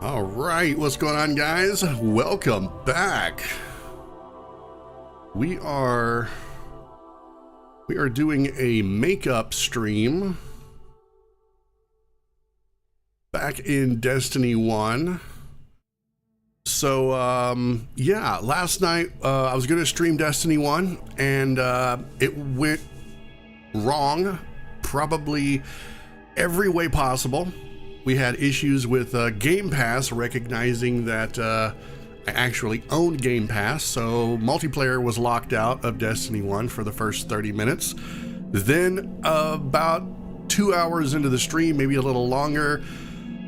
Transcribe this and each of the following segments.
All right, what's going on, guys? Welcome back. We are doing a makeup stream back in Destiny 1. So yeah, last night I was gonna stream Destiny 1 and it went wrong probably every way possible. We had issues with Game Pass recognizing that I actually owned Game Pass, so multiplayer was locked out of Destiny 1 for the first 30 minutes. Then about 2 hours into the stream, maybe a little longer,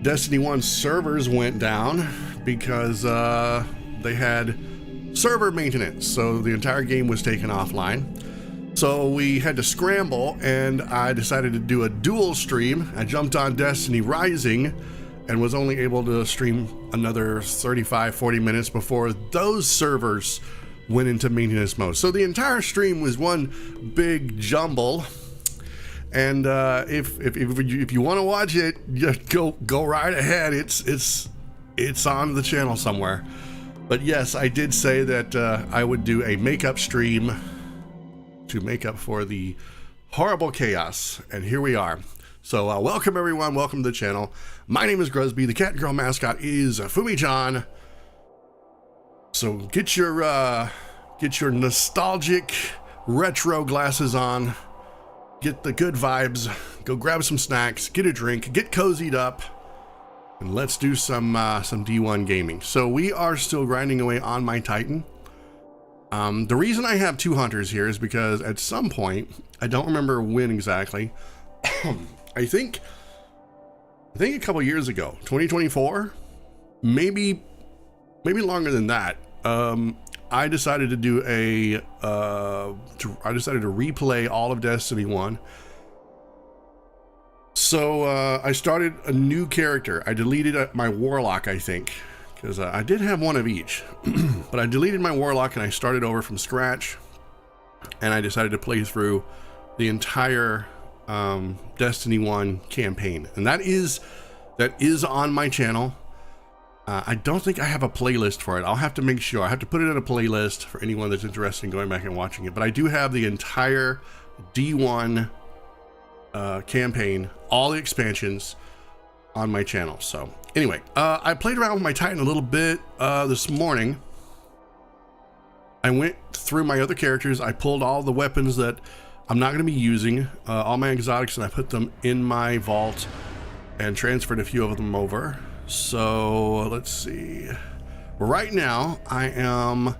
Destiny 1 servers went down because they had server maintenance, so the entire game was taken offline. So we had to scramble, and I decided to do a dual stream. I jumped on Destiny Rising and was only able to stream another 35-40 minutes before those servers went into maintenance mode. So the entire stream was one big jumble. And if you want to watch it, just go right ahead. It's on the channel somewhere. But yes, I did say that I would do a makeup stream to make up for the horrible chaos, and here we are. So welcome everyone, welcome to the channel. My name is Gruzbee. The Catgirl mascot is Fumi-chan. So get your nostalgic retro glasses on, get the good vibes, go grab some snacks, get a drink, get cozied up, and let's do some D1 gaming. So we are still grinding away on my Titan. The reason I have two hunters here is because at some point, I don't remember when exactly, I think a couple years ago, 2024, maybe longer than that, I decided to do I decided to replay all of Destiny 1. So I started a new character. I deleted my Warlock, I think, because I did have one of each, but I deleted my Warlock and I started over from scratch, and I decided to play through the entire Destiny 1 campaign, and that is on my channel. I don't think I have a playlist for it. I'll have to make sure. I have to put it in a playlist for anyone that's interested in going back and watching it, but I do have the entire D1 campaign, all the expansions on my channel. So anyway, I played around with my Titan a little bit this morning. I went through my other characters. I pulled all the weapons that I'm not going to be using, all my exotics, and I put them in my vault and transferred a few of them over. So let's see. Right now I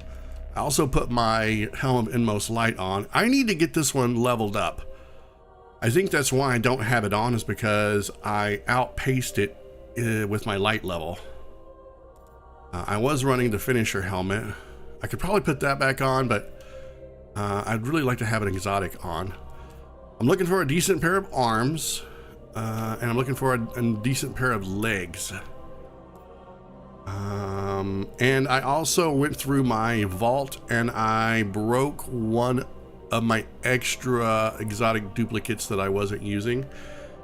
also put my Helm of Inmost Light on. I need to get this one leveled up. I think that's why I don't have it on, is because I outpaced it with my light level. I was running the finisher helmet. I could probably put that back on, but I'd really like to have an exotic on. I'm looking for a decent pair of arms, and I'm looking for a decent pair of legs. And I also went through my vault and I broke one of my extra exotic duplicates that I wasn't using.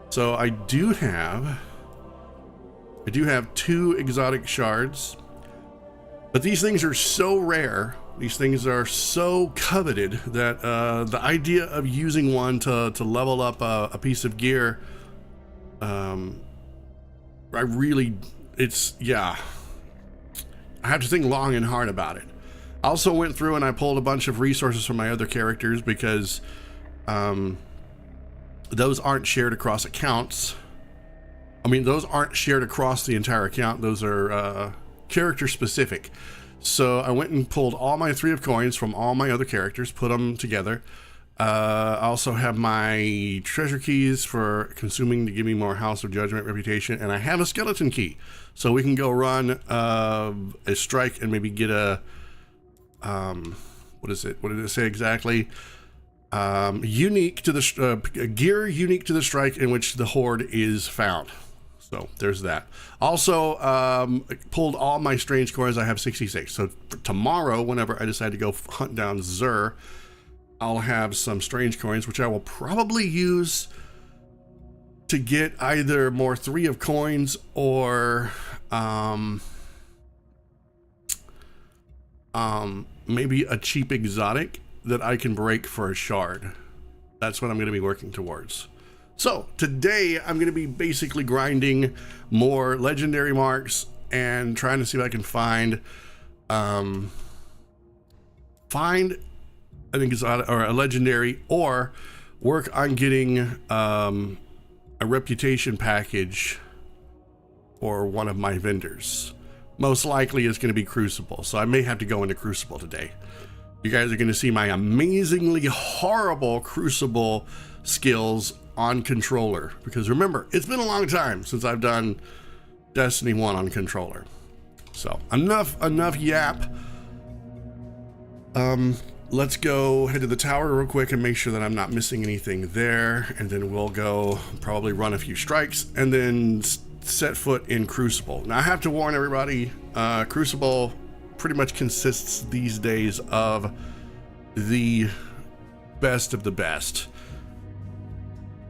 So I do have 2 exotic shards, but these things are so rare, these things are so coveted that the idea of using one to level up a piece of gear, I have to think long and hard about it. I also went through and I pulled a bunch of resources from my other characters because those aren't shared across accounts. I mean, those aren't shared across the entire account. Those are character specific. So I went and pulled all my 3 of coins from all my other characters, put them together. I also have my treasure keys for consuming to give me more House of Judgment reputation, and I have a skeleton key, so we can go run a strike and maybe get a what did it say exactly? Unique to the gear unique to the strike in which the horde is found. So there's that. Also pulled all my strange coins. I have 66. So for tomorrow, whenever I decide to go hunt down Xur, I'll have some strange coins, which I will probably use to get either more 3 of coins or maybe a cheap exotic that I can break for a shard. That's what I'm going to be working towards. So today I'm going to be basically grinding more legendary marks and trying to see if I can find an exotic or a legendary, or work on getting a reputation package for one of my vendors. Most likely it's going to be Crucible, so I may have to go into Crucible today. You guys are going to see my amazingly horrible Crucible skills on controller, because remember, it's been a long time since I've done Destiny 1 on controller. So enough yap. Let's go head to the tower real quick and make sure that I'm not missing anything there, and then we'll go probably run a few strikes and then set foot in Crucible. Now I have to warn everybody, Crucible pretty much consists these days of the best of the best.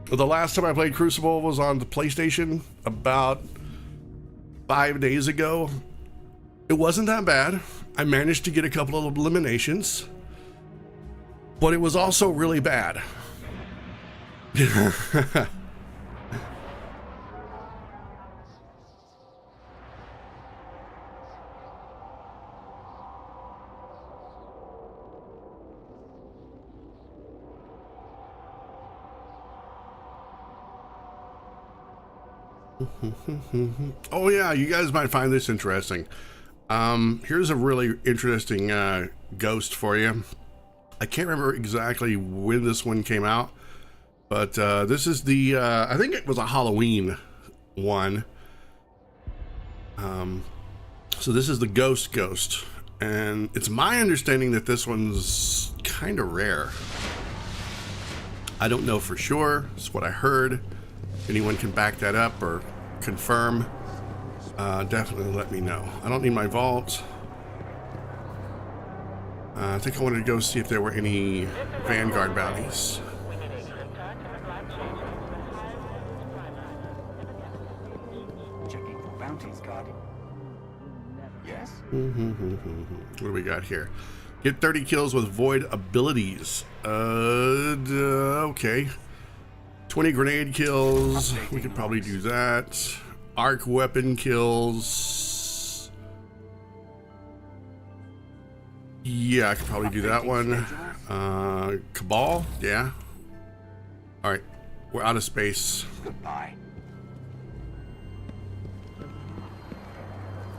The last time I played Crucible was on the PlayStation about 5 days ago. It wasn't that bad. I managed to get a couple of eliminations, but it was also really bad. Oh yeah, you guys might find this interesting. Here's a really interesting ghost for you. I can't remember exactly when this one came out, but this is the I think it was a Halloween one. So this is the ghost, and it's my understanding that this one's kind of rare. I don't know for sure. It's what I heard. Anyone can back that up or confirm. Definitely let me know. I don't need my vault. I think I wanted to go see if there were any Vanguard bounties. Checking for bounties, God. Yes? What do we got here? Get 30 kills with void abilities. Okay. 20 grenade kills. We could probably do that. Arc weapon kills. Yeah, I could probably do that one. Cabal. Yeah. All right. We're out of space. Goodbye.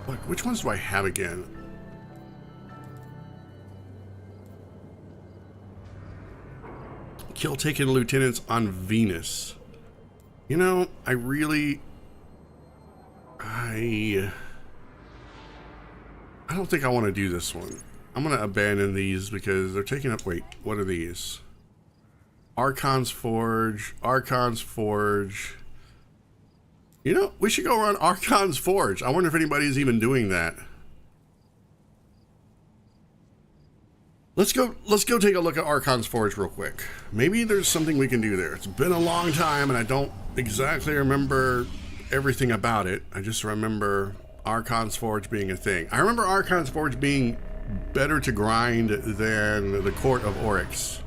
Look, which ones do I have again? Kill taken lieutenants on Venus. You know, I don't think I want to do this one. I'm going to abandon these because they're taking up... Wait, what are these? Archon's Forge. Archon's Forge. You know, we should go run Archon's Forge. I wonder if anybody's even doing that. Let's go take a look at Archon's Forge real quick. Maybe there's something we can do there. It's been a long time and I don't exactly remember everything about it. I just remember Archon's Forge being a thing. I remember Archon's Forge being better to grind than the Court of Oryx.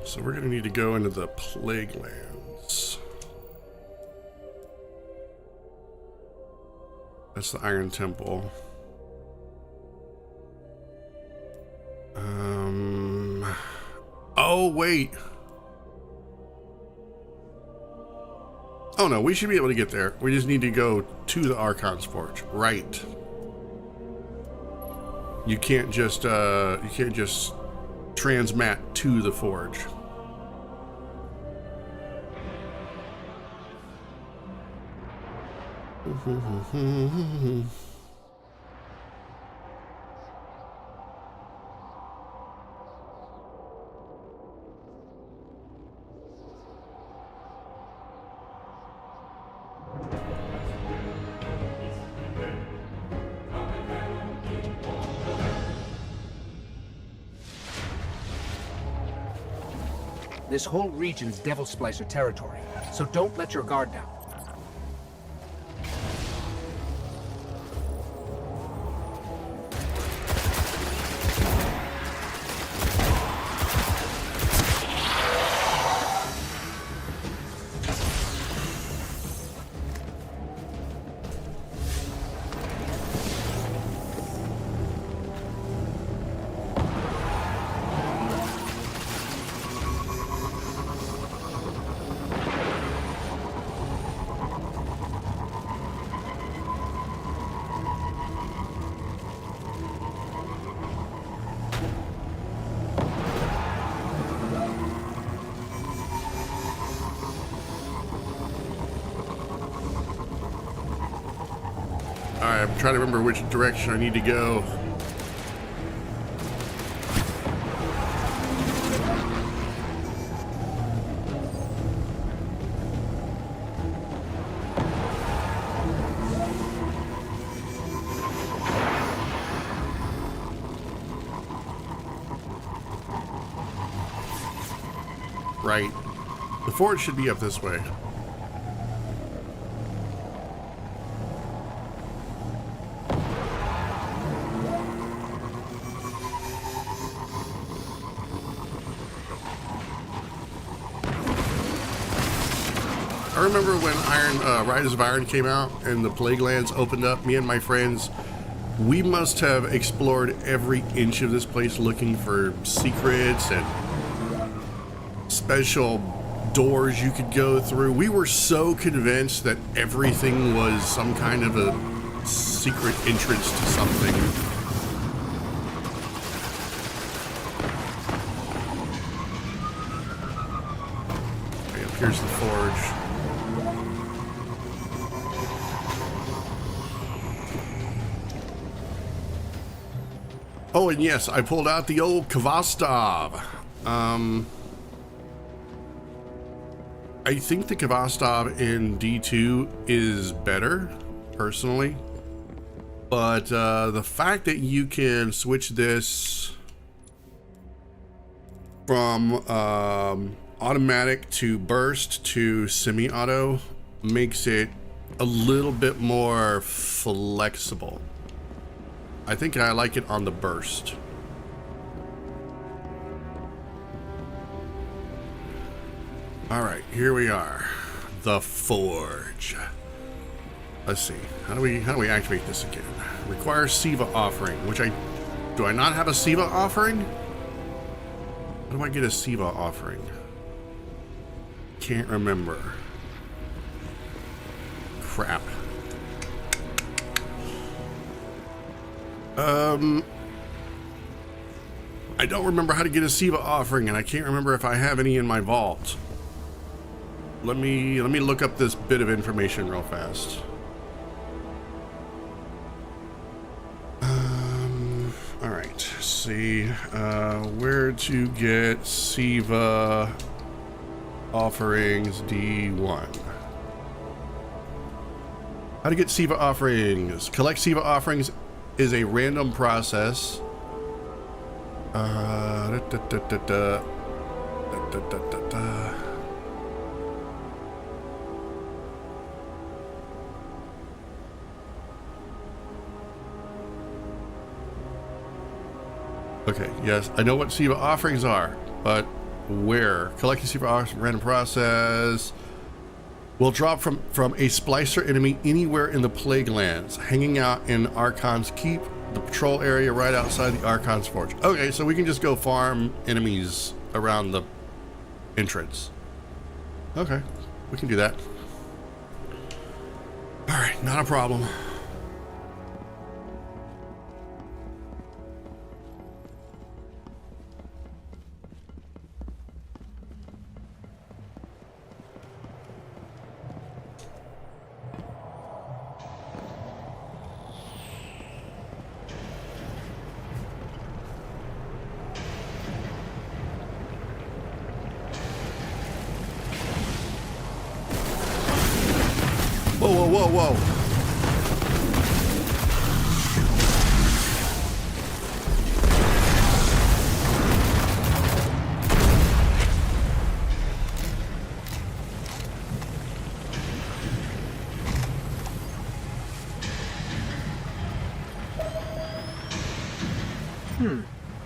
So we're gonna need to go into the Plague Lands. That's the Iron Temple. Oh, wait. Oh, no, we should be able to get there. We just need to go to the Archon's Forge. Right. You can't just transmat to the forge. This whole region's Devil Splicer territory, so don't let your guard down. Alright, I'm trying to remember which direction I need to go. Right. The forge should be up this way. I remember when Rise of Iron came out and the Plague Lands opened up, me and my friends, we must have explored every inch of this place looking for secrets and special doors you could go through. We were so convinced that everything was some kind of a secret entrance to something. Okay, up here's the forge. Oh, and yes, I pulled out the old Kvastov. I think the Kvastov in D2 is better, personally. But the fact that you can switch this from automatic to burst to semi-auto makes it a little bit more flexible. I think I like it on the burst. All right, here we are, the forge. Let's see, how do we activate this again? Requires Siva offering, which do I not have a Siva offering? How do I get a Siva offering? Can't remember. Crap. I don't remember how to get a Siva offering, and I can't remember if I have any in my vault. Let me look up this bit of information real fast. All right. See where to get Siva offerings D1. How to get Siva offerings? Collect Siva offerings is a random process. Okay, yes, I know what Siva offerings are, but where? Collecting Siva offerings, random process. Will drop from a splicer enemy anywhere in the Plague Lands, hanging out in Archon's Keep, the patrol area right outside the Archon's Forge. Okay, so we can just go farm enemies around the entrance. Okay, we can do that. All right, not a problem. Whoa, whoa, whoa, whoa.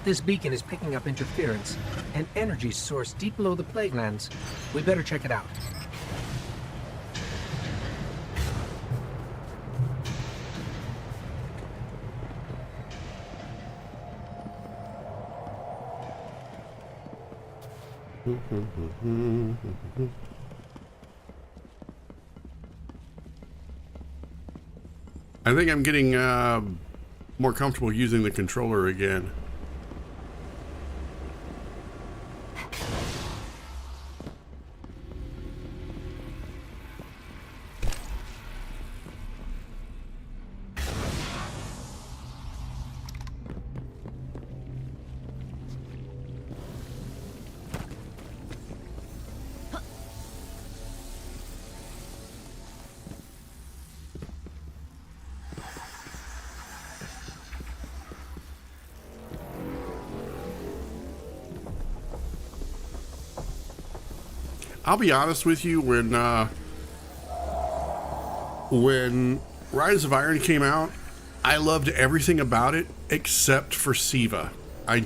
This beacon is picking up interference, an energy source deep below the plague lands. We better check it out. I think I'm getting more comfortable using the controller again. I'll be honest with you, when Rise of Iron came out, I loved everything about it except for Siva. I'm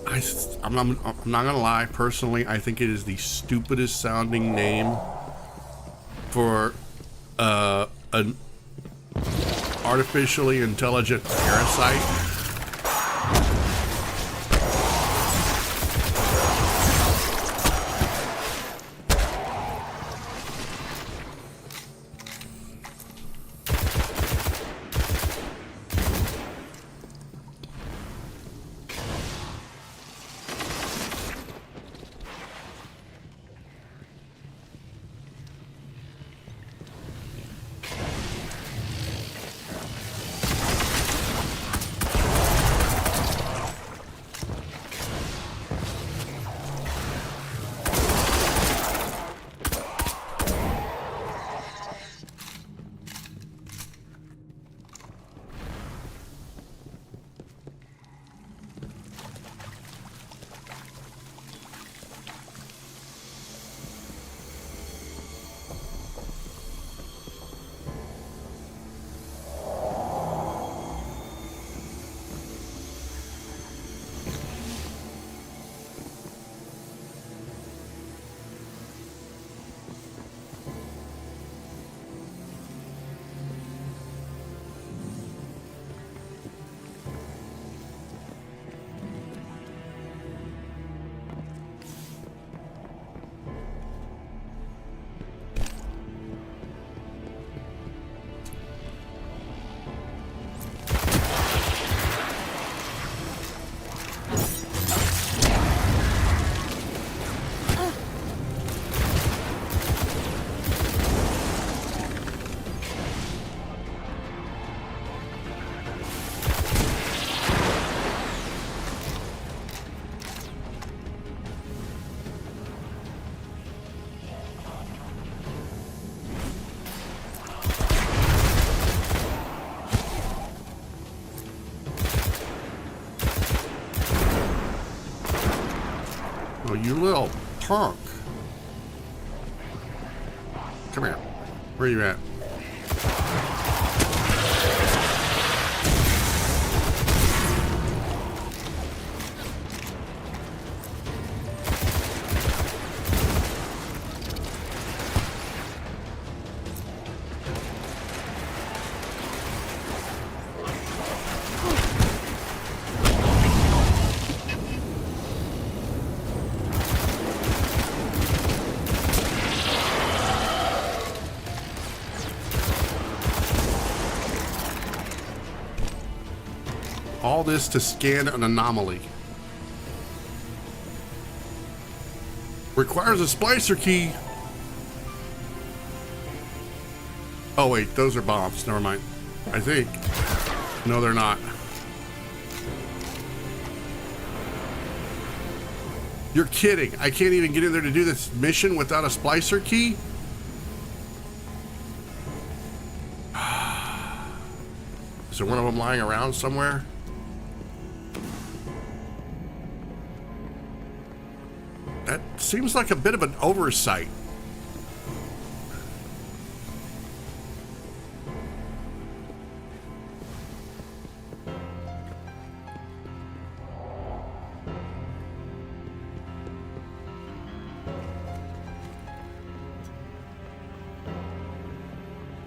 not gonna lie, personally, I think it is the stupidest sounding name for an artificially intelligent parasite. Oh, you little punk. Come here. Where are you at? All this to scan an anomaly. Requires a splicer key. Oh wait, those are bombs. Never mind. I think. No, they're not. You're kidding. I can't even get in there to do this mission without a splicer key? Is there one of them lying around somewhere? That seems like a bit of an oversight.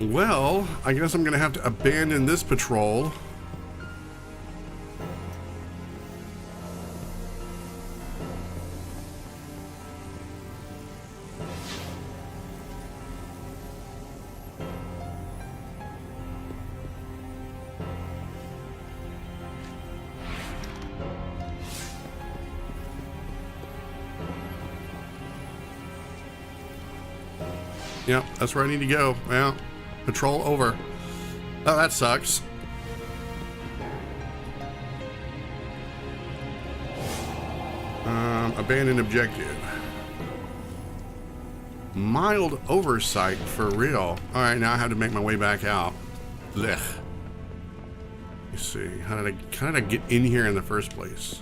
Well, I guess I'm gonna have to abandon this patrol. Yep, that's where I need to go. Well, patrol over. Oh, that sucks. Abandoned objective. Mild oversight for real. All right, now I have to make my way back out. Blech. Let's see. How did I get in here in the first place?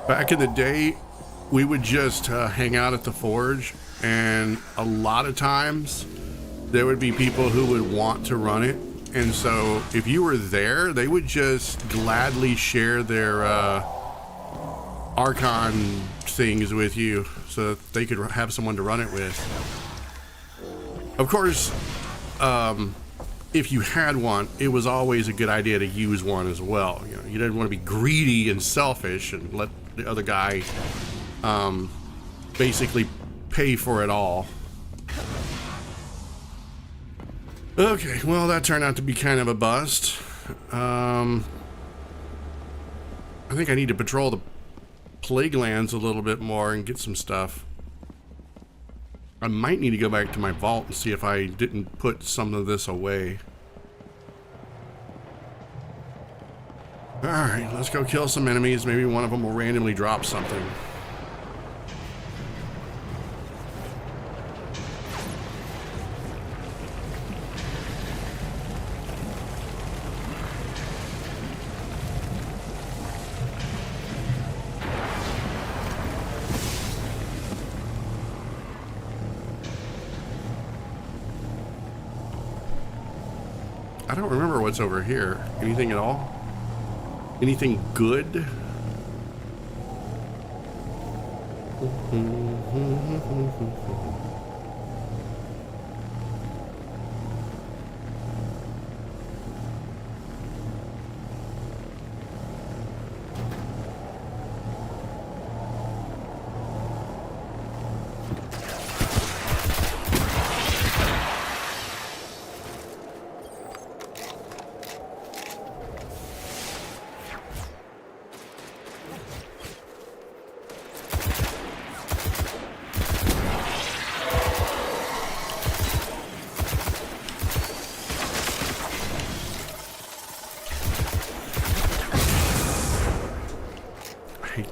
Back in the day, we would just hang out at the forge, and a lot of times there would be people who would want to run it, and so if you were there, they would just gladly share their Archon things with you so that they could have someone to run it with. Of course, if you had one, it was always a good idea to use one as well. You know, you didn't want to be greedy and selfish and let the other guy basically pay for it all. Okay, well, that turned out to be kind of a bust. I think I need to patrol the plague lands a little bit more and get some stuff. I might need to go back to my vault and see if I didn't put some of this away. Alright, let's go kill some enemies. Maybe one of them will randomly drop something. I don't remember what's over here. Anything at all? Anything good?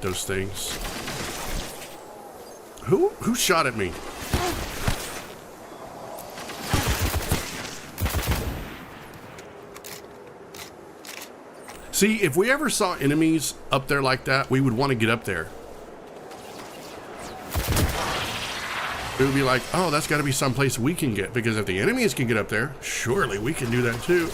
Those things. Who shot at me? See, if we ever saw enemies up there like that, we would want to get up there. It would be like, oh, that's got to be someplace we can get, because if the enemies can get up there, surely we can do that too.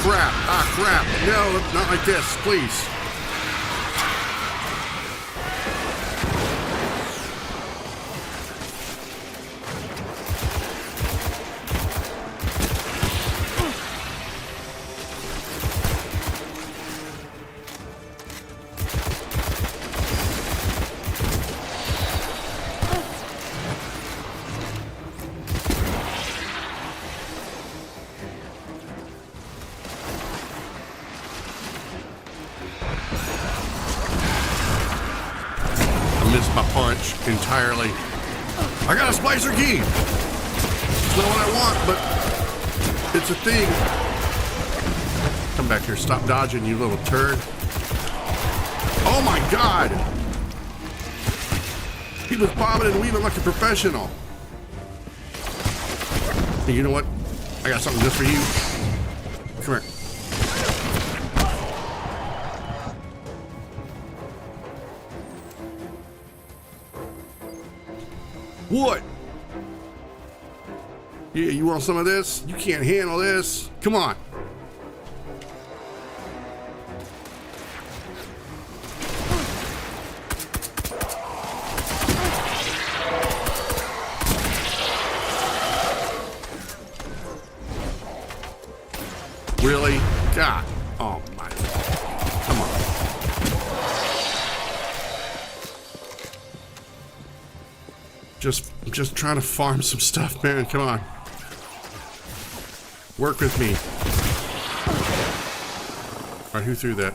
crap. Ah, crap. No, not like this, please. Missed my punch entirely. I got a splicer key. It's not what I want, but it's a thing. Come back here. Stop dodging, you little turd. Oh my God. He was bobbing and weaving like a professional. Hey, you know what? I got something just for you. Come here. What? Yeah, you want some of this? You can't handle this. Come on. Really? God. Oh my. Come on. Just trying to farm some stuff, man. Come on. Work with me. All right, who threw that?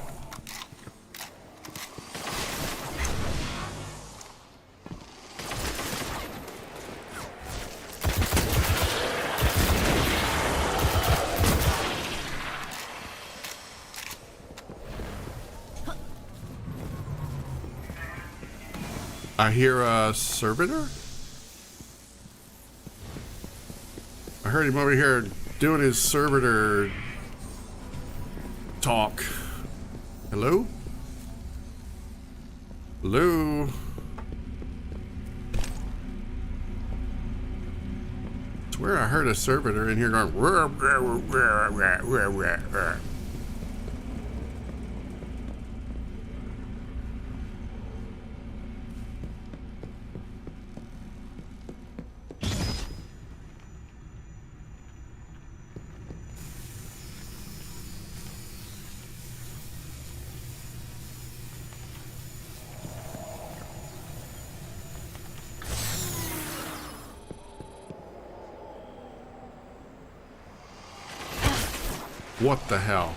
I hear a servitor? I heard him over here doing his servitor talk. Hello? Hello? I swear I heard a servitor in here going. What the hell?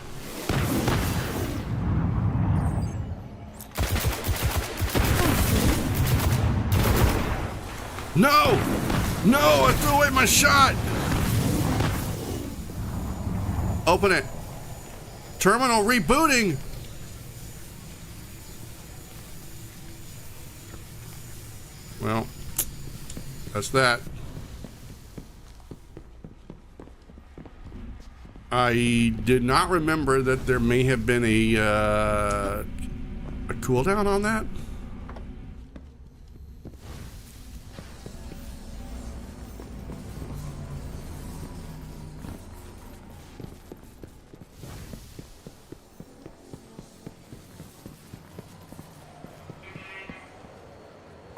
No! No! I threw away my shot! Open it. Terminal rebooting! Well, that's that. I did not remember that there may have been a cooldown on that.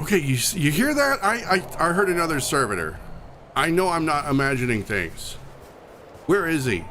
Okay, you hear that? I heard another servitor. I know I'm not imagining things. Where is he?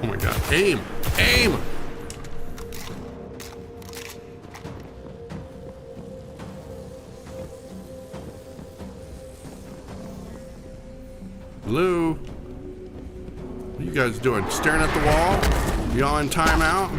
Oh my God, aim! Aim! You guys doing? Staring at the wall? Y'all in timeout?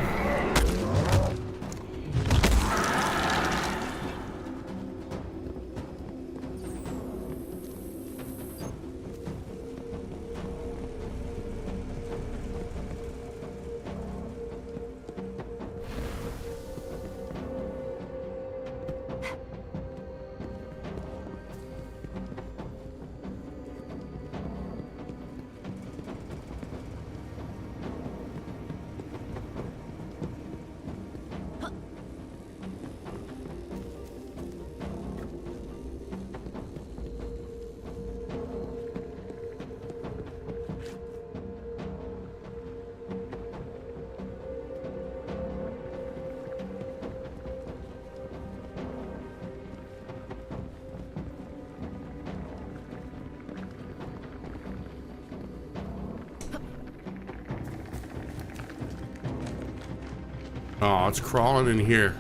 Oh, it's crawling in here.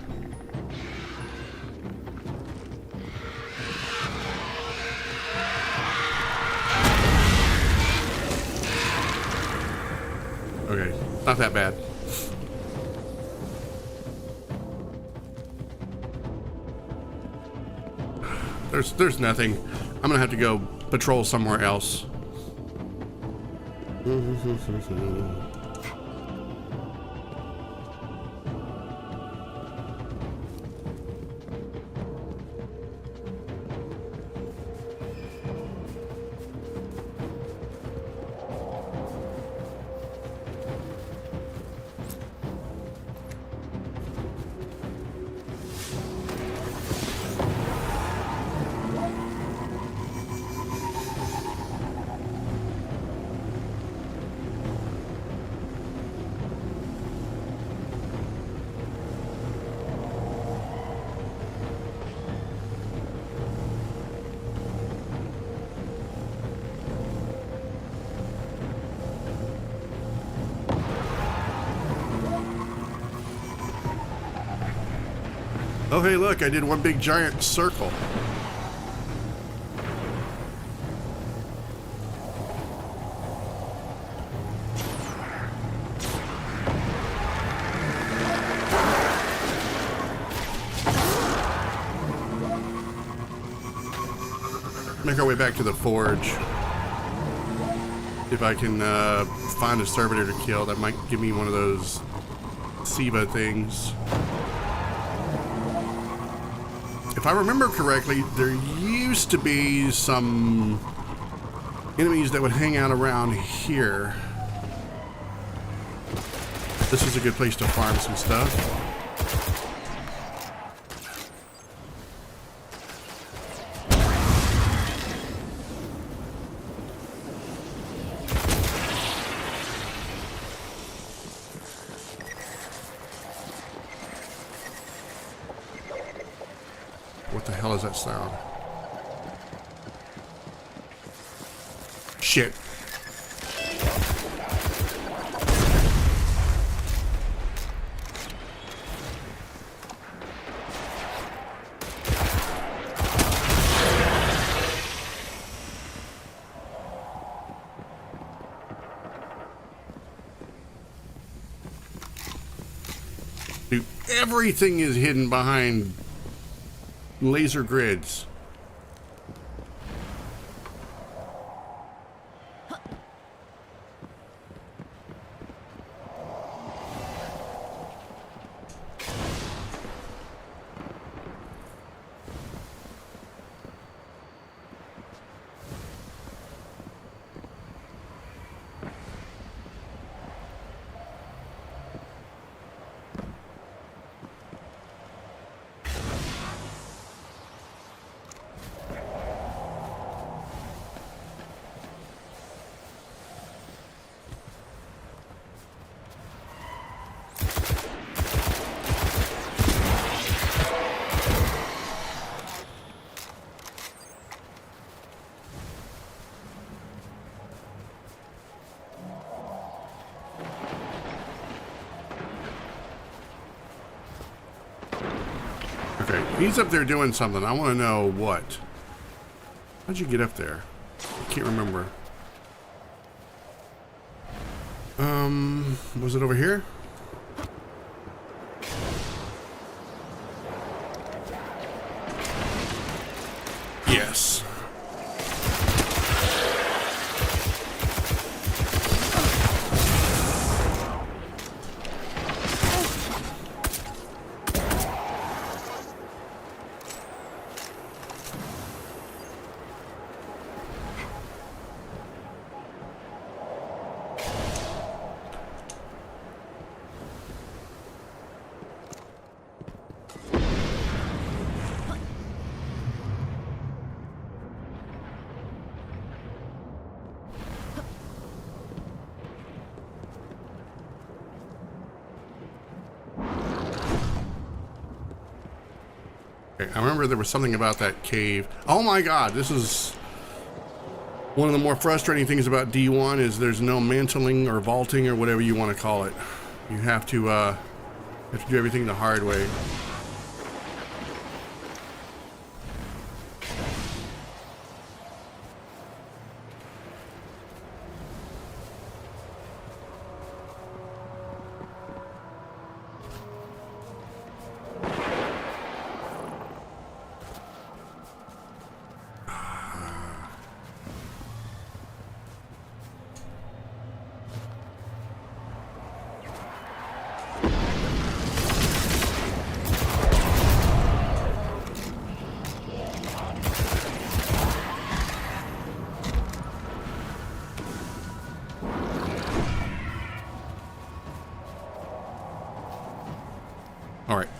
Okay, not that bad. There's nothing. I'm gonna have to go patrol somewhere else. Oh, hey, look, I did one big giant circle. Make our way back to the forge. If I can find a servitor to kill, that might give me one of those SIVA things. If I remember correctly, there used to be some enemies that would hang out around here. This is a good place to farm some stuff. What the hell is that sound? Shit. Dude, everything is hidden behind laser grids. Okay, he's up there doing something. I want to know what. How'd you get up there? I can't remember. Was it over here? Yes. I remember there was something about that cave. Oh my god, this is one of the more frustrating things about D1 is there's no mantling or vaulting or whatever you want to call it. You have to do everything the hard way.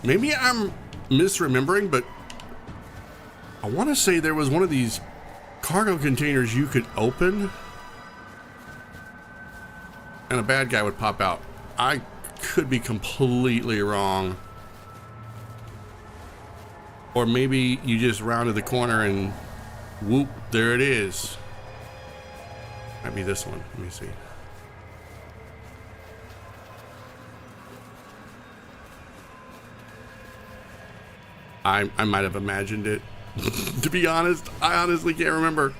Maybe I'm misremembering, but I want to say there was one of these cargo containers you could open and a bad guy would pop out. I could be completely wrong. Or maybe you just rounded the corner and whoop, there it is. Might be this one. Let me see. I might have imagined it. To be honest, I honestly can't remember.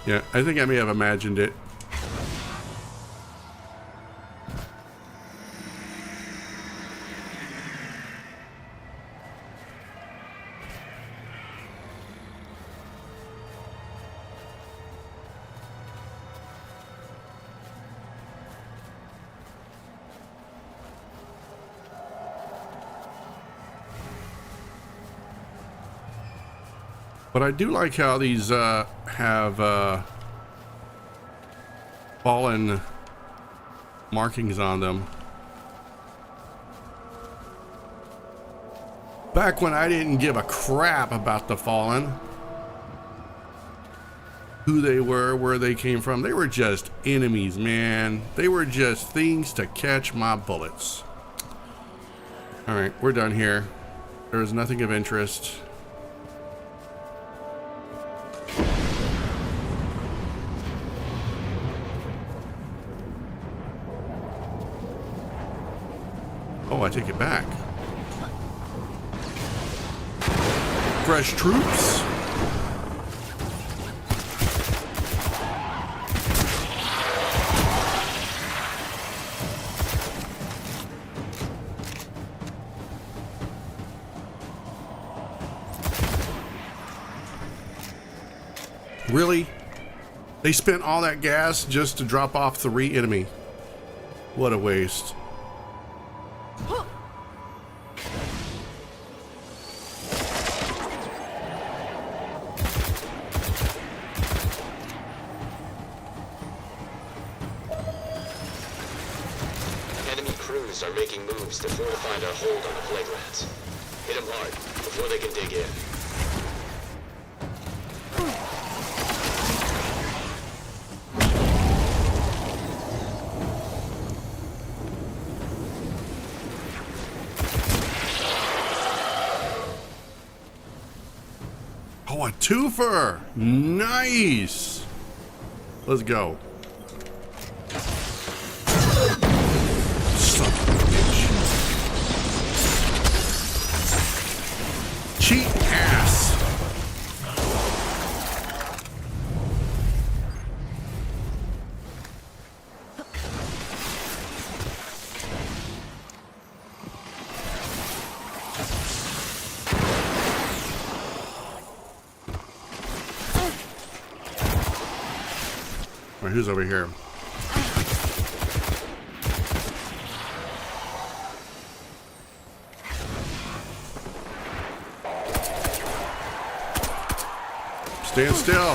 Yeah, I think I may have imagined it. But I do like how these have fallen markings on them. Back when I didn't give a crap about the fallen, who they were, where they came from, they were just enemies, man. They were just things to catch my bullets. All right, we're done here. There is nothing of interest. Oh, I take it back. Fresh troops. Really? They spent all that gas just to drop off 3 enemy. What a waste. are making moves to fortify their hold on the plague rats. Hit them hard before they can dig in. Oh, a twofer! Nice! Let's go. Son of a bitch. Cheat ass! All right, who's over here? Stand still.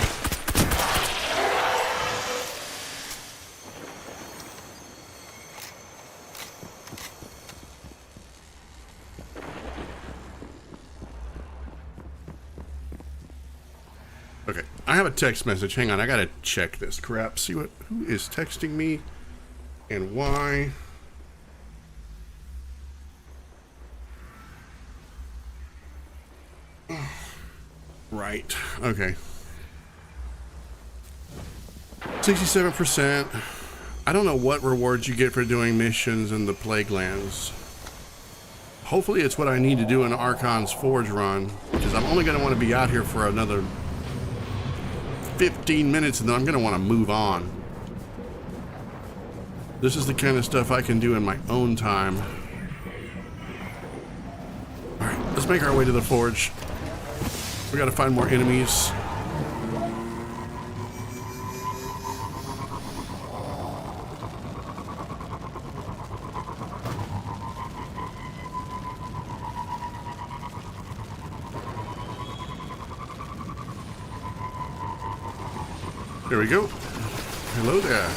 Okay, I have a text message. Hang on, I gotta check this crap. See who is texting me and why. Right, okay. 67%. I don't know what rewards you get for doing missions in the Plague Lands. Hopefully it's what I need to do in Archon's Forge run, because I'm only gonna want to be out here for another 15 minutes and then I'm gonna want to move on. This is the kind of stuff I can do in my own time. Alright, let's make our way to the Forge. We gotta find more enemies. There we go. Hello there.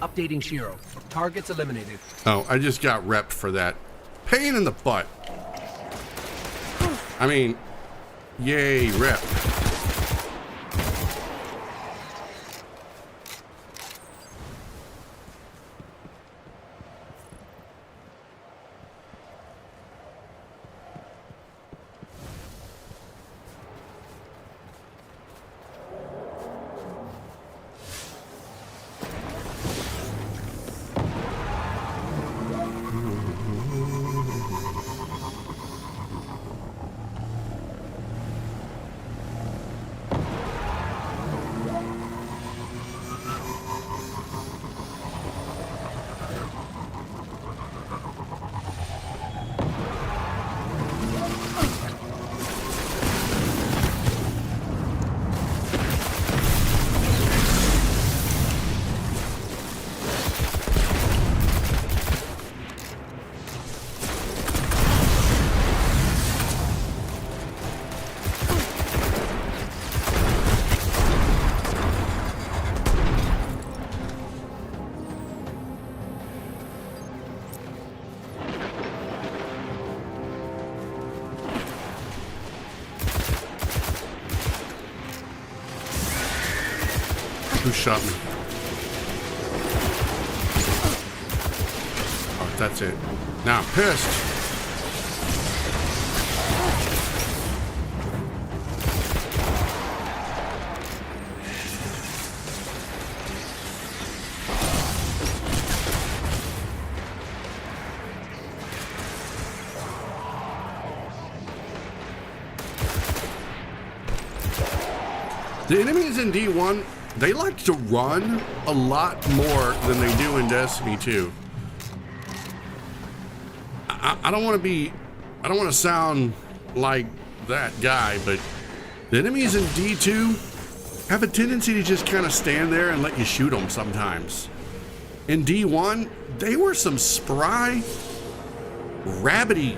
Updating Shiro. Targets eliminated. Oh, I just got repped for that. Pain in the butt. I mean, yay, rep. Who shot me? Oh, that's it. Now I'm pissed. The enemies in D1, they like to run a lot more than they do in Destiny 2. I don't want to sound like that guy, but the enemies in D2 have a tendency to just kind of stand there and let you shoot them sometimes. In D1, they were some spry, rabbity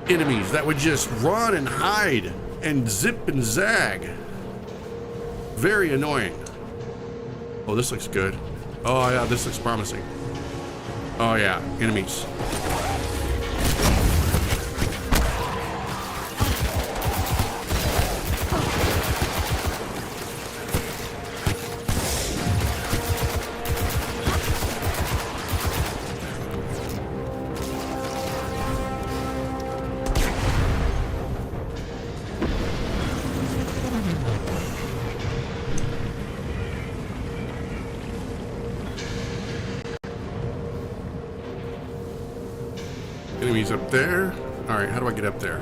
enemies that would just run and hide and zip and zag. Very annoying. Oh, this looks good. Oh yeah, this looks promising. Oh yeah, enemies. Enemies up there. All right, how do I get up there?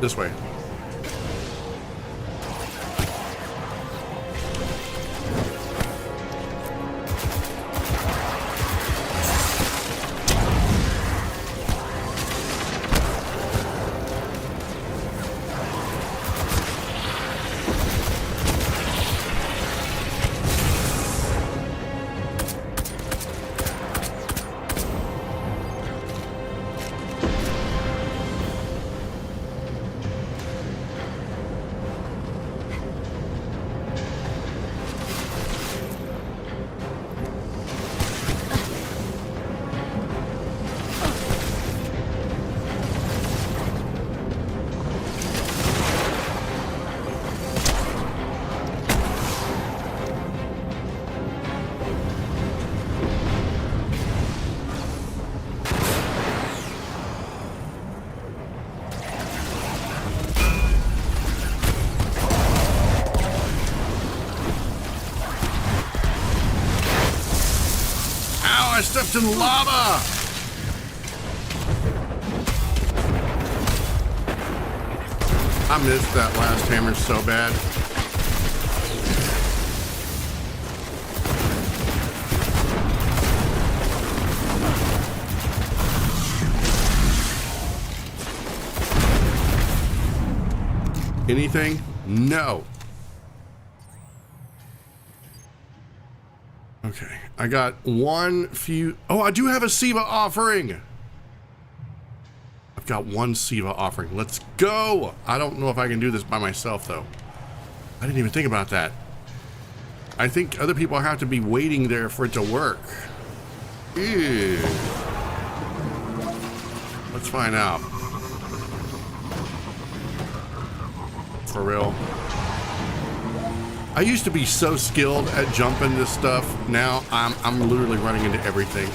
This way. I stepped in lava! I missed that last hammer so bad. Anything? No. Okay, I got one few. Oh, I do have a Siva offering. I've got one Siva offering. Let's go. I don't know if I can do this by myself, though. I didn't even think about that. I think other people have to be waiting there for it to work. Ew. Let's find out. For real. I used to be so skilled at jumping this stuff. Now I'm literally running into everything.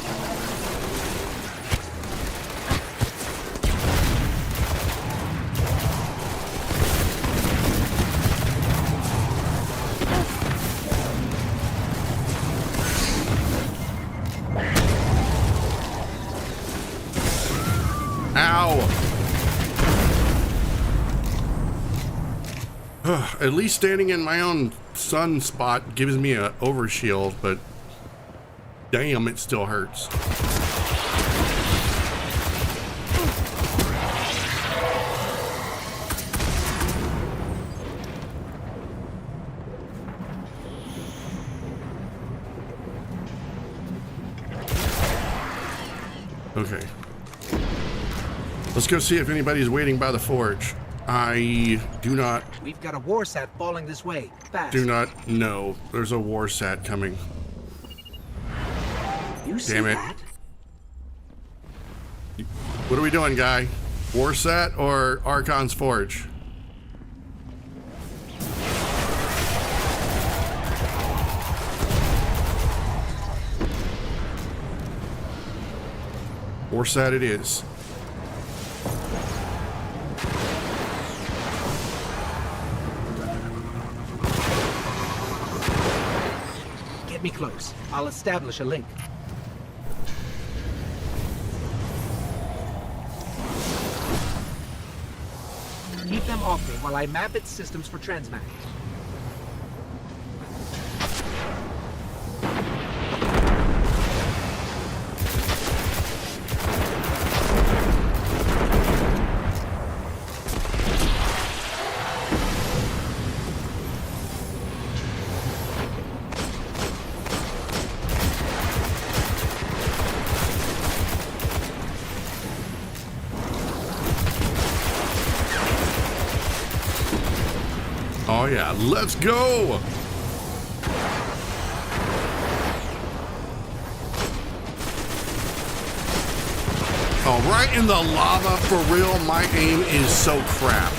At least standing in my own sun spot gives me an overshield, but damn, it still hurts. Okay. Let's go see if anybody's waiting by the forge. I do not. We've got a war sat falling this way. Fast. Do not know. There's a war sat coming. You see Damn it. that? What are we doing, guy? War sat or Archon's Forge? War sat it is. Get me close. I'll establish a link. Keep them off me while I map its systems for transmat. Oh yeah, let's go! Oh, right in the lava, for real, my aim is so crap.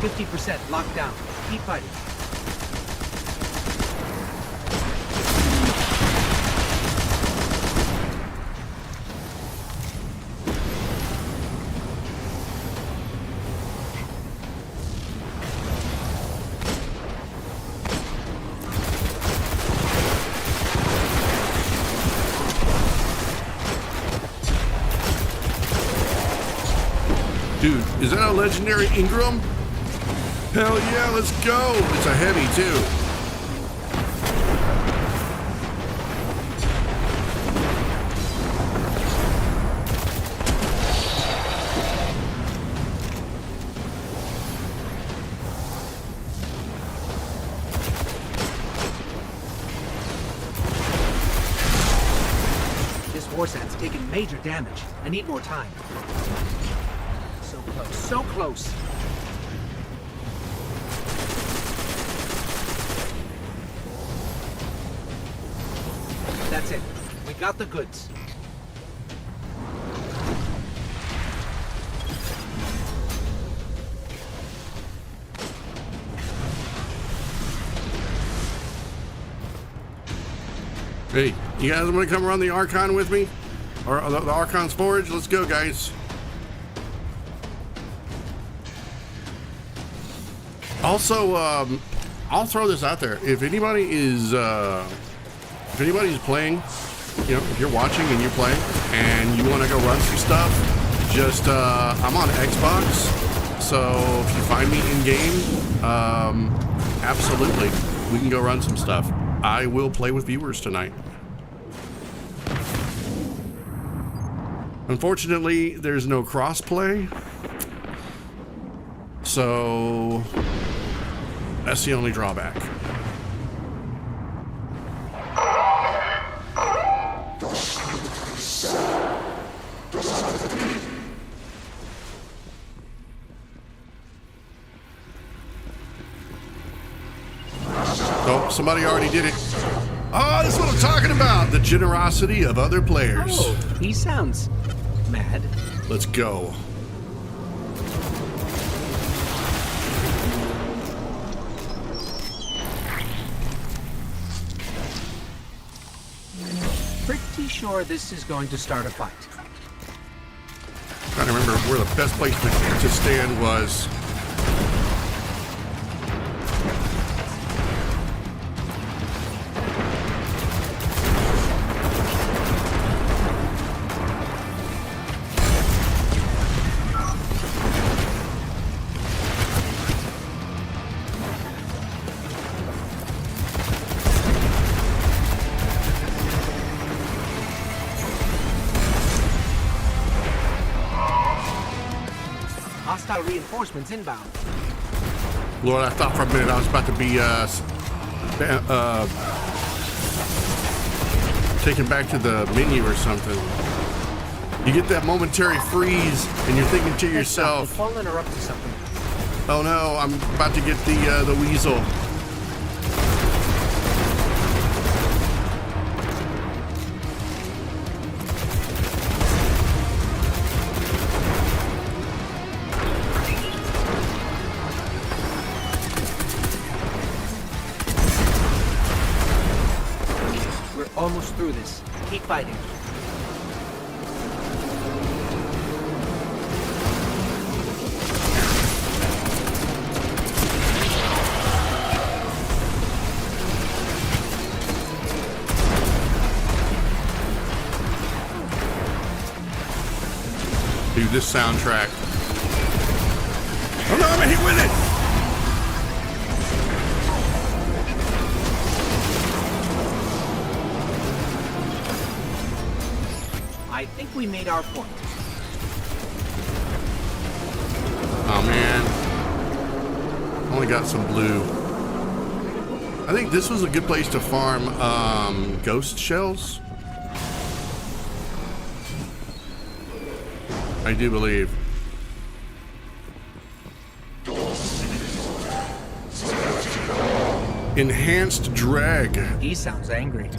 50% locked down. Keep fighting. Dude, is that a legendary Ingram? Hell yeah, let's go! It's a heavy too. This Warsat's taking major damage. I need more time. So close, so close. That's it. We got the goods. Hey, you guys want to come around the Archon with me? Or the Archon's Forge? Let's go, guys. Also, I'll throw this out there. If anybody is, if anybody's playing, you know, if you're watching and you're playing and you want to go run some stuff, just, I'm on Xbox. So if you find me in game, absolutely, we can go run some stuff. I will play with viewers tonight. Unfortunately, there's no crossplay. So that's the only drawback. Oh, somebody already did it. Oh, that's what I'm talking about. The generosity of other players. Oh, he sounds mad. Let's go. Pretty sure this is going to start a fight. Trying to remember where the best place to stand was. Hostile reinforcements inbound. Lord, I thought for a minute I was about to be taken back to the menu or something. You get that momentary freeze and you're thinking to yourself, They've fallen or up to something. oh no, I'm about to get the weasel. Almost through this. Keep fighting. Dude, this soundtrack. Oh no, I'm hit with it! I think we made our point. Oh man. Only got some blue. I think this was a good place to farm ghost shells. I do believe. Enhanced drag. He sounds angry.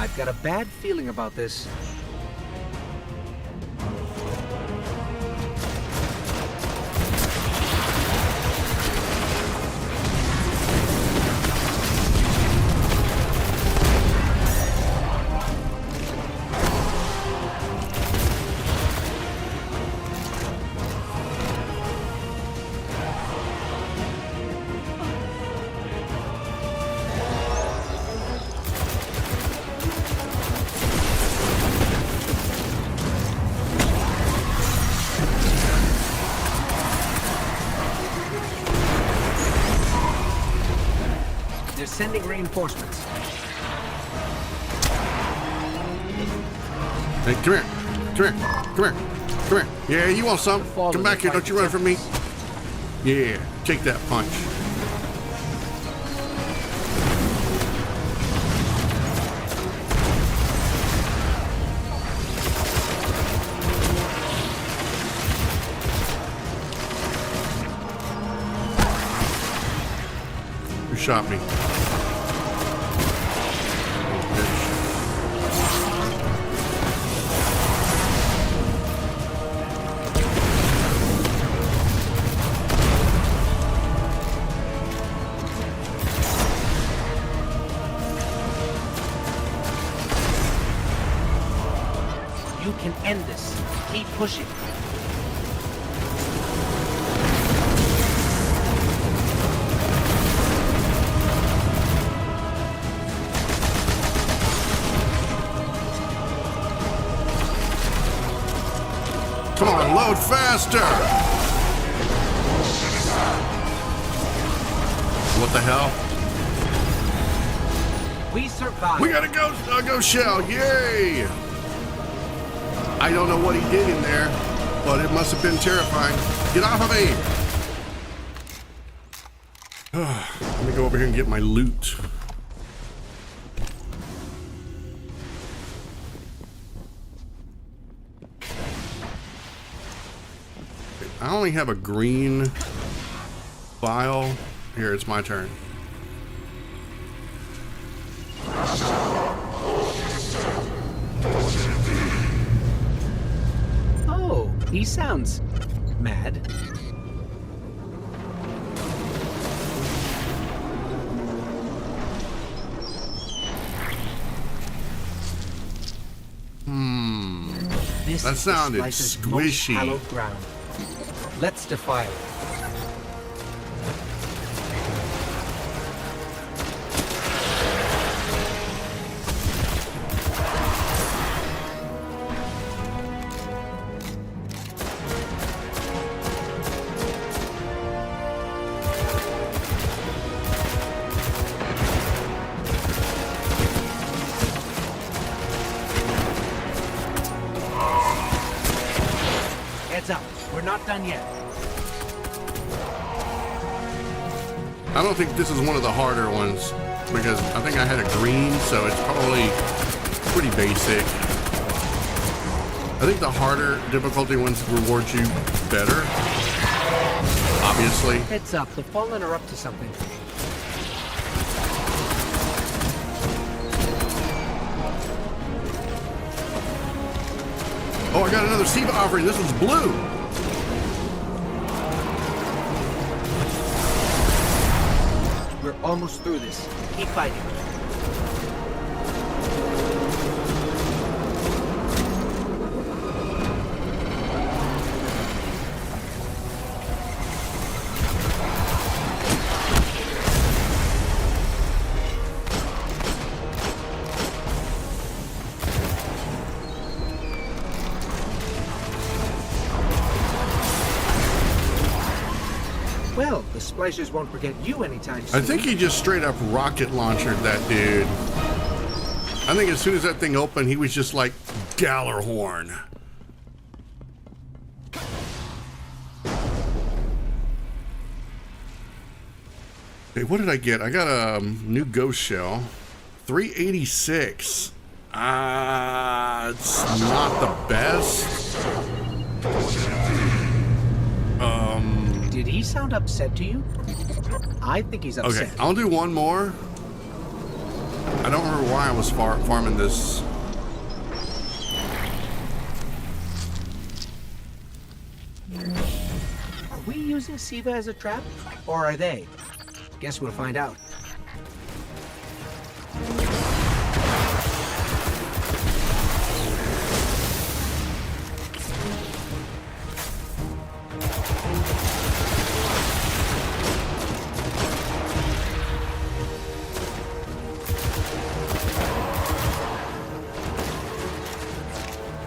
I've got a bad feeling about this. They're sending reinforcements. Hey, come here. Come here. Come here. Come here. Yeah, you want some? Come back here. Don't you run from me. Yeah, take that punch. Who shot me? You can end this. Keep pushing. Come on, load faster! What the hell? We survived. We got a ghost shell! Yay! I don't know what he did in there, but it must have been terrifying. Get off of me! Let me go over here and get my loot. I only have a green file. Here, it's my turn. Oh, he sounds mad. This That is the sounded Splicer's most squishy. hallowed ground. Let's defile it. Heads up, we're not done yet. I don't think this is one of the harder ones because I think I had a green, so it's probably pretty basic. I think the harder difficulty ones reward you better, obviously. Heads up, the Fallen are up to something. Oh, I got another Siva offering. This one's blue. We're almost through this. Keep fighting. Well, the Splicers won't forget you anytime soon. I think he just straight up rocket launched that dude. I think as soon as that thing opened, he was just like Gallarhorn. Okay, what did I get? I got a new ghost shell. 386. It's not the best. Did he sound upset to you? I think he's upset. Okay, I'll do one more. I don't remember why I was farming this. Are we using Siva as a trap, or are they? Guess we'll find out.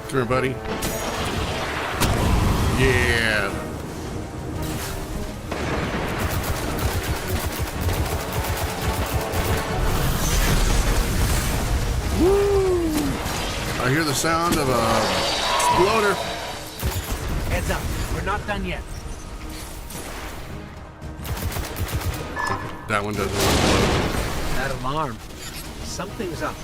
Come here, buddy. Yeah. Woo! I hear the sound of a exploder. Heads up, we're not done yet. That one doesn't explode. That alarm. Something's up.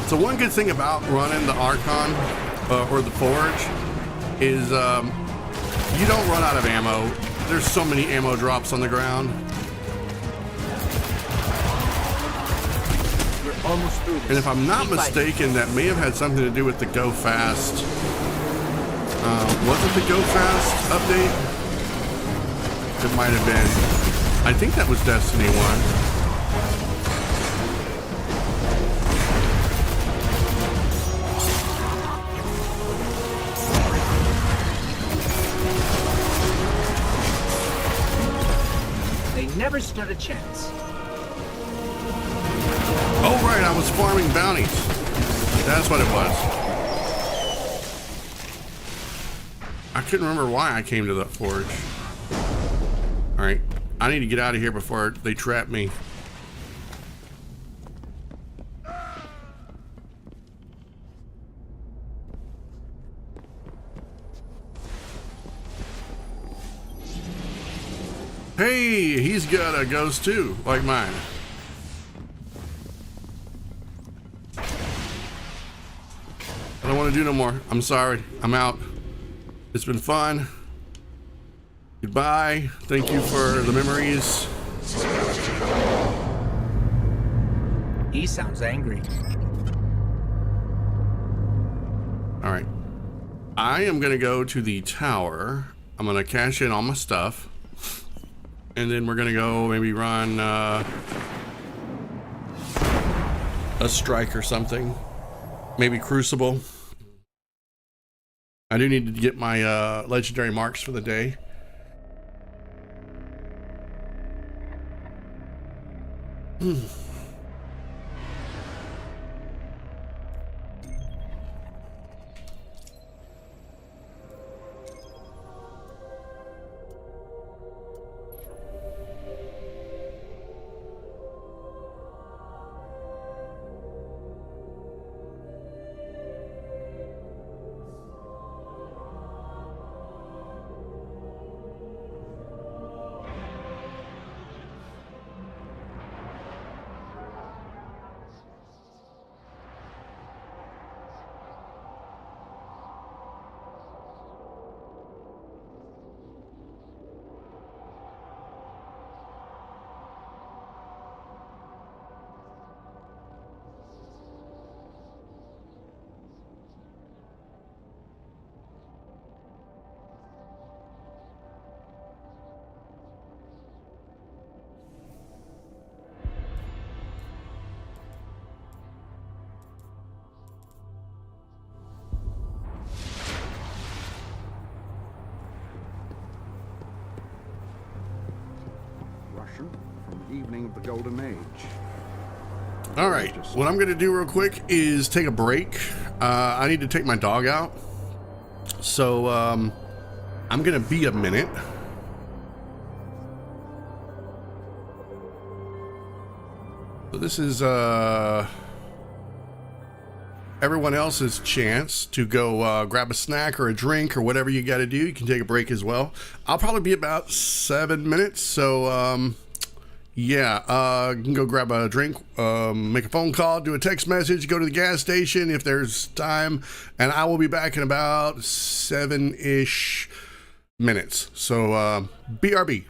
So one good thing about running the Archon or the Forge is you don't run out of ammo. There's so many ammo drops on the ground. We're almost through this. And if I'm not Keep fighting. mistaken, that may have had something to do with the Go Fast. Was it the Go Fast update? It might have been. I think that was Destiny 1. Never stood a chance. Oh, right, I was farming bounties. That's what it was. I couldn't remember why I came to that forge. All right, I need to get out of here before they trap me. Hey, he's got a ghost too, like mine. I don't want to do no more. I'm sorry. I'm out. It's been fun. Goodbye. Thank you for the memories. He sounds angry. All right. I am going to go to the tower. I'm going to cash in all my stuff. And then we're gonna go maybe run a strike or something. Maybe Crucible. I do need to get my legendary marks for the day. From the evening of the Golden Age. All right, what I'm gonna do real quick is take a break. I need to take my dog out. So I'm gonna be a minute. So this is everyone else's chance to go grab a snack or a drink or whatever you got to do. You can take a break as well. I'll probably be about 7 minutes. So, yeah, you can go grab a drink, make a phone call, do a text message, go to the gas station if there's time. And I will be back in about 7-ish minutes. So, BRB.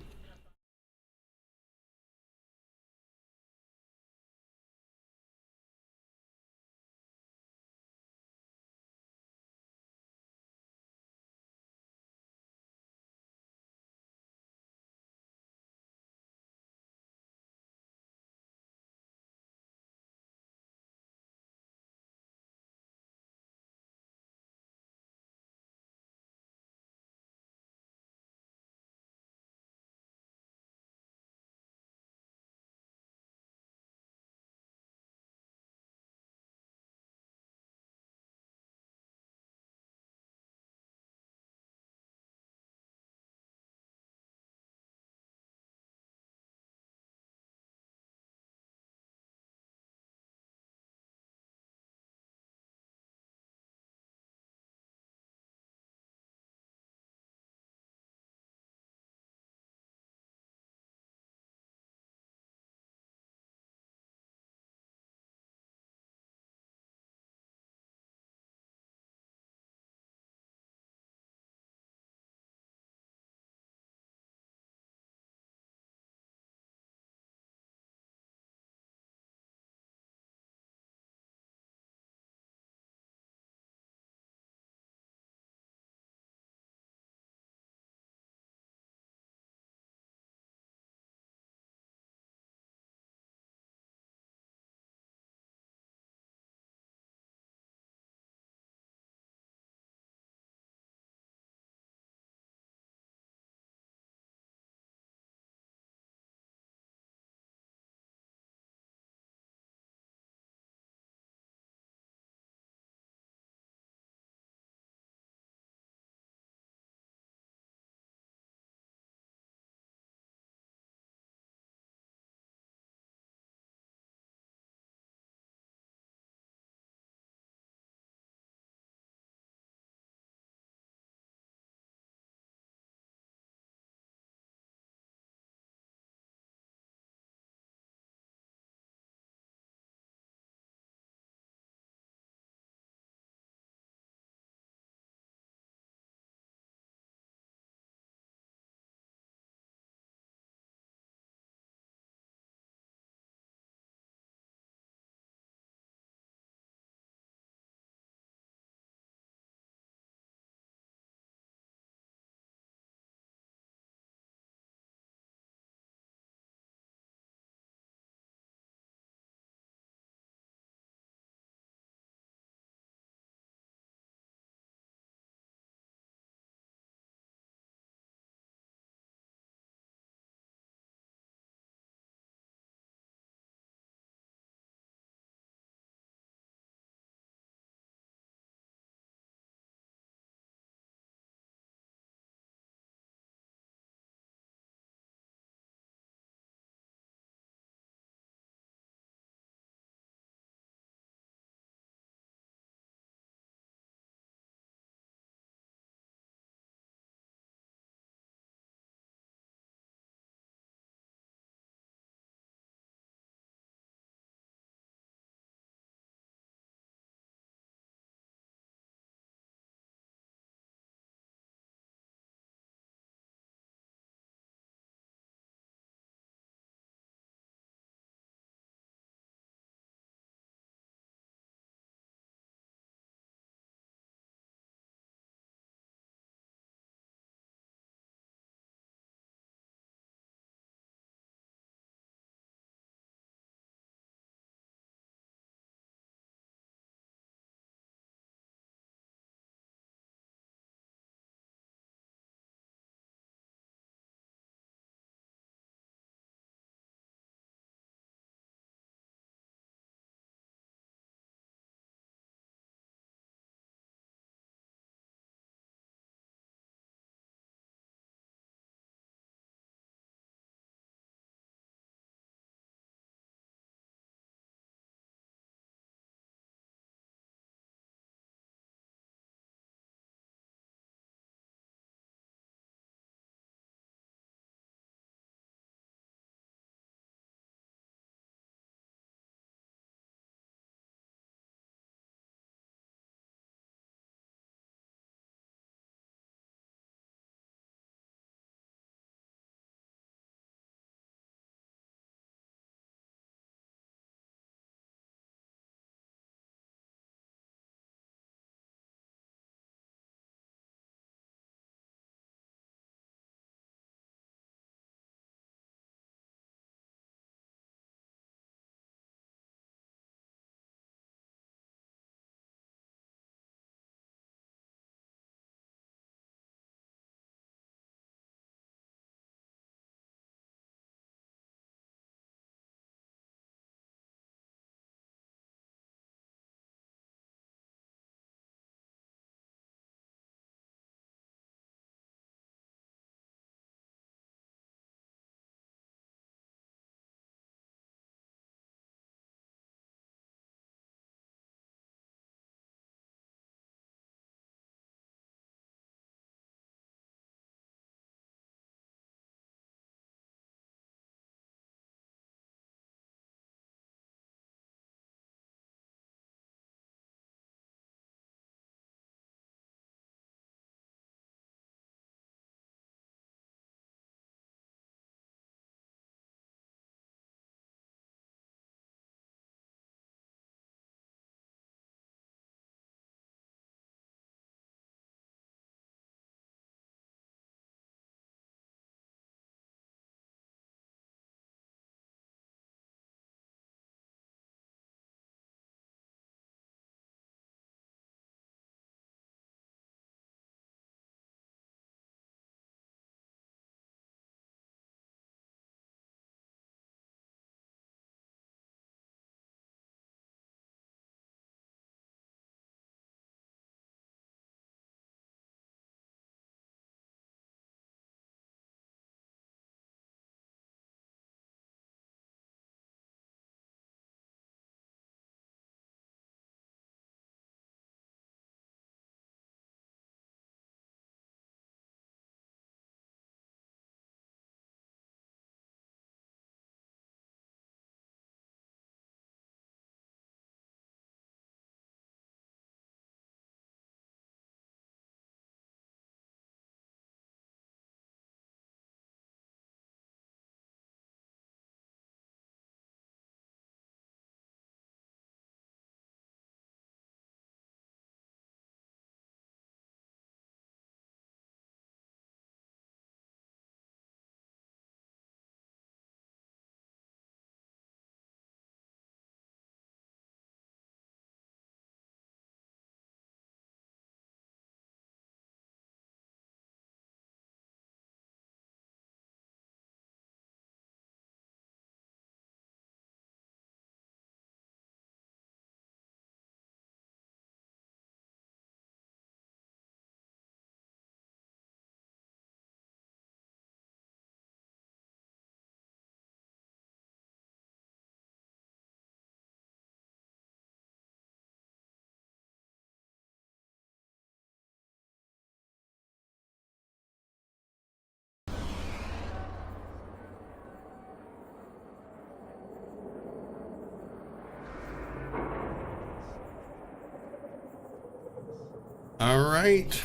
All right.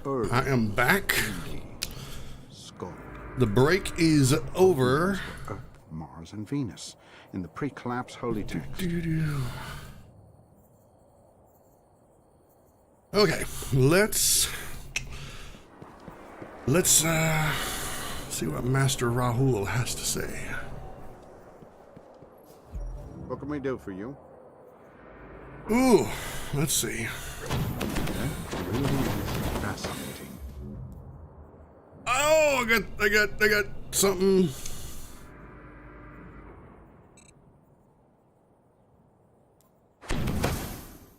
Earth, I am back. Skull, The break is over. Earth, Mars, and Venus in the pre-collapse holy text. Okay, let's see what Master Rahul has to say. What can we do for you? Ooh, let's see. That really is fascinating. Oh, I got something.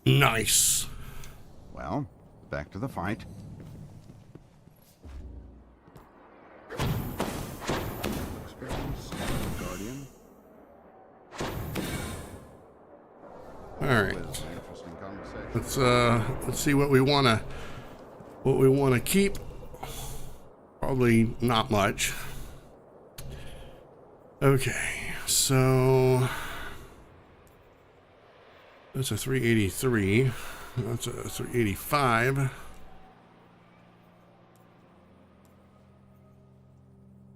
Nice. Well, back to the fight. Experience, Guardian. All right. Interesting conversation. Let's see what we wanna keep. Probably not much. Okay, so that's a 383. That's a 385.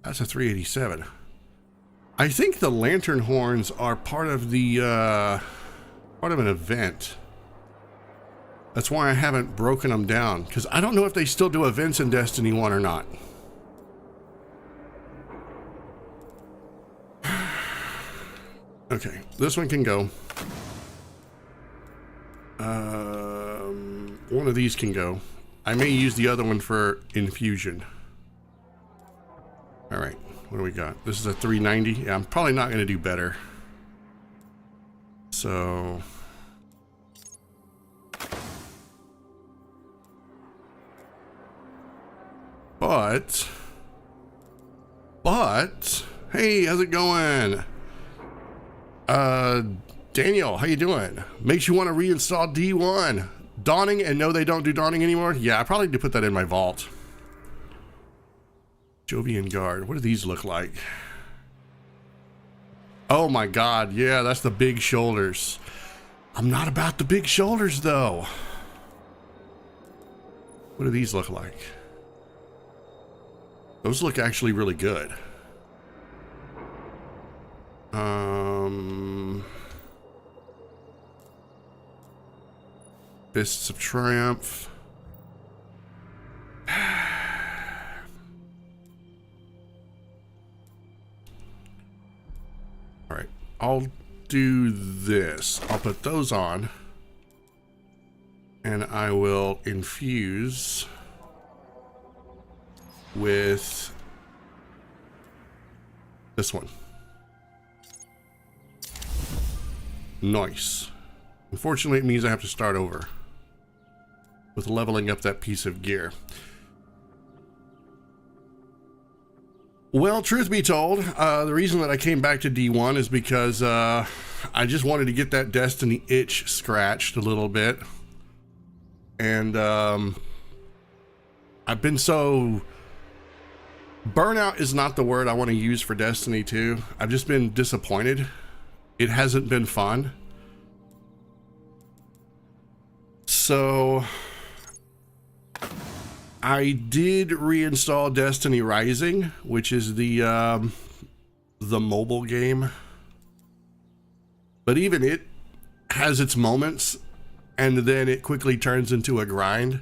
That's a 387. I think the lantern horns are part of the part of an event. That's why I haven't broken them down, because I don't know if they still do events in Destiny 1 or not. Okay, this one can go. One of these can go. I may use the other one for infusion. All right, what do we got? This is a 390. Yeah, I'm probably not going to do better. So... But, hey, how's it going? Daniel, how you doing? Makes you want to reinstall D1. Dawning, and no, they don't do dawning anymore? Yeah, I probably need to put that in my vault. Jovian Guard, what do these look like? Oh my God, yeah, that's the big shoulders. I'm not about the big shoulders, though. What do these look like? Those look actually really good. Fists of Triumph. All right, I'll do this. I'll put those on, and I will infuse with this one. Nice. Unfortunately, it means I have to start over with leveling up that piece of gear. Well, truth be told, the reason that I came back to D1 is because I just wanted to get that Destiny itch scratched a little bit. And I've been so... Burnout is not the word I want to use for Destiny 2. I've just been disappointed. It hasn't been fun. So I did reinstall Destiny Rising, which is the mobile game. But even it has its moments, and then it quickly turns into a grind,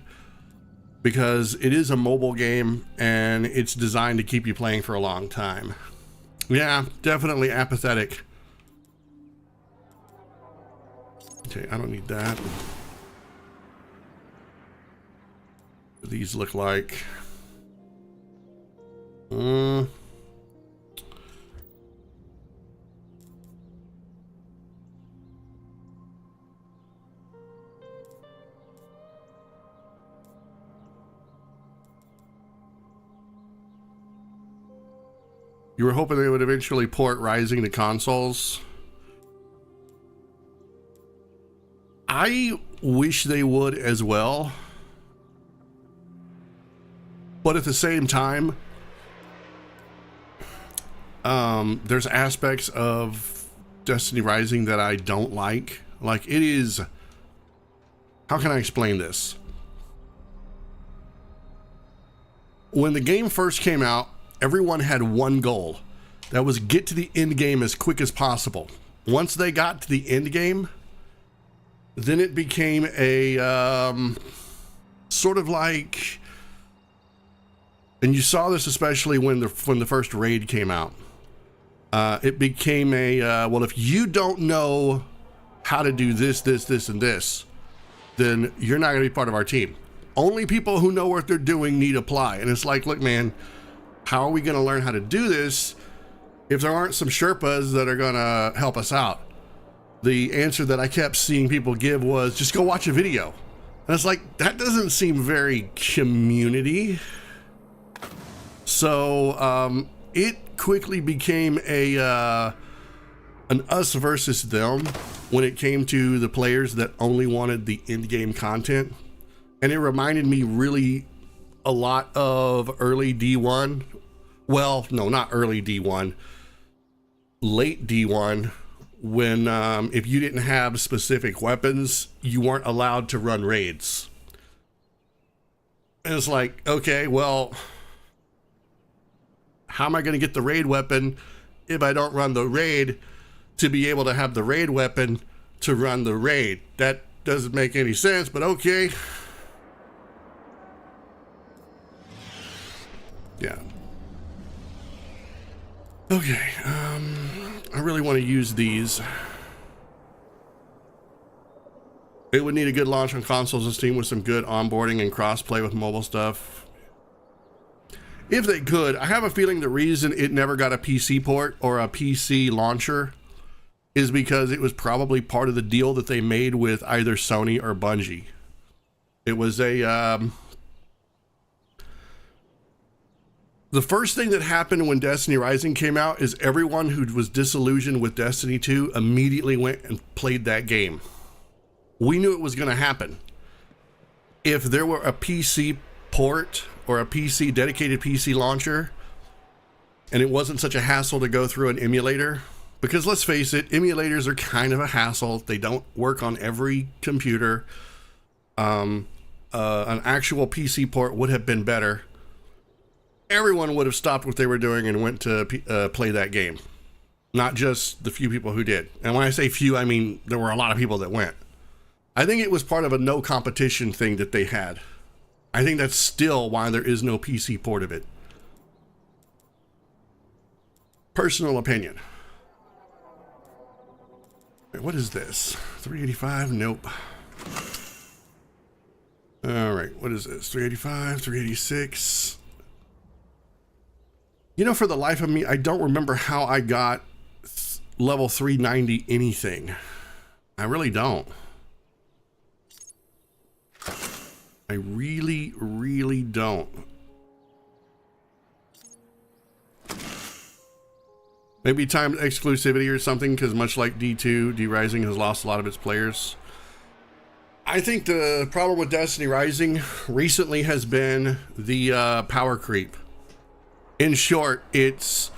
because it is a mobile game and it's designed to keep you playing for a long time. Yeah, definitely apathetic. Okay, I don't need that. What do these look like? You were hoping they would eventually port Rising to consoles. I wish they would as well. But at the same time, there's aspects of Destiny Rising that I don't like. Like, it is... How can I explain this? when the game first came out, everyone had one goal. That was get to the end game as quick as possible. Once they got to the end game, then it became a sort of like, and you saw this especially when the first raid came out. It became a well, if you don't know how to do this, and this, then you're not going to be part of our team. Only people who know what they're doing need apply. And it's like, look, man, how are we going to learn how to do this if there aren't some Sherpas that are going to help us out? The answer that I kept seeing people give was just go watch a video. And it's like, that doesn't seem very community. So it quickly became an us versus them when it came to the players that only wanted the end game content. And it reminded me really a lot of early D1. Well, no, not early D1, late D1, when if you didn't have specific weapons, you weren't allowed to run raids. And it's like, okay, well, how am I going to get the raid weapon if I don't run the raid to be able to have the raid weapon to run the raid? That doesn't make any sense, but okay. Yeah. Okay, I really want to use these. It would need a good launch on consoles and Steam with some good onboarding and cross-play with mobile stuff. If they could. I have a feeling the reason it never got a PC port or a PC launcher is because it was probably part of the deal that they made with either Sony or Bungie. It was a... The first thing that happened when Destiny Rising came out is everyone who was disillusioned with Destiny 2 immediately went and played that game. We knew it was going to happen. If there were a PC port or a PC dedicated PC launcher, and it wasn't such a hassle to go through an emulator, because let's face it, emulators are kind of a hassle. They don't work on every computer. An actual PC port would have been better. Everyone would have stopped what they were doing and went to play that game. Not just the few people who did. And when I say few, I mean there were a lot of people that went. I think it was part of a no competition thing that they had. I think that's still why there is no PC port of it. Personal opinion. Wait, what is this? 385? Nope. All right, what is this? 385, 386. You know, for the life of me, I don't remember how I got level 390 anything. I really don't. I really, really don't. Maybe time exclusivity or something, because much like D2, D Rising has lost a lot of its players. I think the problem with Destiny Rising recently has been the power creep. In short, it's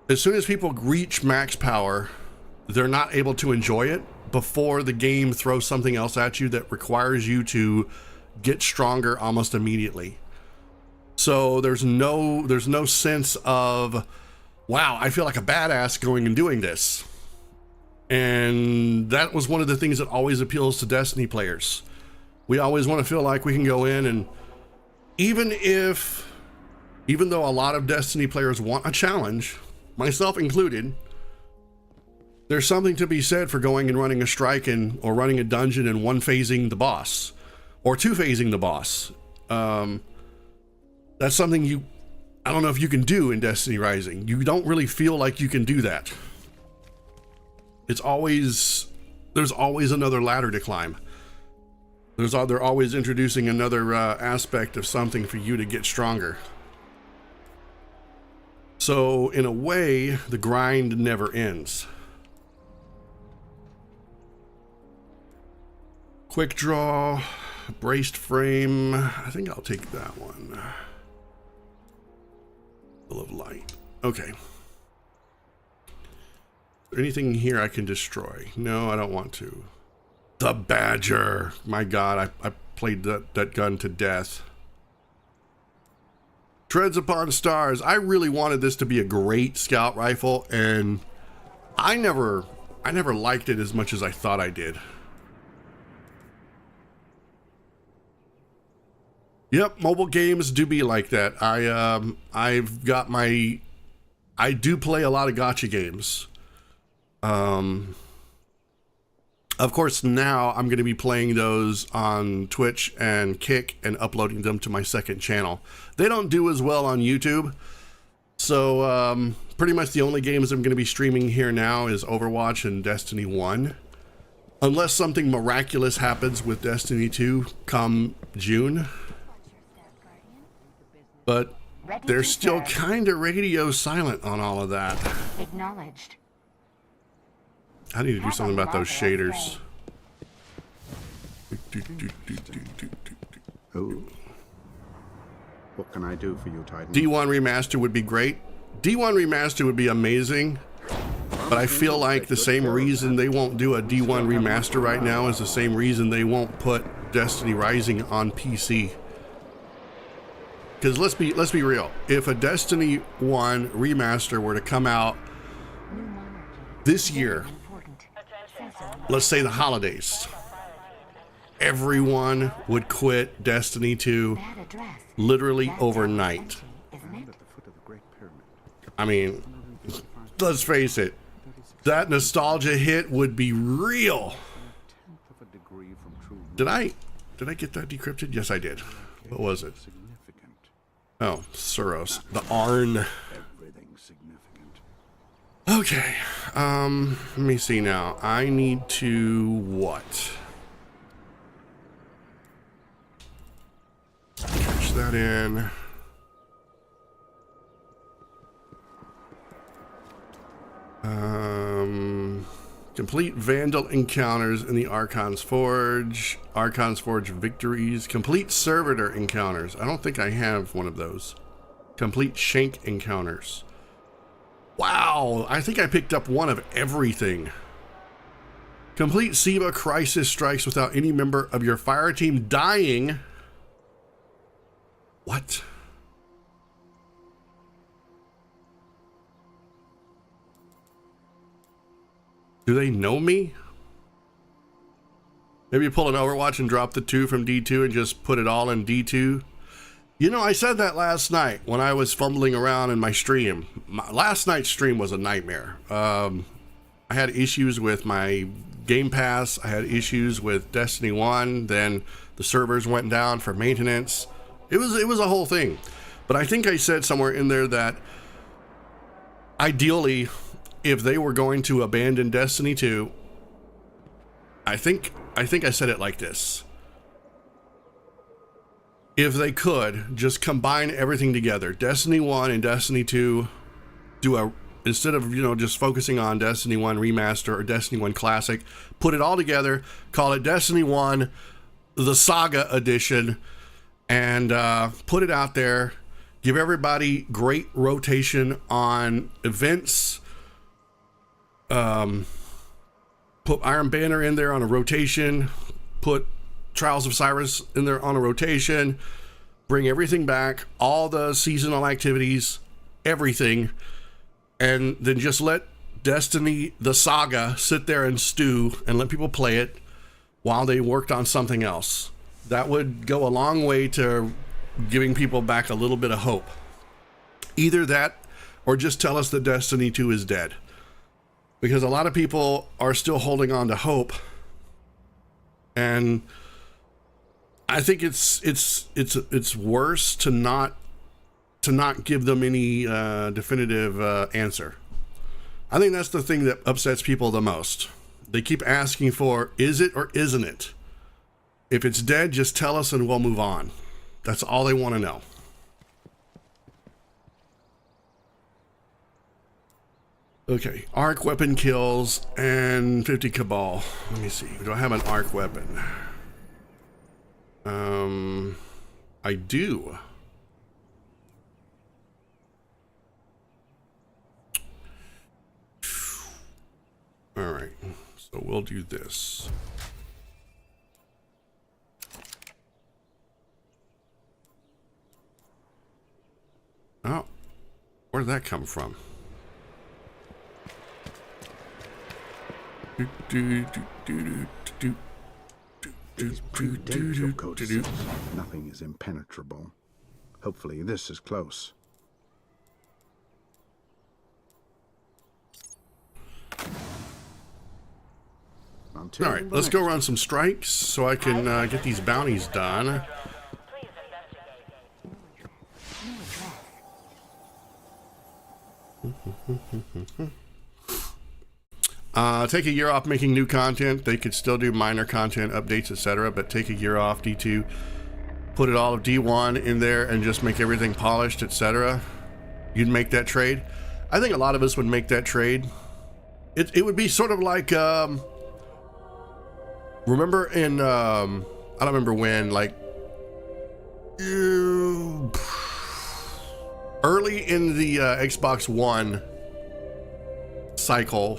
as soon as people reach max power, they're not able to enjoy it before the game throws something else at you that requires you to get stronger almost immediately. So there's no sense of, wow, I feel like a badass going and doing this. And that was one of the things that always appeals to Destiny players. We always want to feel like we can go in and even though a lot of Destiny players want a challenge, myself included, there's something to be said for going and running a strike or running a dungeon and one phasing the boss or two phasing the boss. That's something I don't know if you can do in Destiny Rising. You don't really feel like you can do that. There's always another ladder to climb. They're always introducing another aspect of something for you to get stronger. So in a way, the grind never ends. Quick draw, braced frame. I think I'll take that one. Full of light. Okay. Is there anything here I can destroy? No, I don't want to. The Badger. My God, I played that gun to death. Treads Upon Stars. I really wanted this to be a great scout rifle, and I never liked it as much as I thought I did. Yep, mobile games do be like that. I've got my, I do play a lot of gacha games. Of course, now I'm going to be playing those on Twitch and Kick and uploading them to my second channel. They don't do as well on YouTube. So pretty much the only games I'm going to be streaming here now is Overwatch and Destiny 1. Unless something miraculous happens with Destiny 2 come June. But they're still kind of radio silent on all of that. Acknowledged. I need to do something about those shaders. Oh. What can I do for you, Titan? D1 Remaster would be great. D1 Remaster would be amazing. But I feel like the same reason they won't do a D1 Remaster right now is the same reason they won't put Destiny Rising on PC. Because let's be real. If a Destiny 1 Remaster were to come out this year, let's say the holidays, everyone would quit Destiny 2 literally overnight. I mean, let's face it, that nostalgia hit would be real. Did I get that decrypted? Yes, I did. What was it? Oh, Suros. The Arn. Okay. Let me see now. I need to what? Catch that in. Complete Vandal encounters in the Archon's Forge. Archon's Forge victories. Complete Servitor encounters. I don't think I have one of those. Complete Shank encounters. Wow, I think I picked up one of everything. Complete Seba Crisis Strikes without any member of your fire team dying. What? Do they know me? Maybe pull an Overwatch and drop the 2 from D2 and just put it all in D2. You know, I said that last night when I was fumbling around in my stream. Last night's stream was a nightmare. I had issues with my Game Pass. I had issues with Destiny 1. Then the servers went down for maintenance. It was a whole thing. But I think I said somewhere in there that ideally, if they were going to abandon Destiny 2, I think I said it like this. If they could just combine everything together, Destiny 1 and Destiny 2, instead of, just focusing on Destiny 1 Remaster or Destiny 1 Classic, put it all together, call it Destiny 1, the Saga Edition, and put it out there, give everybody great rotation on events, put Iron Banner in there on a rotation, put Trials of Cyrus in there on a rotation, bring everything back, all the seasonal activities, everything, and then just let Destiny, the Saga, sit there and stew and let people play it while they worked on something else. That would go a long way to giving people back a little bit of hope. Either that or just tell us that Destiny 2 is dead. Because a lot of people are still holding on to hope, and I think it's worse to not give them any definitive answer. I think that's the thing that upsets people the most. They keep asking for, is it or isn't it? If it's dead, just tell us and we'll move on. That's all they want to know. Okay, arc weapon kills and 50 Cabal. Let me see. Do I have an arc weapon? I do. All right, so we'll do this. Where did that come from? These predate your codices. Nothing is impenetrable. Hopefully this is close. All right, let's go run some strikes so I can get these bounties done. Take a year off making new content. They could still do minor content updates, etc., but take a year off. D2, put it all of D1 in there and just make everything polished, etc. You'd make that trade. I think a lot of us would make that trade. It would be sort of like remember in I don't remember when, like early in the Xbox One cycle,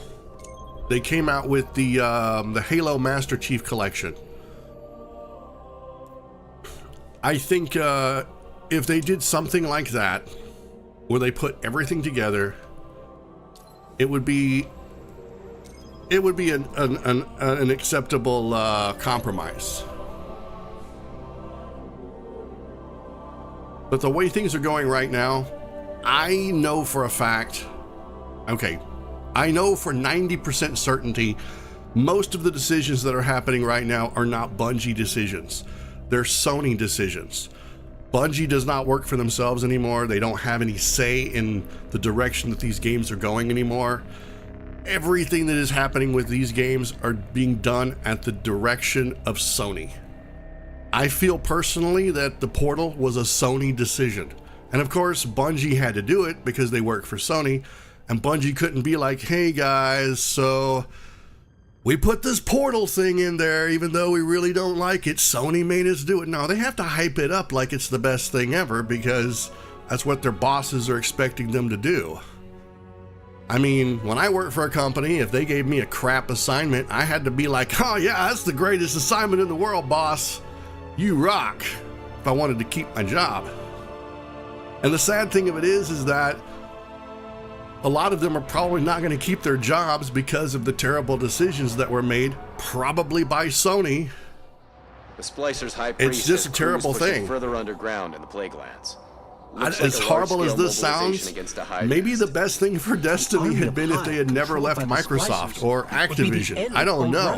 they came out with the Halo Master Chief Collection. I think if they did something like that, where they put everything together, it would be an acceptable compromise. But the way things are going right now, I know for a fact, okay, I know for 90% certainty, most of the decisions that are happening right now are not Bungie decisions. They're Sony decisions. Bungie does not work for themselves anymore. They don't have any say in the direction that these games are going anymore. Everything that is happening with these games are being done at the direction of Sony. I feel personally that the Portal was a Sony decision. And of course, Bungie had to do it because they work for Sony. And Bungie couldn't be like, hey guys, so we put this Portal thing in there even though we really don't like it. Sony made us do it. No, they have to hype it up like it's the best thing ever because that's what their bosses are expecting them to do. I mean, when I worked for a company, if they gave me a crap assignment, I had to be like, oh yeah, that's the greatest assignment in the world, boss. You rock, if I wanted to keep my job. And the sad thing of it is that a lot of them are probably not going to keep their jobs because of the terrible decisions that were made, probably by Sony. The Splicer's high priest It's just a terrible thing. Further underground in the Plaguelands. As horrible as this sounds, maybe the best thing for Destiny had been if they had never left Microsoft or Activision. I don't know.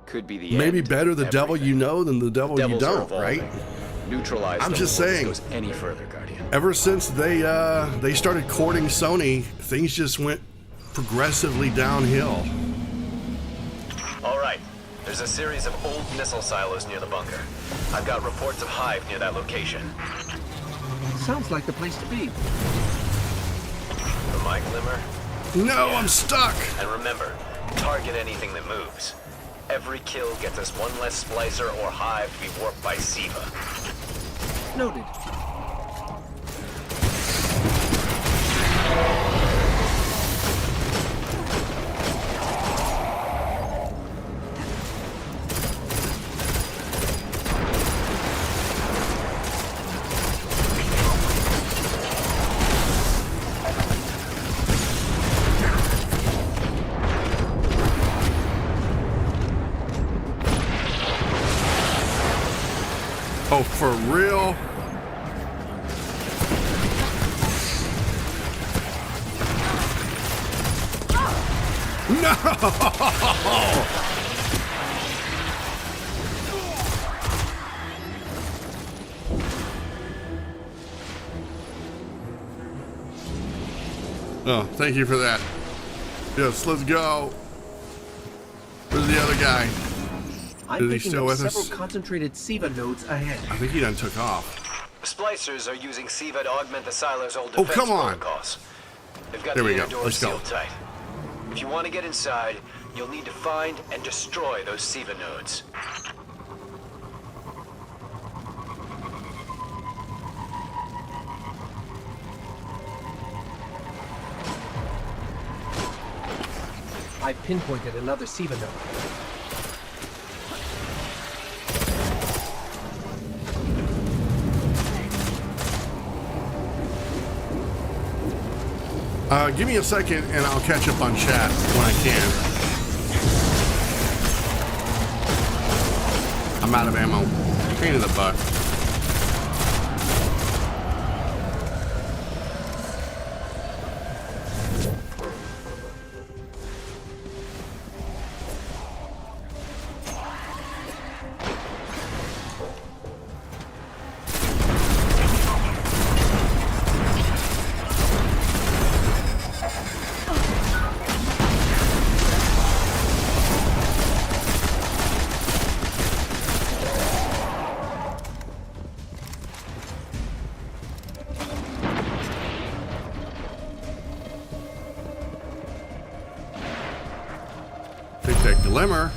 Could be the maybe end better the of devil everything. you know than the devil you Devils are don't, right? evolving. Neutralize I'm them just before this saying. goes any further, Guardian. Ever since they started courting Sony, things just went progressively downhill. All right. There's a series of old missile silos near the bunker. I've got reports of Hive near that location. Sounds like the place to be. The mic glimmer? No, I'm stuck. And remember, target anything that moves. Every kill gets us one less Splicer or Hive to be warped by Siva. Noted. Oh, for real? No! Oh, thank you for that. Yes, let's go. Where's the other guy? I'm Is he picking still up with several us? concentrated Siva nodes ahead. I think he done took off. Splicers are using Siva to augment the silo's old Oh, defense come on. protocols. They've got There the we go. inner doors Let's go. sealed tight. If you want to get inside, you'll need to find and destroy those Siva nodes. I pinpointed another Siva node. Give me a second and I'll catch up on chat when I can. I'm out of ammo. Pain in the butt. Glimmer.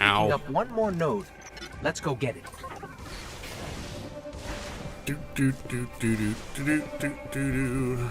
Ow. Up one more node. Let's go get it. Do do do do do do do do do.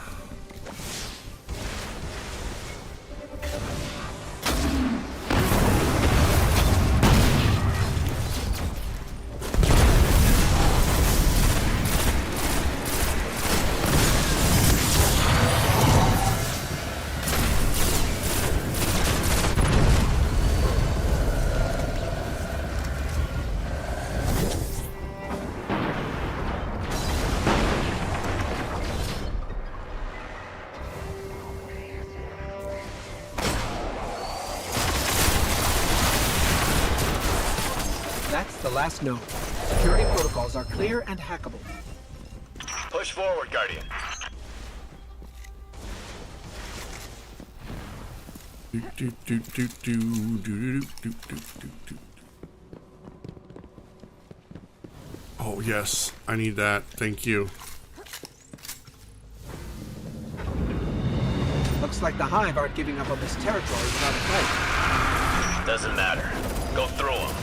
That's the last node. Security protocols are clear and hackable. Push forward, Guardian. Do, do, do, do, do, do, do, do, do, do. Oh, yes. I need that. Thank you. Looks like the Hive aren't giving up on this territory without a fight. Doesn't matter. Go through them.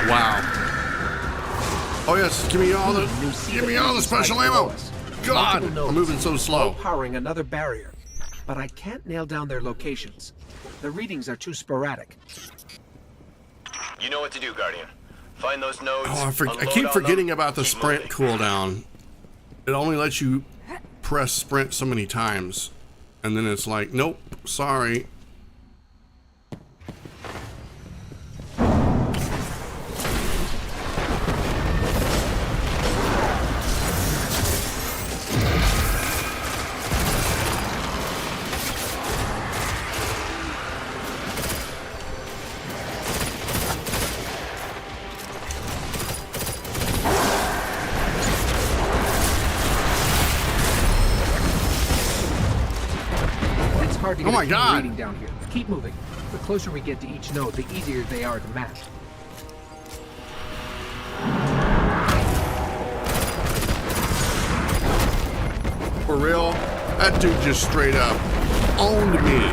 Wow. Oh yes, give me all the special ammo. God, I'm moving so slow. Powering another barrier, but I can't nail down their locations. The readings are too sporadic. You know what to do, Guardian. Find those nodes. Oh, I keep forgetting about the sprint cooldown. It only lets you press sprint so many times, and then it's like, nope, sorry. Hard to get Oh my God. reading down here. Keep moving. The closer we get to each node, the easier they are to match. For real? That dude just straight up owned me.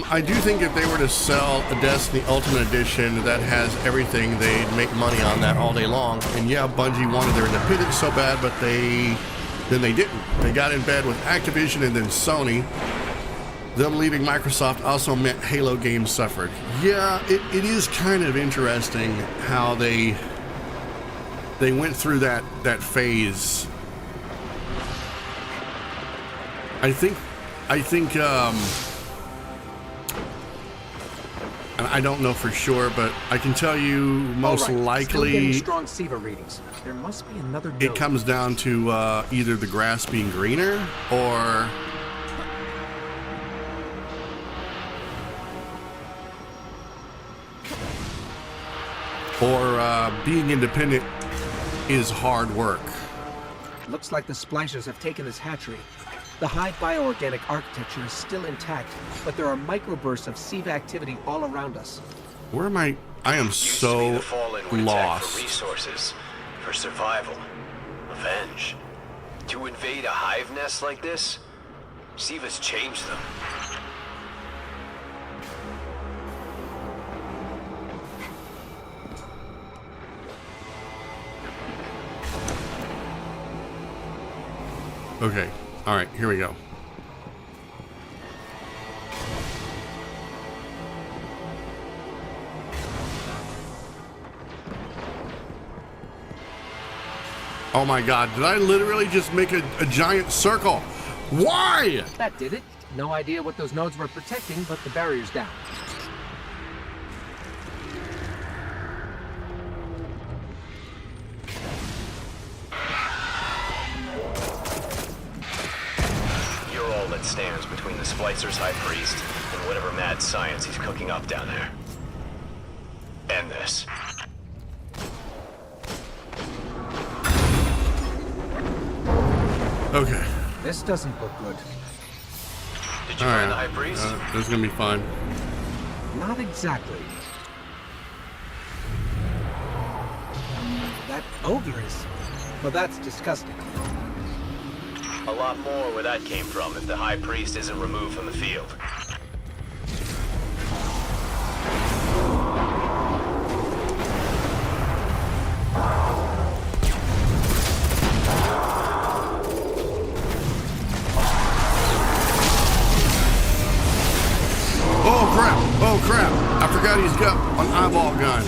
I do think if they were to sell a Destiny Ultimate Edition that has everything, they'd make money on that all day long. And yeah, Bungie wanted their independence so bad, but then they didn't. They got in bed with Activision and then Sony. Them leaving Microsoft also meant Halo games suffered. Yeah, it is kind of interesting how they went through that phase. I think and I don't know for sure, but I can tell you most likely strong SIVA readings. There must be another node. It comes down to either the grass being greener or being independent is hard work. Looks like the splashers have taken this hatchery. The Hive bioorganic architecture is still intact, but there are microbursts of SIVA activity all around us. Where am I? I am so lost. For resources, for survival, revenge. To invade a hive nest like this, SIVA's changed them. Okay. All right, here we go. Oh my God, did I literally just make a giant circle? Why? That did it. No idea what those nodes were protecting, but the barrier's down. You're all that stands between the Splicer's High Priest and whatever mad science he's cooking up down there. End this. Okay. This doesn't look good. Did you All find right. the High Priest? This is gonna be fun. Not exactly. That ogre is... Well, that's disgusting. A lot more where that came from if the High Priest isn't removed from the field. Oh crap! Oh crap! I forgot he's got an eyeball gun.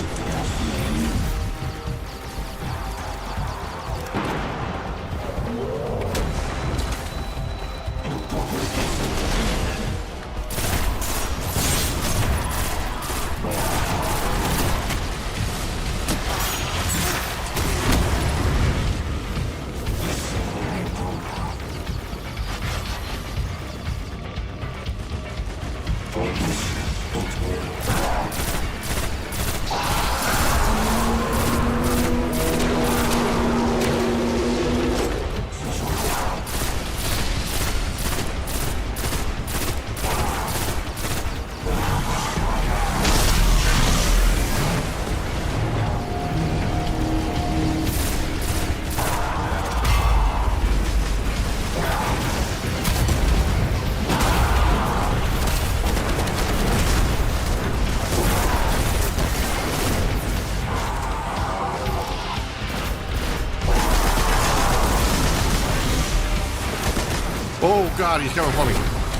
Oh God, he's coming for me.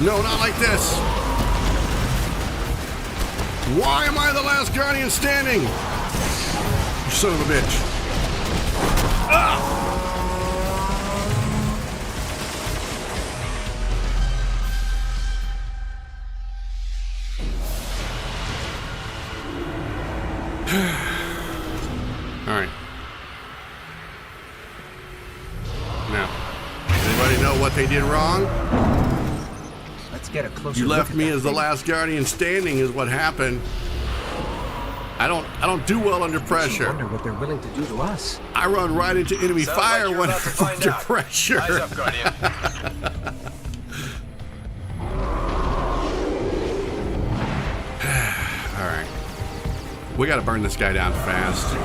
No, not like this. Why am I the last guardian standing? You son of a bitch. Ah! All right. Now, anybody know what they did wrong? Let's get a closer You look left at me that as the thing. last guardian standing is what happened. I don't do well under I pressure. wonder what they're willing to do to us. I run right into enemy Sounds fire like you're when about to I'm find under out. pressure. Eyes up, Guardian. All right. We got to burn this guy down fast.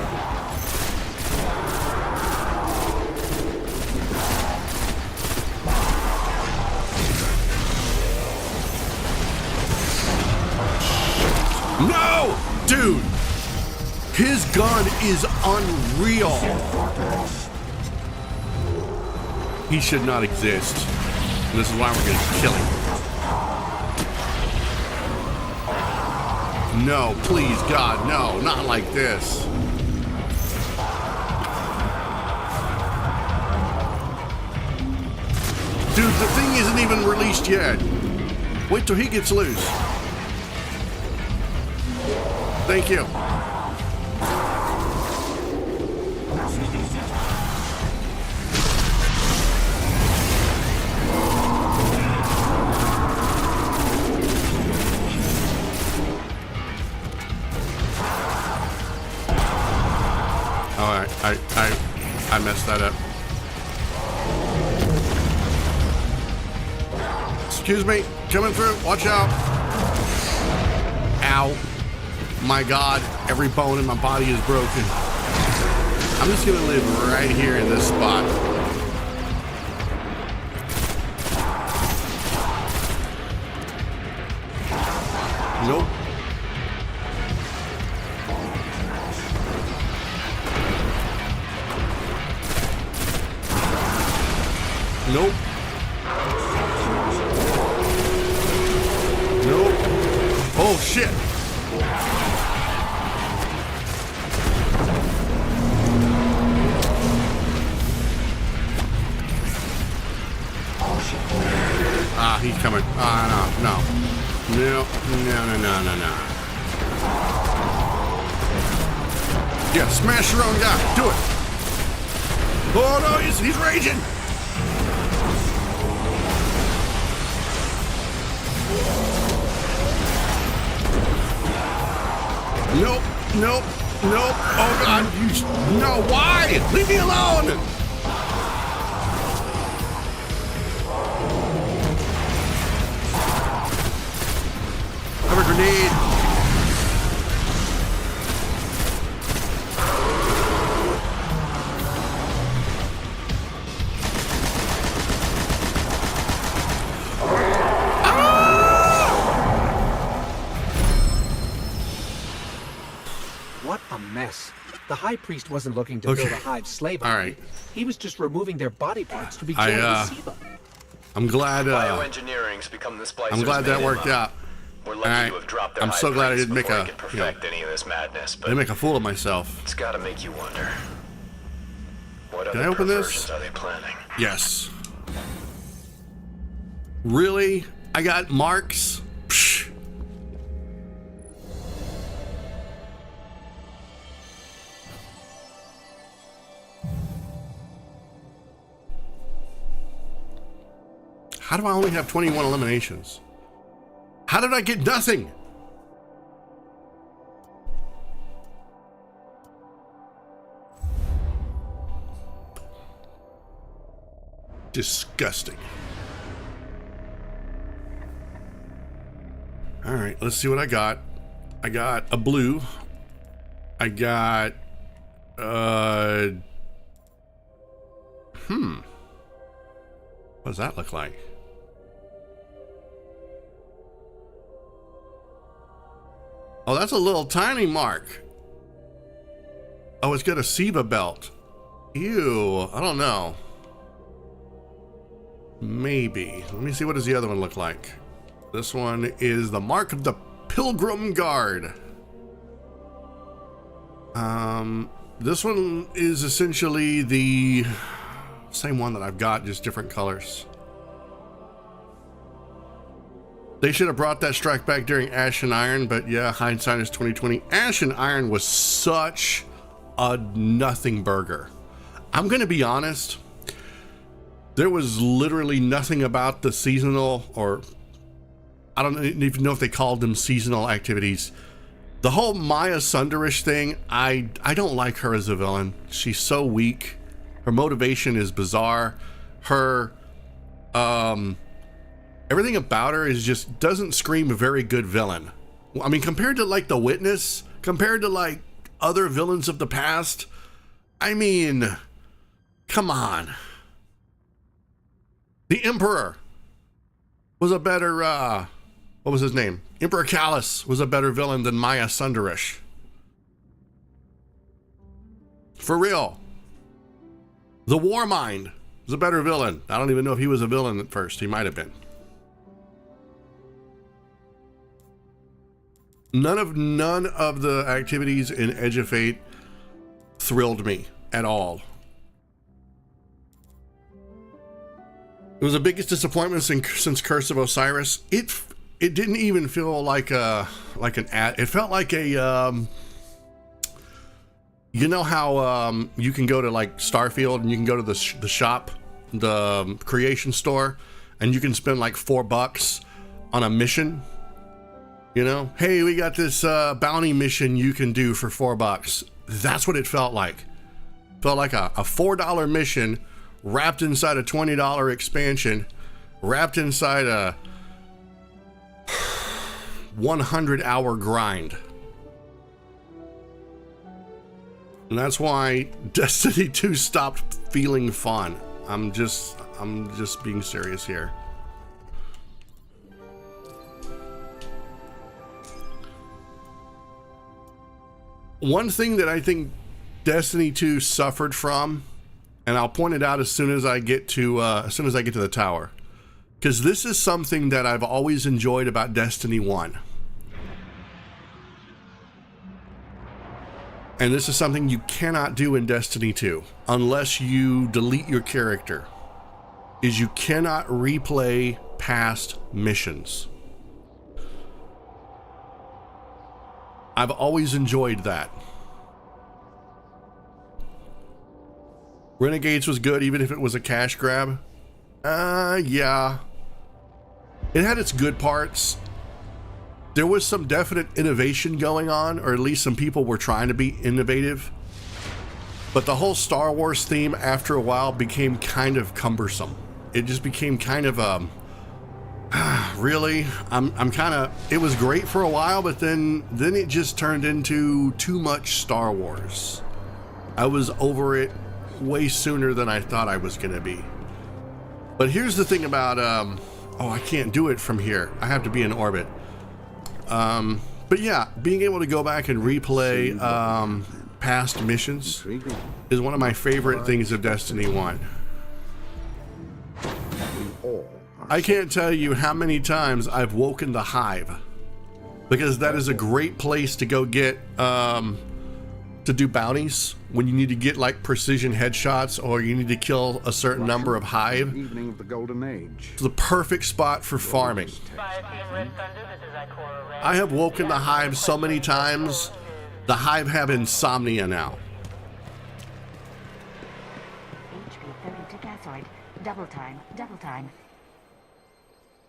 No! Dude! His gun is unreal. He should not exist. And this is why we're going to kill him. No, please, God, no, not like this. Dude, the thing isn't even released yet. Wait till he gets loose. Thank you. I messed that up. Excuse me, coming through, watch out. Ow. My God, every bone in my body is broken. I'm just gonna live right here in this spot. Nope. Nope. Oh shit. Ah, he's coming. Ah, no. No. Yeah, smash your own guy. Do it. Oh no, he's raging. Nope. Oh God, no, why? Leave me alone. Have a grenade. What a mess. The High Priest wasn't looking to build a hive slave army. All right. He was just removing their body parts to be joined with Siva. I'm glad. Bioengineering's become the splicer's I'm glad that main worked MO. out. We're lucky to have dropped their I'm so glad I didn't make before a they could perfect any of this madness, I but didn't make a fool of myself. it's got to make you wonder. What Can other I open this? perversions are they planning? Yes. Really? I got marks? Psh. How do I only have 21 eliminations? How did I get nothing? Disgusting. All right, let's see what I got. I got a blue. I got what does that look like? Oh, that's a little tiny mark. Oh, it's got a Siva belt. Ew, I don't know. Maybe. Let me see, what does the other one look like? This one is the mark of the Pilgrim Guard. This one is essentially the same one that I've got, just different colors. They should have brought that strike back during Ash and Iron, but yeah, hindsight is 2020. Ash and Iron was such a nothing burger. I'm gonna be honest. There was literally nothing about the seasonal, or I don't even know if they called them seasonal activities. The whole Maya Sundarish thing, I don't like her as a villain. She's so weak. Her motivation is bizarre. Her, everything about her is just doesn't scream a very good villain. I mean, compared to like The Witness, compared to like other villains of the past, I mean, come on. The Emperor was a better, what was his name? Emperor Callus was a better villain than Maya Sundarish. For real. The Warmind was a better villain. I don't even know if he was a villain at first. He might have been. None of the activities in Edge of Fate thrilled me at all. It was the biggest disappointment since Curse of Osiris. It didn't even feel like an ad. It felt like a you know how you can go to like Starfield and you can go to the shop, the creation store, and you can spend like $4 on a mission. You know, hey, we got this bounty mission you can do for $4. That's what it felt like. It felt like a $4 mission wrapped inside a $20 expansion, wrapped inside a 100-hour grind. And that's why Destiny 2 stopped feeling fun. I'm just being serious here. One thing that I think Destiny 2 suffered from, and I'll point it out as soon as I get to the tower, because this is something that I've always enjoyed about Destiny 1. and this is something you cannot do in Destiny 2 unless you delete your character, is you cannot replay past missions. I've always enjoyed that. Renegades was good even if it was a cash grab. Yeah. It had its good parts. There was some definite innovation going on, or at least some people were trying to be innovative. But the whole Star Wars theme after a while became kind of cumbersome. It just became kind of really? I'm kind of, it was great for a while, but then it just turned into too much Star Wars. I was over it way sooner than I thought I was gonna be. But here's the thing about oh, I can't do it from here. I have to be in orbit. But yeah, being able to go back and replay past missions is one of my favorite things of Destiny 1. I can't tell you how many times I've woken the Hive, because that is a great place to go get to do bounties when you need to get like precision headshots, or you need to kill a certain number of Hive. Evening of the Golden Age. It's the perfect spot for farming. I have woken the Hive so many times. The Hive have insomnia now. HP 32 gasoid. Double time, double time.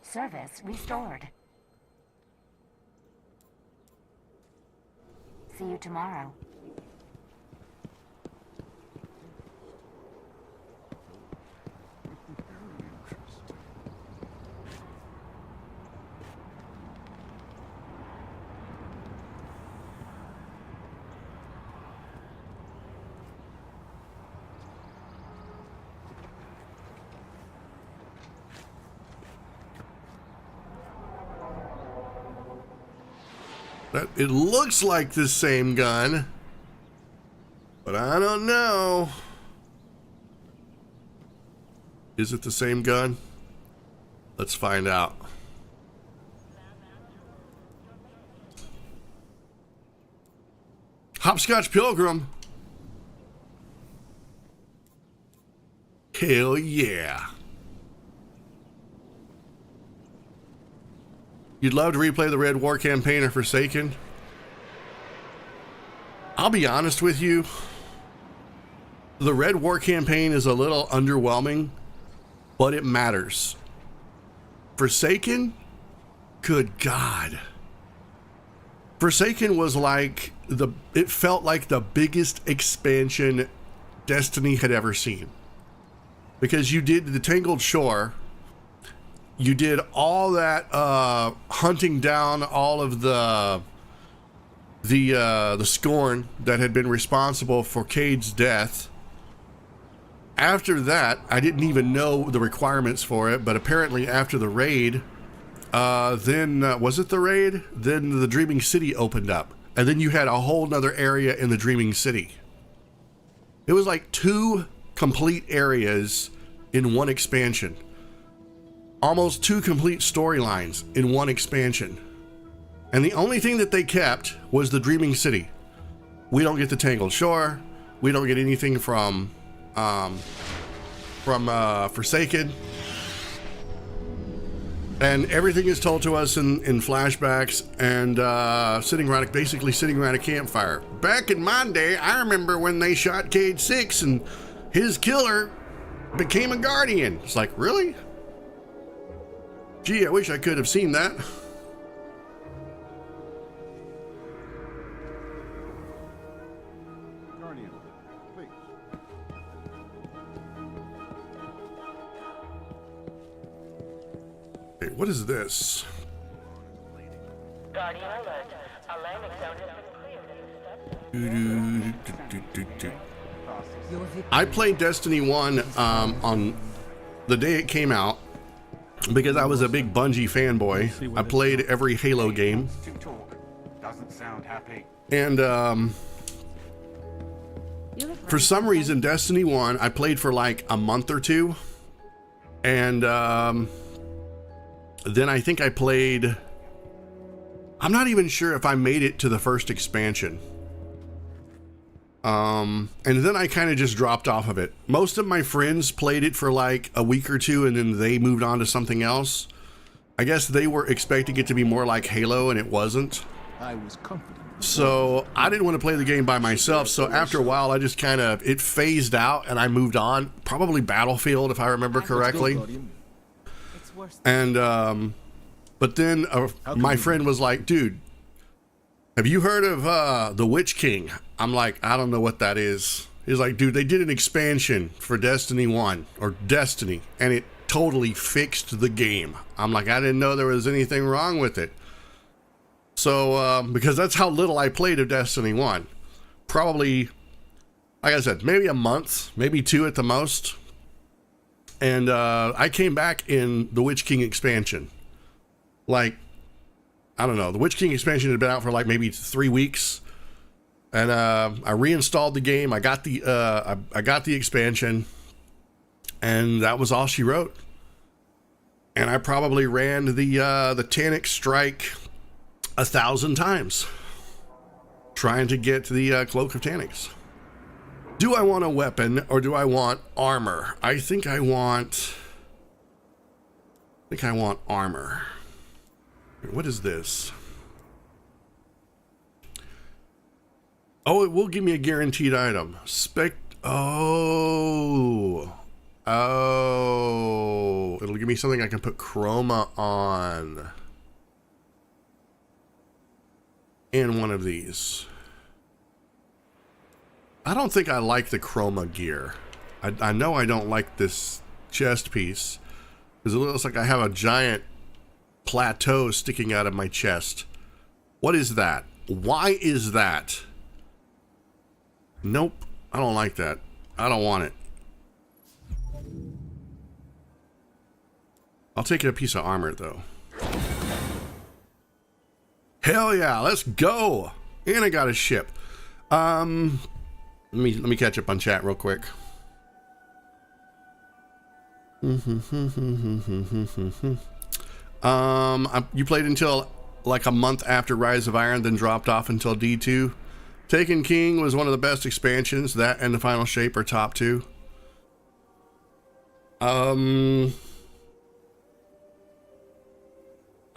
Service restored. See you tomorrow. It looks like the same gun, but I don't know. Is it the same gun? Let's find out. Hopscotch Pilgrim. Hell yeah. You'd love to replay the Red War campaign or Forsaken? I'll be honest with you. The Red War campaign is a little underwhelming, but it matters. Forsaken? Good God. Forsaken was like it felt like the biggest expansion Destiny had ever seen. Because you did the Tangled Shore. You did all that hunting down all of the Scorn that had been responsible for Cade's death. After that, I didn't even know the requirements for it, but apparently after the raid, then was it the raid? Then the Dreaming City opened up, and then you had a whole nother area in the Dreaming City. It was like 2 complete areas in one expansion. Almost 2 complete storylines in one expansion. And the only thing that they kept was the Dreaming City. We don't get the Tangled Shore. We don't get anything from Forsaken. And everything is told to us in flashbacks and basically sitting around a campfire. Back in my day, I remember when they shot Cade 6 and his killer became a Guardian. It's like, really? Gee, I wish I could have seen that. Guardian, please. Okay, what is this? Guardian alert. A landing zone has been cleared in the steps. I played Destiny 1 on the day it came out because I was a big Bungie fanboy. I played every Halo game. Doesn't sound happy. And for some reason, Destiny 1, I played for like a month or 2. And then I think I played... I'm not even sure if I made it to the first expansion. And then I kind of just dropped off of it. Most of my friends played it for like a week or two, and then they moved on to something else. I guess they were expecting it to be more like Halo, and it wasn't. I was confident. So I didn't want to play the game by myself. So after a while, I just kind of, it phased out and I moved on. Probably Battlefield, if I remember correctly. And, but then my friend was like, dude, have you heard of the Witch King? I'm like, I don't know what that is. He's like, dude, they did an expansion for Destiny 1 or Destiny, and it totally fixed the game. I'm like, I didn't know there was anything wrong with it. So, because that's how little I played of Destiny 1. Probably, like I said, maybe a month, maybe 2 at the most. And I came back in the Witch King expansion. Like, I don't know, the Witch King expansion had been out for like maybe 3 weeks. And I reinstalled the game. I got the expansion. And that was all she wrote. And I probably ran the Tannic Strike 1,000 times trying to get the Cloak of Tannics. Do I want a weapon or do I want armor? I think I want armor. What is this? Oh, it will give me a guaranteed item. Oh, it'll give me something I can put chroma on. In one of these. I don't think I like the chroma gear. I know I don't like this chest piece because it looks like I have a giant plateau sticking out of my chest. What is that? Why is that? Nope, I don't like that. I don't want it. I'll take a piece of armor though. Hell yeah, let's go. And I got a ship. Let me catch up on chat real quick. You played until like a month after Rise of Iron, then dropped off until D2. Taken King was one of the best expansions. That and the Final Shape are top 2.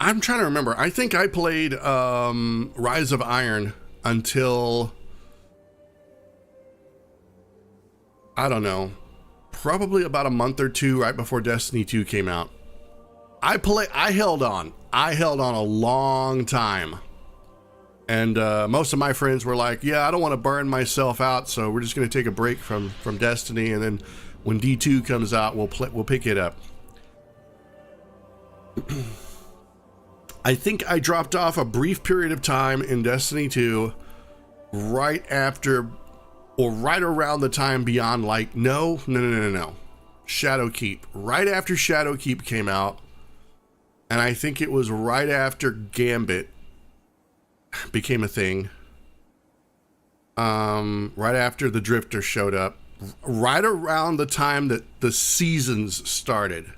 I'm trying to remember. I think I played Rise of Iron until, I don't know, probably about a month or 2 right before Destiny 2 came out. I held on a long time. And most of my friends were like, yeah, I don't want to burn myself out, so we're just going to take a break from Destiny, and then when D2 comes out, we'll pick it up. I think I dropped off a brief period of time in Destiny 2 right after, or right around the time beyond, like, no. Shadowkeep. Right after Shadowkeep came out, and I think it was right after Gambit became a thing. Right after the Drifter showed up. Right around the time that the seasons started.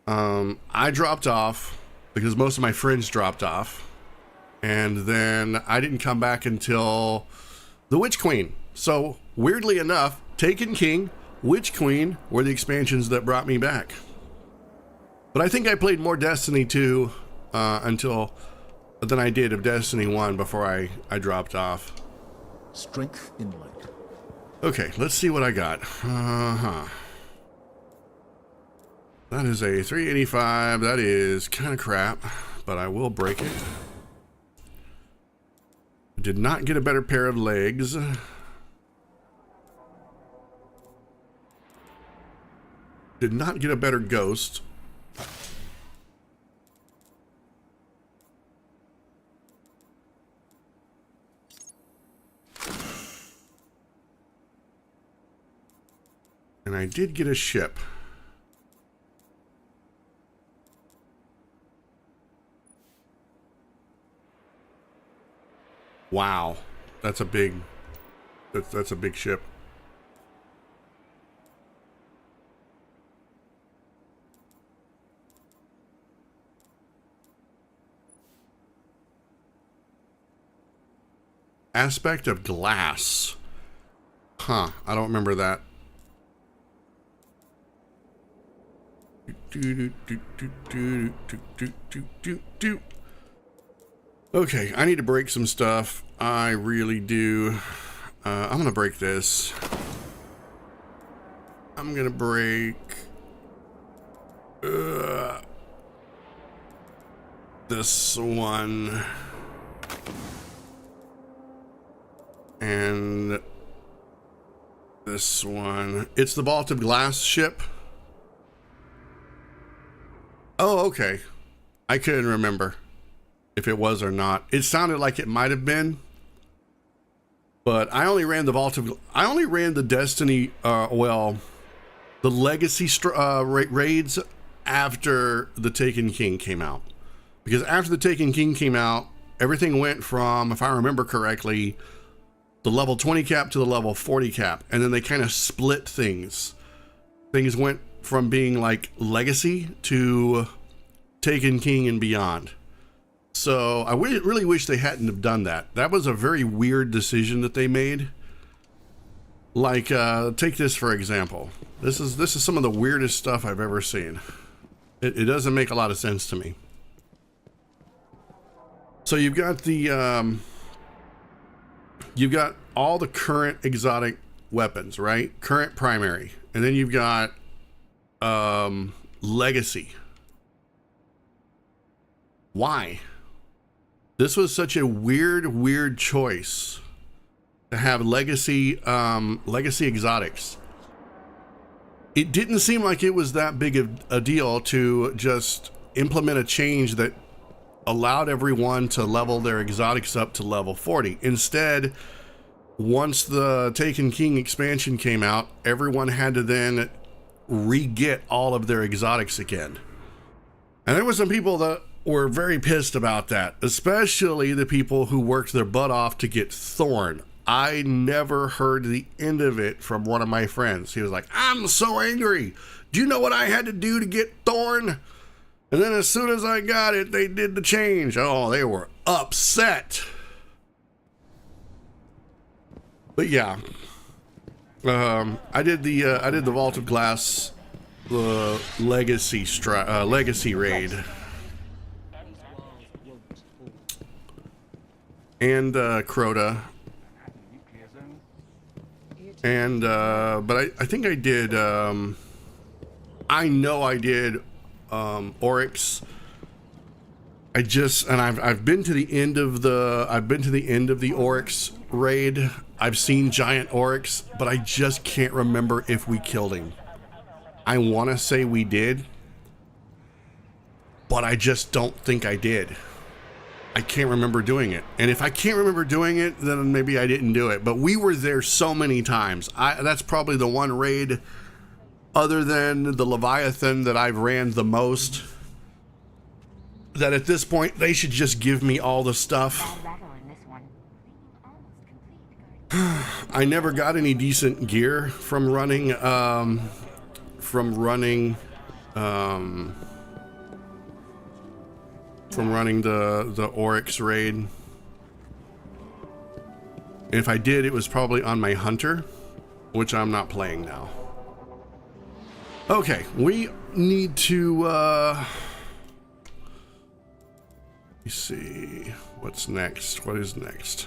I dropped off because most of my friends dropped off. And then I didn't come back until the Witch Queen. So, weirdly enough, Taken King, Witch Queen were the expansions that brought me back. But I think I played more Destiny 2 than I did of Destiny 1 before I dropped off. Strength in light. Okay, let's see what I got. That is a 385. That is kind of crap, but I will break it. Did not get a better pair of legs. Did not get a better ghost. And I did get a ship. Wow, that's a big ship. Aspect of glass. Huh, I don't remember that. Okay, I need to break some stuff. I really do. I'm gonna break this. I'm gonna break this one and this one. It's the vault of glass ship. Oh, okay. I couldn't remember if it was or not. It sounded like it might have been, but I only ran the Destiny, well, the Legacy raids after the Taken King came out. Because after the Taken King came out, everything went from, if I remember correctly, the level 20 cap to the level 40 cap. And then they kind of split things. Things went from being like Legacy to Taken King and beyond. So I really wish they hadn't have done that. That was a very weird decision that they made. Like, take this for example. This is some of the weirdest stuff I've ever seen. It doesn't make a lot of sense to me. So you've got the you've got all the current exotic weapons, right? Current primary, and then you've got Legacy. Why? This was such a weird choice to have legacy exotics. It didn't seem like it was that big of a deal to just implement a change that allowed everyone to level their exotics up to level 40. Instead, once the Taken King expansion came out, everyone had to then re-get all of their exotics again. And there were some people that were very pissed about that, especially the people who worked their butt off to get Thorn. I never heard the end of it from one of my friends. He was like, I'm so angry. Do you know what I had to do to get Thorn? And then as soon as I got it, they did the change. Oh, they were upset. But yeah, I did the Vault of Glass legacy raid. And Crota. And but I think I did I know I did Oryx. I've been to the end of the Oryx raid. I've seen Giant Oryx, but I just can't remember if we killed him. I want to say we did, but I just don't think I did. I can't remember doing it. And if I can't remember doing it, then maybe I didn't do it. But we were there so many times. That's probably the one raid other than the Leviathan that I've ran the most. That at this point, they should just give me all the stuff. I never got any decent gear from running the Oryx raid. If I did, it was probably on my Hunter, which I'm not playing now. Okay, we need to let me see what's next. What is next?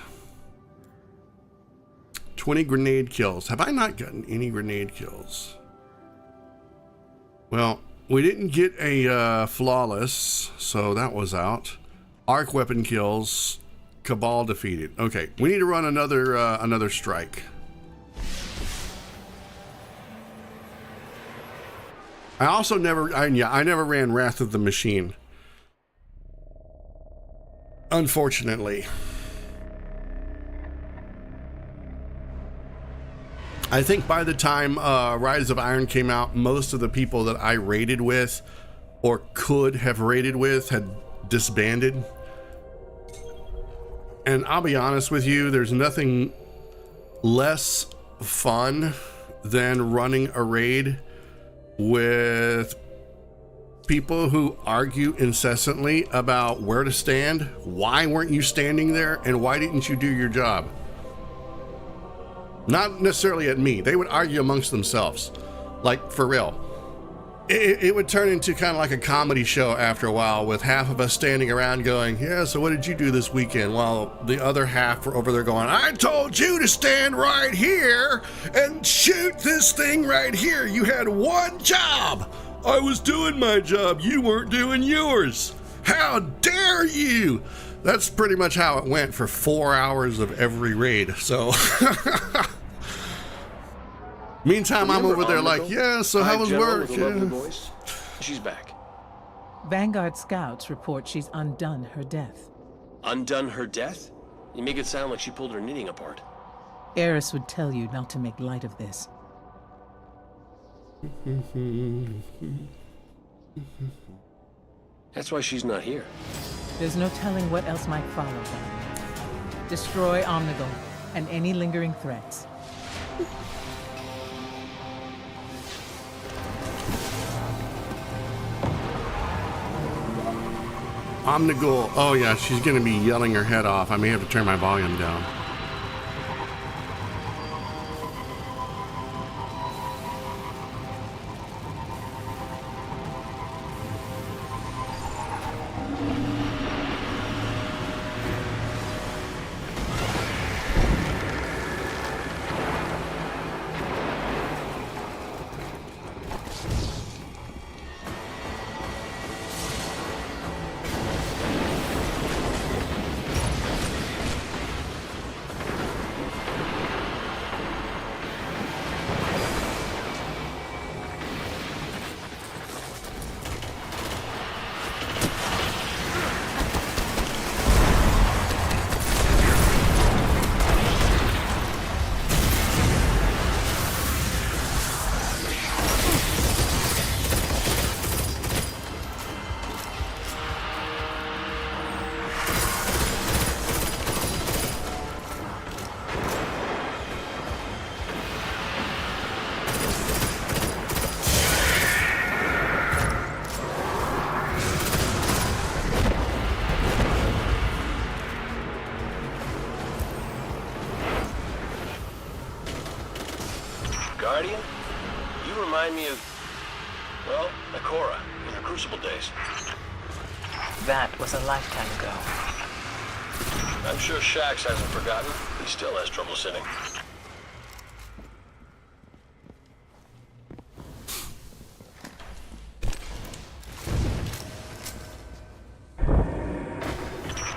20 grenade kills. Have I not gotten any grenade kills? Well, we didn't get a flawless, so that was out. Arc weapon kills. Cabal defeated. Okay, we need to run another strike. I never ran Wrath of the Machine. Unfortunately. I think by the time Rise of Iron came out, most of the people that I raided with or could have raided with had disbanded. And I'll be honest with you, there's nothing less fun than running a raid with people who argue incessantly about where to stand, why weren't you standing there, and why didn't you do your job? Not necessarily at me. They would argue amongst themselves. Like, for real. It would turn into kind of like a comedy show after a while, with half of us standing around going, yeah, so what did you do this weekend? While the other half were over there going, I told you to stand right here and shoot this thing right here. You had one job. I was doing my job. You weren't doing yours. How dare you? That's pretty much how it went for 4 hours of every raid. So meantime, I'm over there like, yeah, so how was work? Yeah. She's back. Vanguard scouts report she's undone her death. Undone her death? You make it sound like she pulled her knitting apart. Eris would tell you not to make light of this. That's why she's not here. There's no telling what else might follow them. Destroy Omnigul and any lingering threats. Omnigul. Oh yeah, she's gonna be yelling her head off. I may have to turn my volume down. Guardian? You remind me of, well, Ikora in her Crucible days. That was a lifetime ago. I'm sure Shax hasn't forgotten. He still has trouble sitting.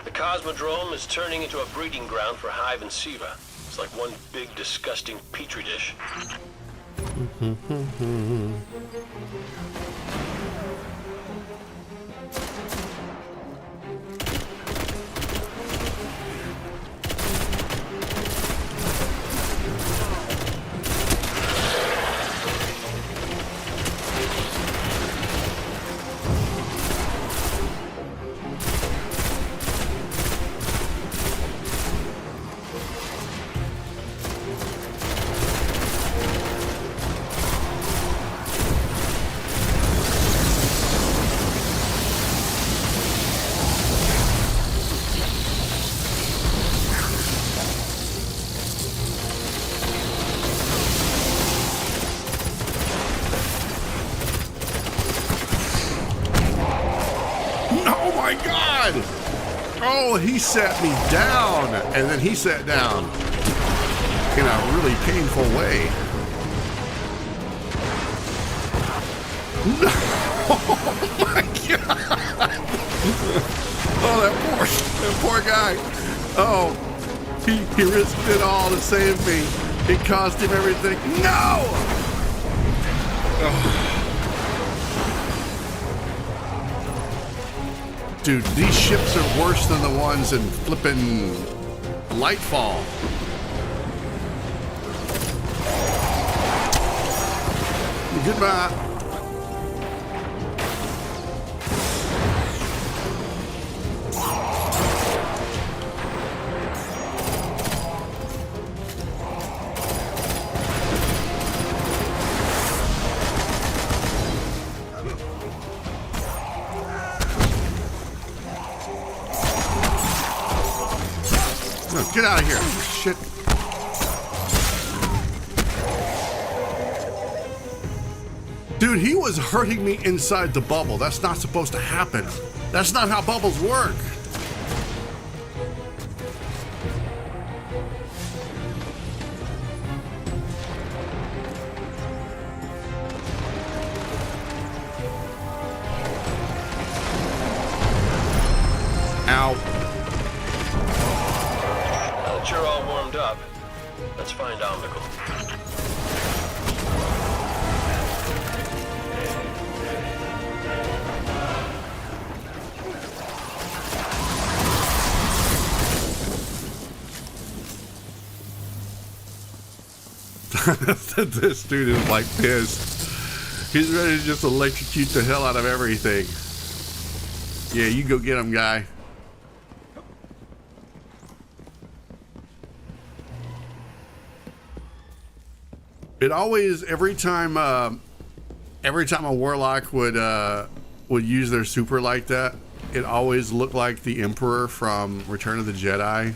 The Cosmodrome is turning into a breeding ground for Hive and Siva. It's like one big, disgusting petri dish. Oh, he sat me down, and then he sat down in a really painful way. No! Oh my God! Oh, that poor guy. Oh, he risked it all to save me. It cost him everything. No! Oh. Dude, these ships are worse than the ones in flippin' Lightfall. Goodbye. No, get out of here. Shit. Dude, he was hurting me inside the bubble. That's not supposed to happen. That's not how bubbles work. Ow. Now that you're all warmed up, let's find Omnicle. This dude is like pissed. He's ready to just electrocute the hell out of everything. Yeah, you go get him, guy. It always, every time a warlock would use their super like that, it always looked like the Emperor from Return of the Jedi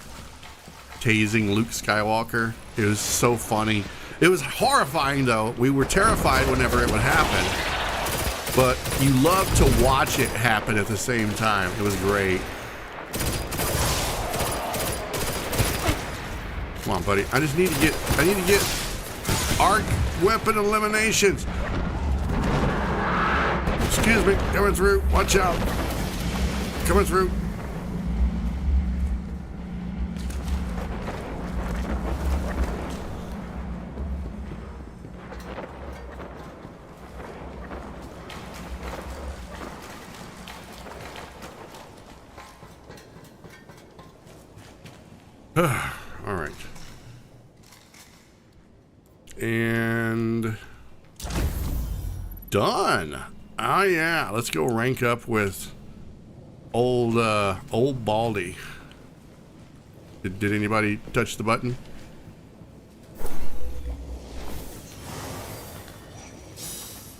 tasing Luke Skywalker. It was so funny. It was horrifying though. We were terrified whenever it would happen, but you love to watch it happen at the same time. It was great. Come on, buddy. I need to get arc weapon eliminations. Excuse me, coming through. Watch out. Coming through. All right. And done. Oh yeah, let's go rank up with old Baldy. Did anybody touch the button?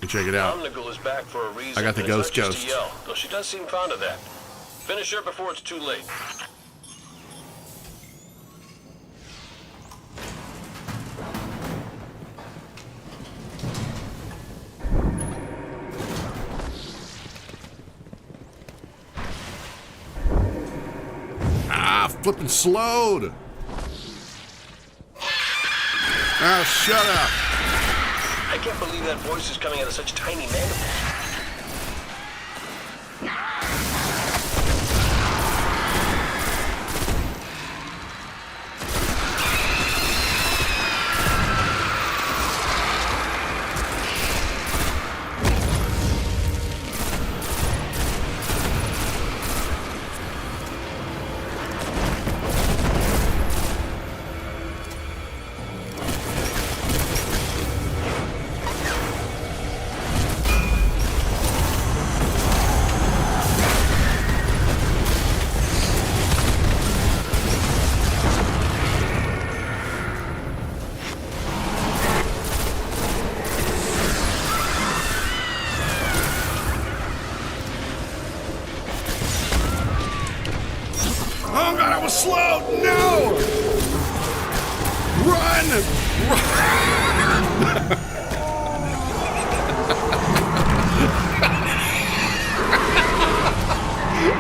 Check it out. Omnicle is back for a reason. I got the ghost. Just a yell, though she does seem fond of that. Finish her before it's too late. Flipping slowed. Ah, shut up. I can't believe that voice is coming out of such tiny mandibles. Slow! No! Run!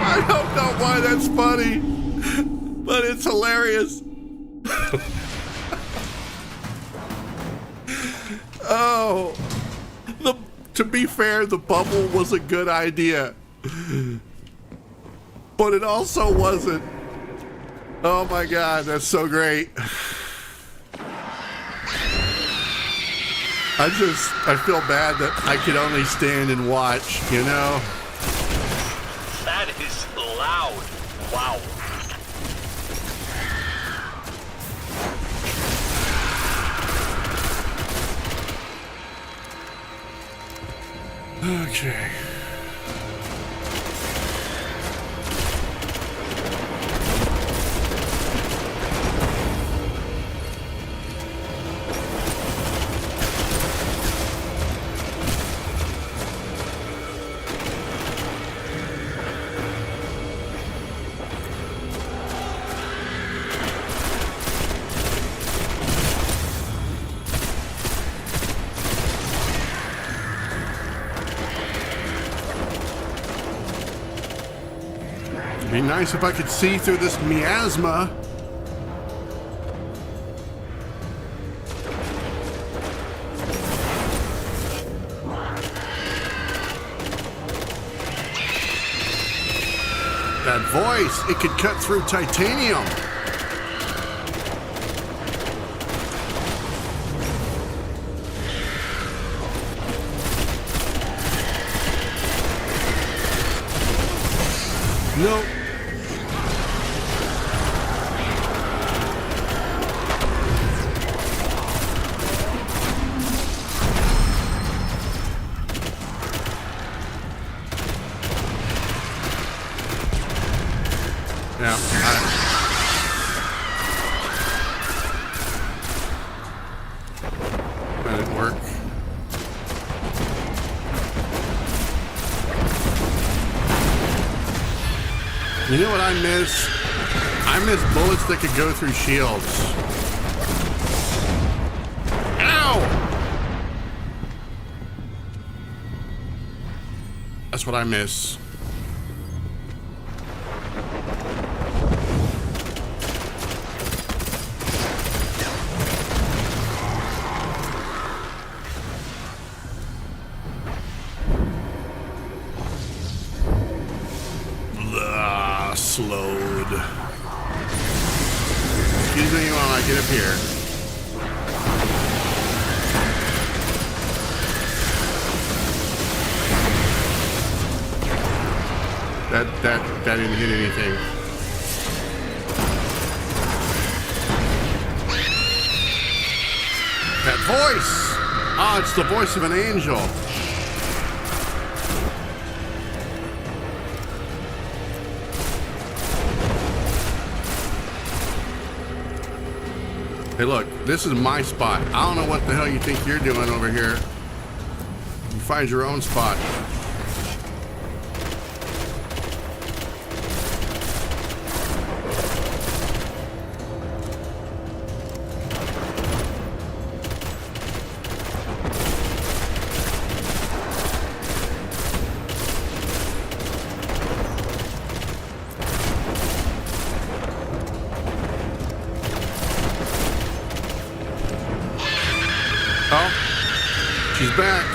I don't know why that's funny, but it's hilarious. Oh, to be fair, the bubble was a good idea, but it also wasn't. Oh my God, that's so great. I feel bad that I could only stand and watch, you know? That is loud. Wow. Okay. Be nice if I could see through this miasma. That voice, it could cut through titanium. Nope. Yeah. That didn't work. You know what I miss? I miss bullets that could go through shields. Ow! That's what I miss. Slowed. Excuse me while I get up here. That didn't hit anything. That voice! Ah, it's the voice of an angel. Hey, look, this is my spot. I don't know what the hell you think you're doing over here. You find your own spot. Oh, she's back.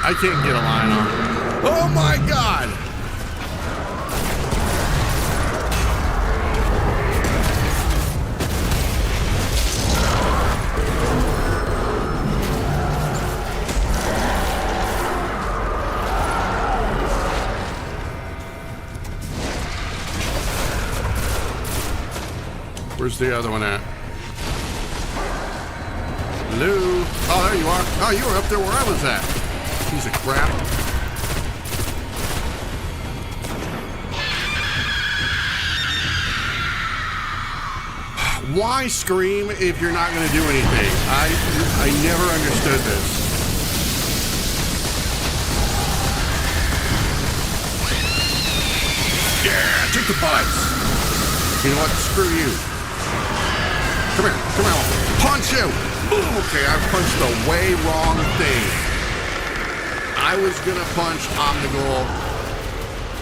I can't get a line on her. Oh my God! Where's the other one at? Hello? Oh, there you are. Oh, you were up there where I was at. Piece of crap. Why scream if you're not going to do anything? I never understood this. Yeah, take the butts. You know what? Screw you. Come here, come here, punch you! Ooh, okay, I punched the way wrong thing. I was gonna punch Omnigul.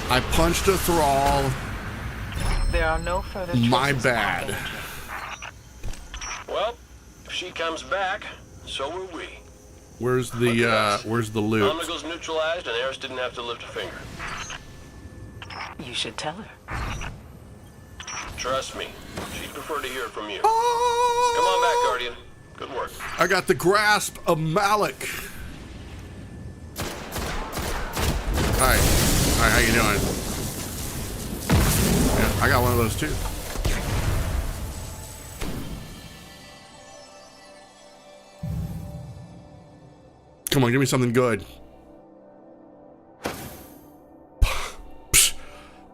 I punched a Thrall. There are no further My traces bad. Well, if she comes back, so will we. Where's the loot? Omnigul's neutralized and Eris didn't have to lift a finger. You should tell her. Trust me, she'd prefer to hear it from you. Oh! Come on back, Guardian. Good work. I got the grasp of Malik. Hi, how you doing? Yeah, I got one of those too. Come on, give me something good.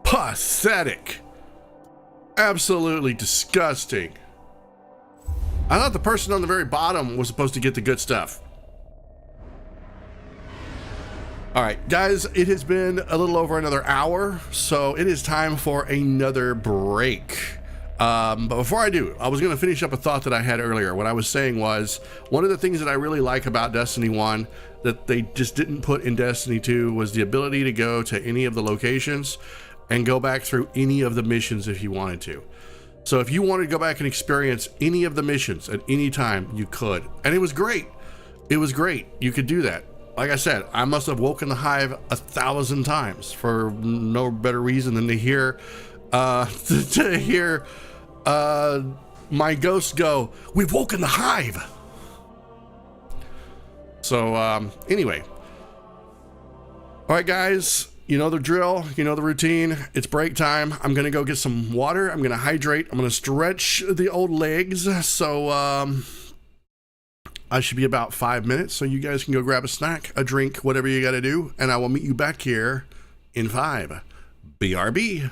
Pathetic. Absolutely disgusting. I thought the person on the very bottom was supposed to get the good stuff. All right, guys, it has been a little over another hour, so it is time for another break. But before I do, I was going to finish up a thought that I had earlier. What I was saying was, one of the things that I really like about Destiny 1 that they just didn't put in Destiny 2 was the ability to go to any of the locations and go back through any of the missions if you wanted to. So if you wanted to go back and experience any of the missions at any time, you could. And it was great. It was great. You could do that. Like I said, I must have woken the hive 1,000 times for no better reason than to hear my ghost go, "We've woken the hive." So anyway, all right, guys, you know the drill, you know the routine. It's break time. I'm gonna go get some water. I'm gonna hydrate. I'm gonna stretch the old legs. So I should be about 5 minutes, so you guys can go grab a snack, a drink, whatever you got to do, and I will meet you back here in 5. BRB.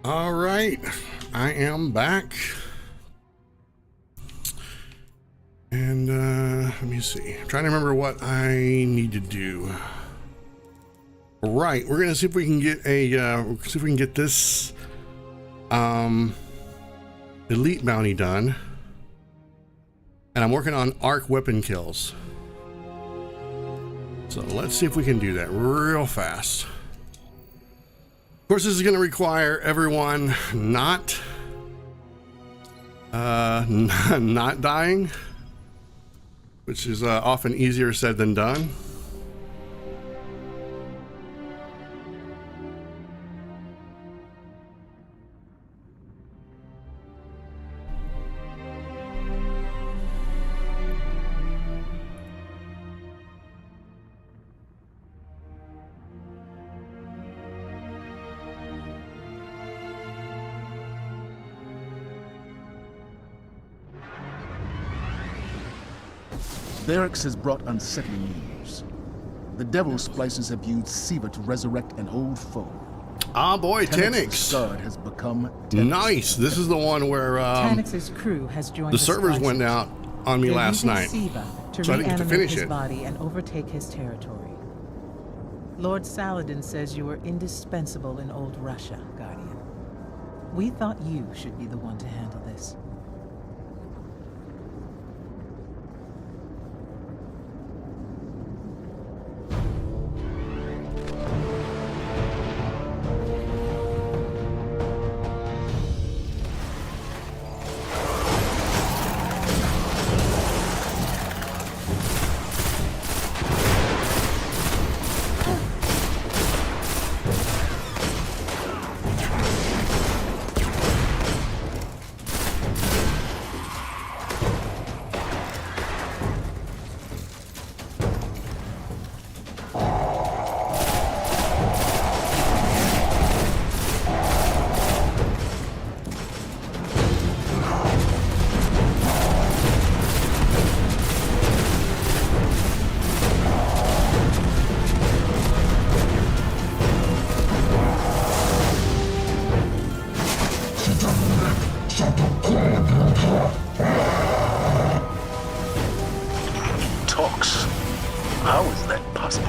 All right, I am back. And let me see. I'm trying to remember what I need to do. Right, we're gonna see if we can get this elite bounty done. And I'm working on arc weapon kills. So let's see if we can do that real fast. Of course, this is going to require everyone not dying, which is often easier said than done. Barracks has brought unsettling news. The Devil Splicers have used Siva to resurrect an old foe. Ah, boy, Tenix. The guard has become nice. This is the one where Tenix's crew has joined the servers Splicers. went out on me They're last using night, Siva to so I didn't get to reanimate finish his it. body and overtake his territory. Lord Saladin says you are indispensable in old Russia, Guardian. We thought you should be the one to handle this. Talks. How is that possible?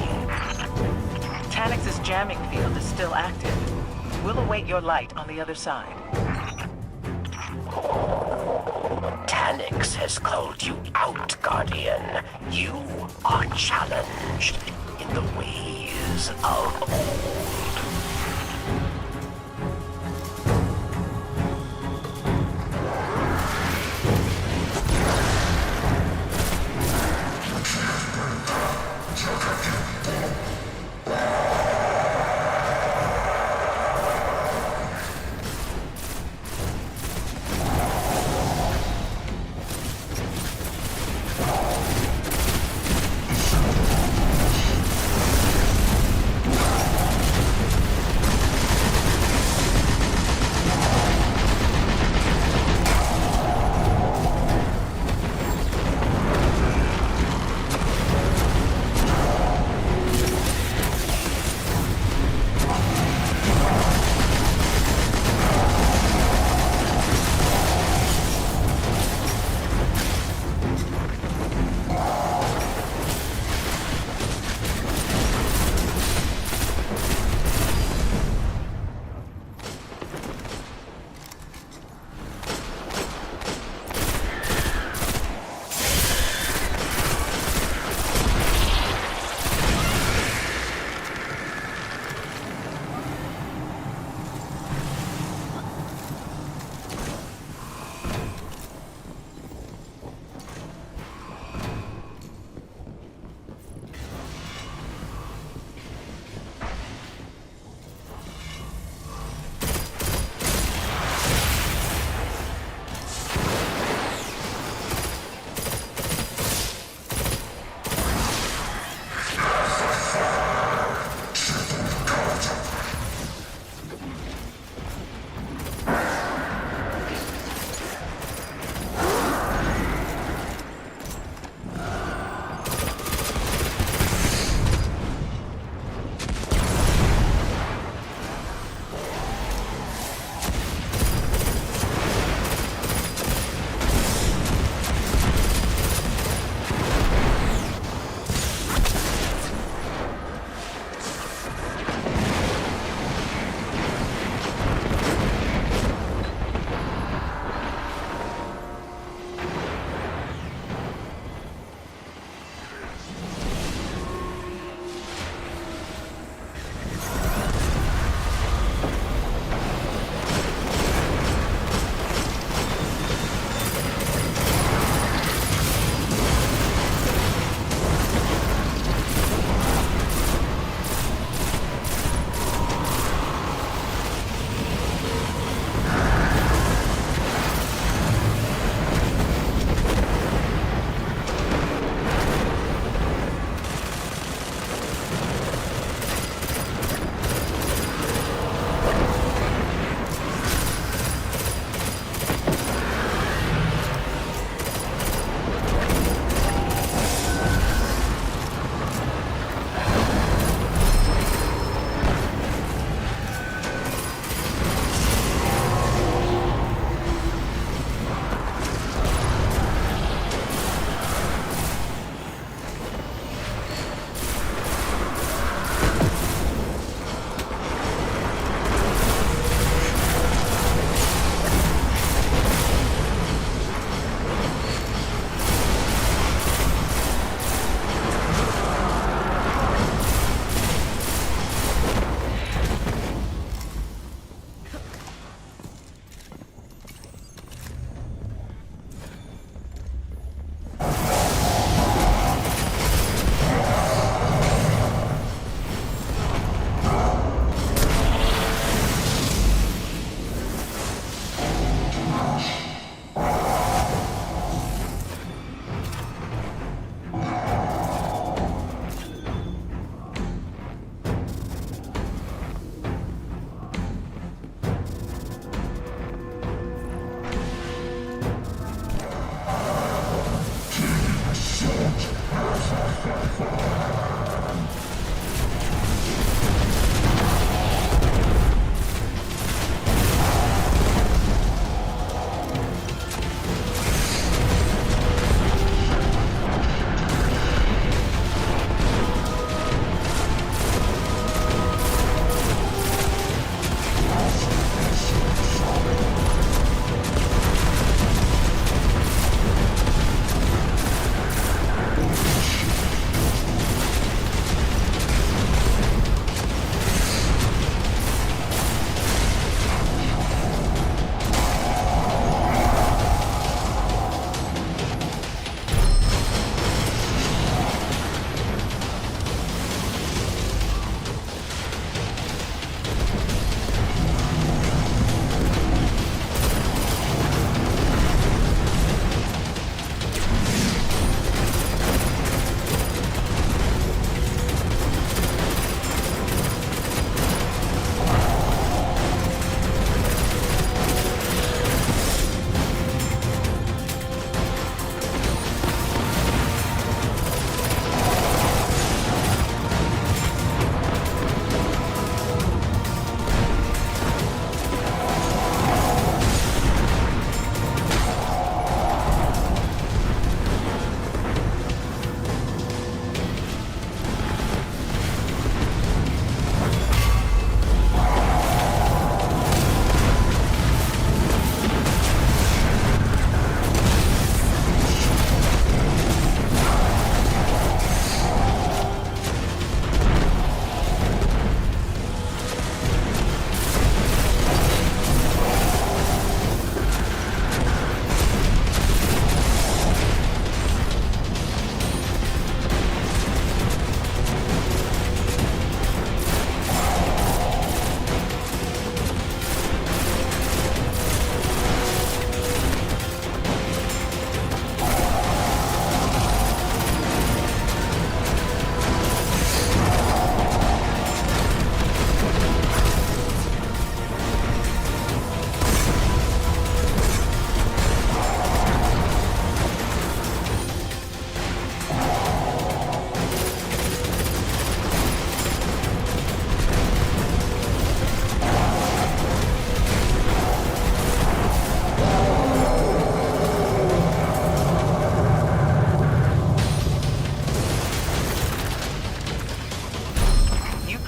Tanix's jamming field is still active. We'll await your light on the other side. Tanix has called you out, Guardian. You are challenged in the ways of old.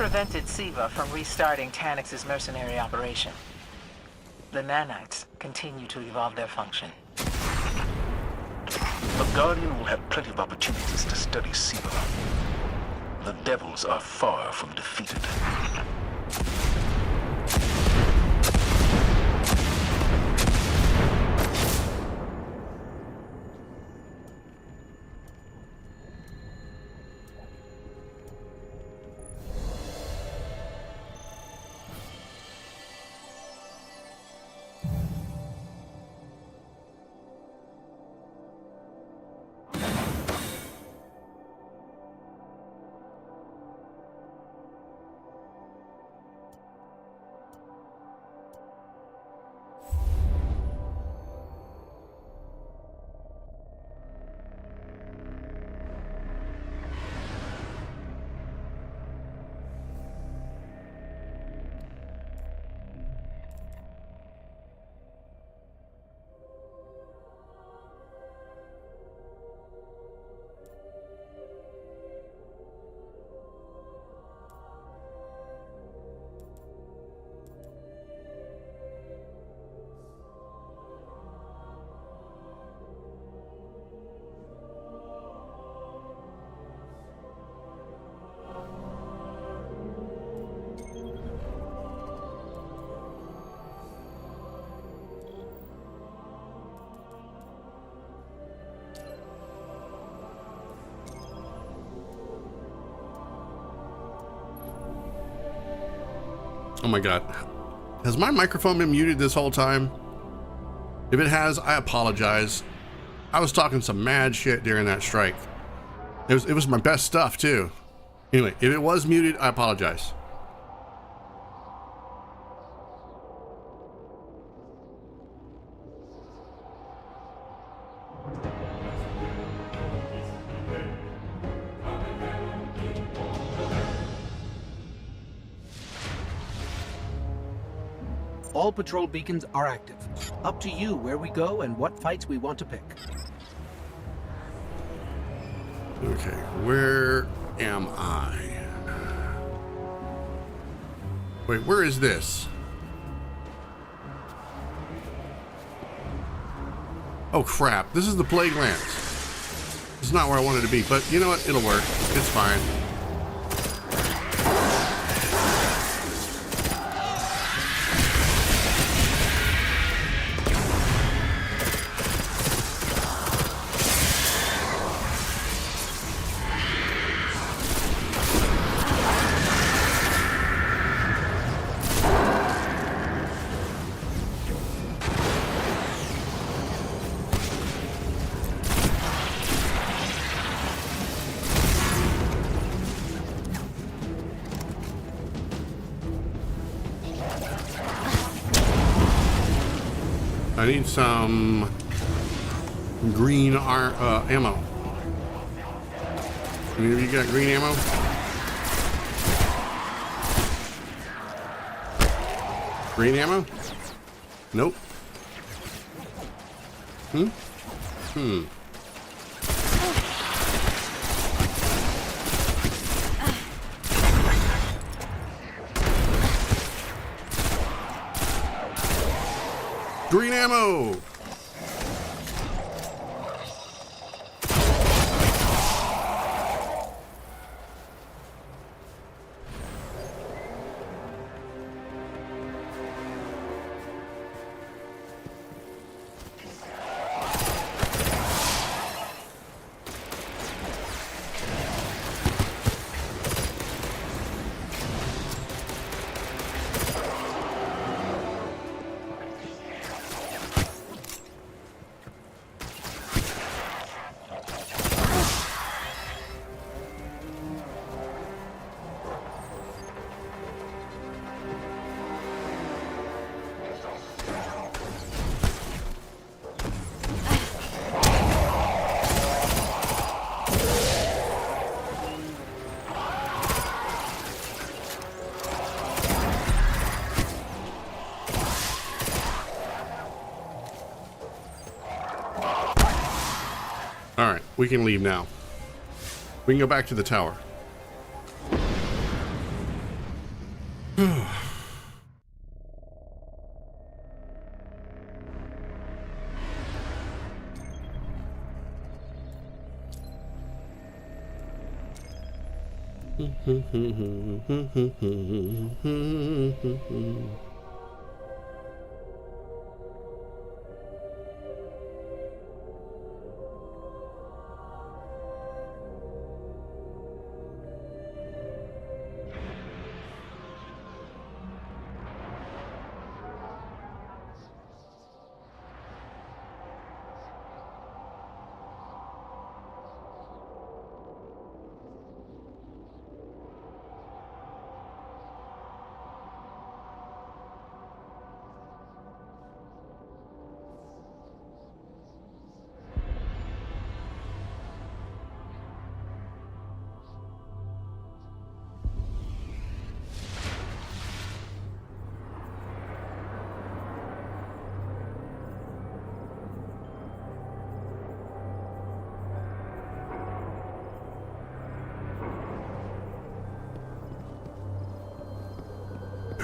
prevented Siva from restarting Tanix's mercenary operation. The nanites continue to evolve their function. The Guardian will have plenty of opportunities to study Siva. The devils are far from defeated. Oh my god. Has my microphone been muted this whole time? If it has, I apologize. I was talking some mad shit during that strike. It was my best stuff too. Anyway, if it was muted, I apologize. All patrol beacons are active. Up to you where we go and what fights we want to pick. Okay, where am I? Wait, where is this? Oh crap, this is the Plague Lands. This is not where I wanted to be, but you know what? It'll work. It's fine. I need some green ammo. Any of you got green ammo? Green ammo? Nope. Green ammo! Alright, we can leave now. We can go back to the tower.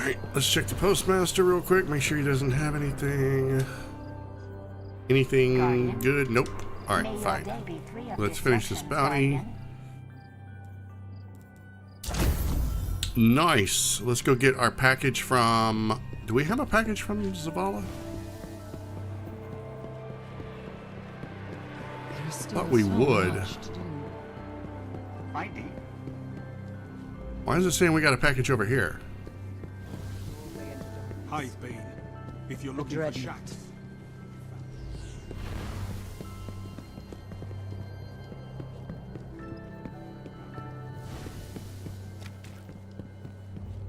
Alright, let's check the postmaster real quick, make sure he doesn't have anything. Anything good? Nope. Alright, fine. Let's finish this bounty. Nice. Let's go get our package from... Do we have a package from Zavala? Thought we would. Might be. Why is it saying we got a package over here? Hi, Bane. If you're looking for shots.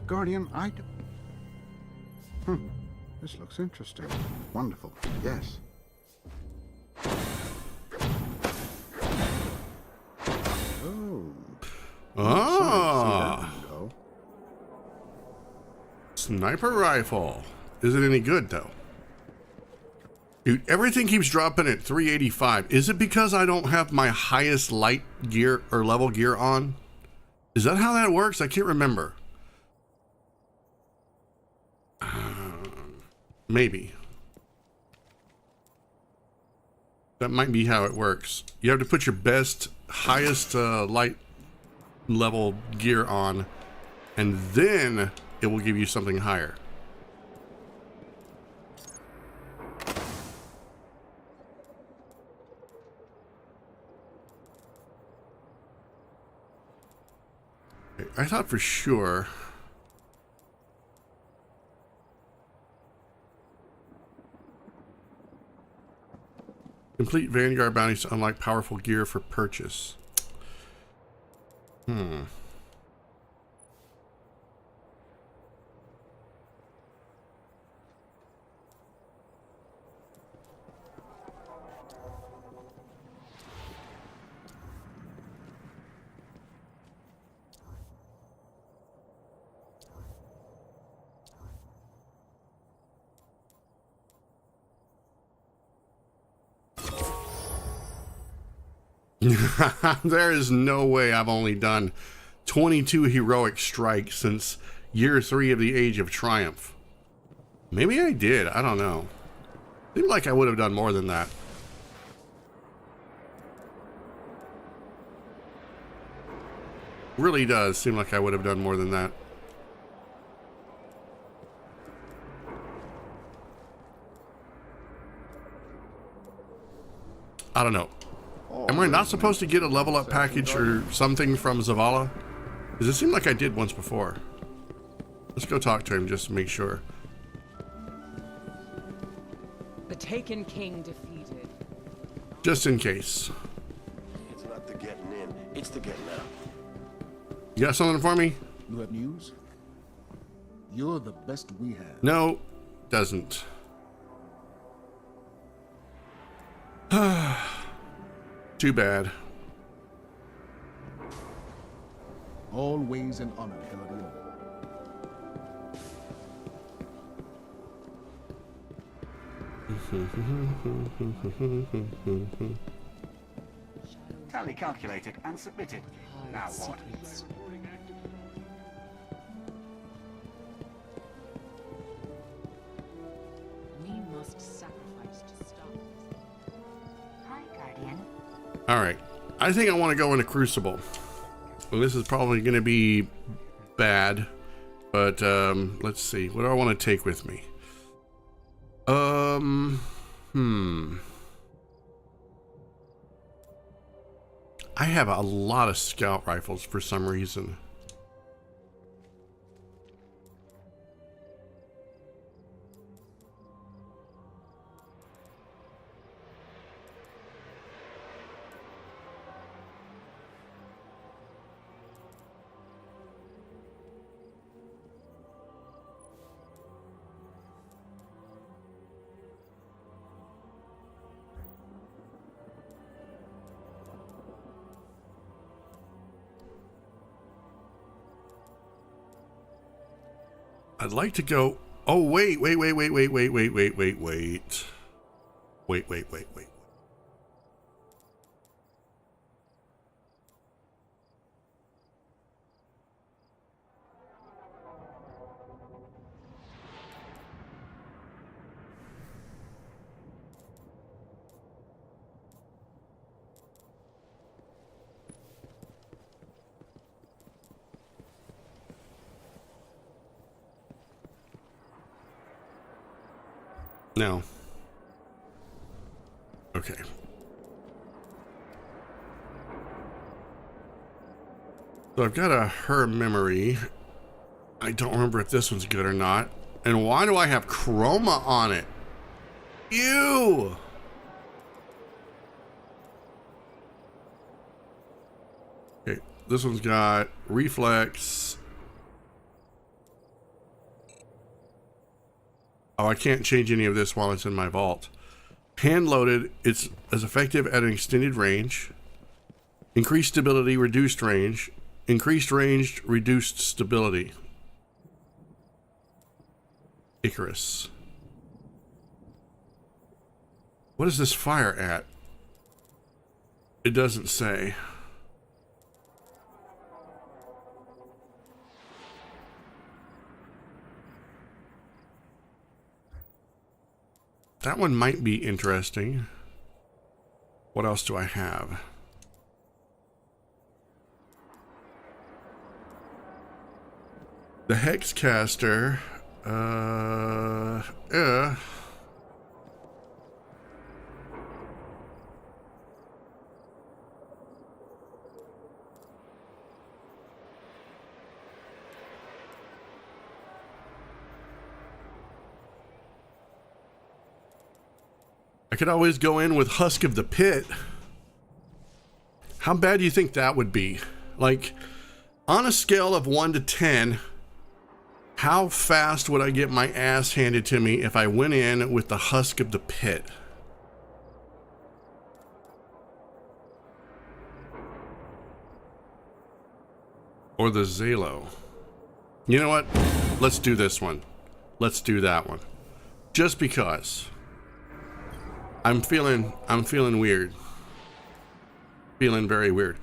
Guardian, this looks interesting. Wonderful. Yes. Ah. Sniper rifle. Is it any good though? Dude, everything keeps dropping at 385. Is it because I don't have my highest light gear or level gear on? Is that how that works? I can't remember. Maybe. That might be how it works. You have to put your best, highest light level gear on, and then it will give you something higher. I thought for sure. Complete Vanguard bounties to unlock powerful gear for purchase. There is no way I've only done 22 heroic strikes since year 3 of the Age of Triumph. Maybe I did. I don't know. Seemed like I would have done more than that. Really does seem like I would have done more than that. I don't know. Am I not supposed to get a level up package or something from Zavala? Because it seemed like I did once before. Let's go talk to him just to make sure. The Taken King defeated. Just in case. It's not the getting in, it's the getting out. You got something for me? You have news? You're the best we have. No, doesn't. Too bad. Always an honor, Guardian. Tally calculated and submitted. Now what? All right. I think I want to go into Crucible. Well, this is probably going to be bad, but let's see. What do I want to take with me? I have a lot of scout rifles for some reason. I'd like to go. Oh, wait. No. Okay. So I've got her memory. I don't remember if this one's good or not. And why do I have chroma on it? Ew! Okay, this one's got reflex. Oh, I can't change any of this while it's in my vault. Hand loaded, it's as effective at an extended range. Increased stability, reduced range. Increased range, reduced stability. Icarus. What does this fire at? It doesn't say. That one might be interesting. What else do I have? The Hexcaster. I could always go in with Husk of the Pit. How bad do you think that would be? Like, on a scale of 1 to 10, how fast would I get my ass handed to me if I went in with the Husk of the Pit? Or the Zalo? You know what? Let's do this one. Let's do that one. Just because. I'm feeling weird. Feeling very weird.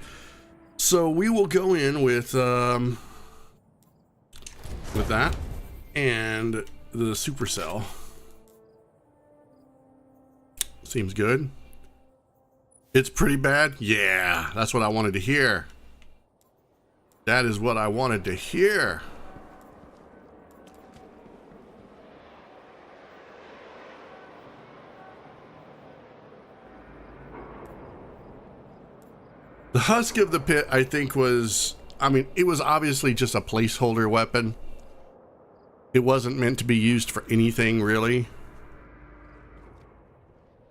So we will go in with that and the Supercell. Seems good. It's pretty bad. Yeah, that's what I wanted to hear. That is what I wanted to hear. The Husk of the Pit, I think, was, I mean, it was obviously just a placeholder weapon. It wasn't meant to be used for anything, really.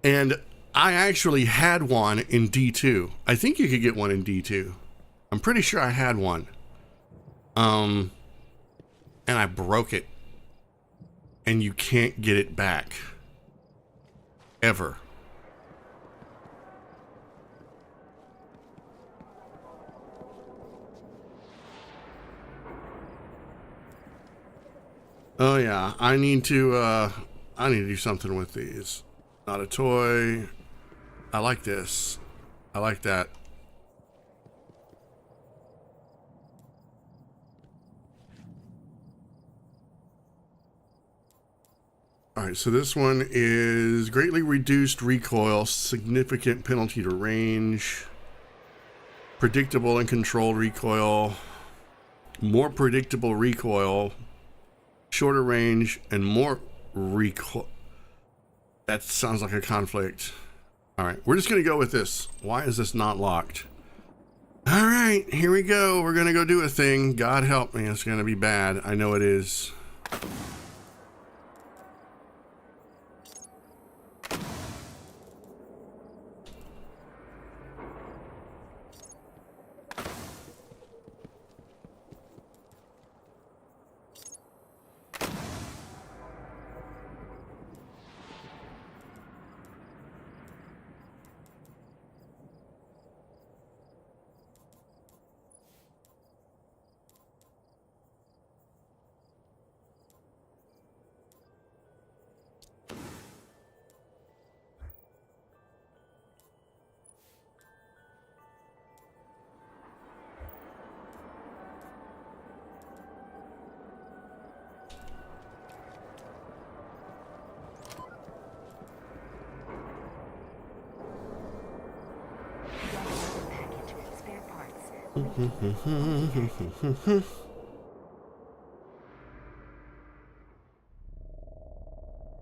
And I actually had one in D2. I think you could get one in D2. I'm pretty sure I had one. And I broke it. And you can't get it back. Ever. Oh yeah, I need to do something with these. Not a toy. I like this. I like that. All right, so this one is greatly reduced recoil, significant penalty to range, predictable and controlled recoil, more predictable recoil, shorter range, and more recoil. That sounds like a conflict. All right, we're just gonna go with this. Why is this not locked? All right, here we go. We're gonna go do a thing. God help me, it's gonna be bad. I know it is.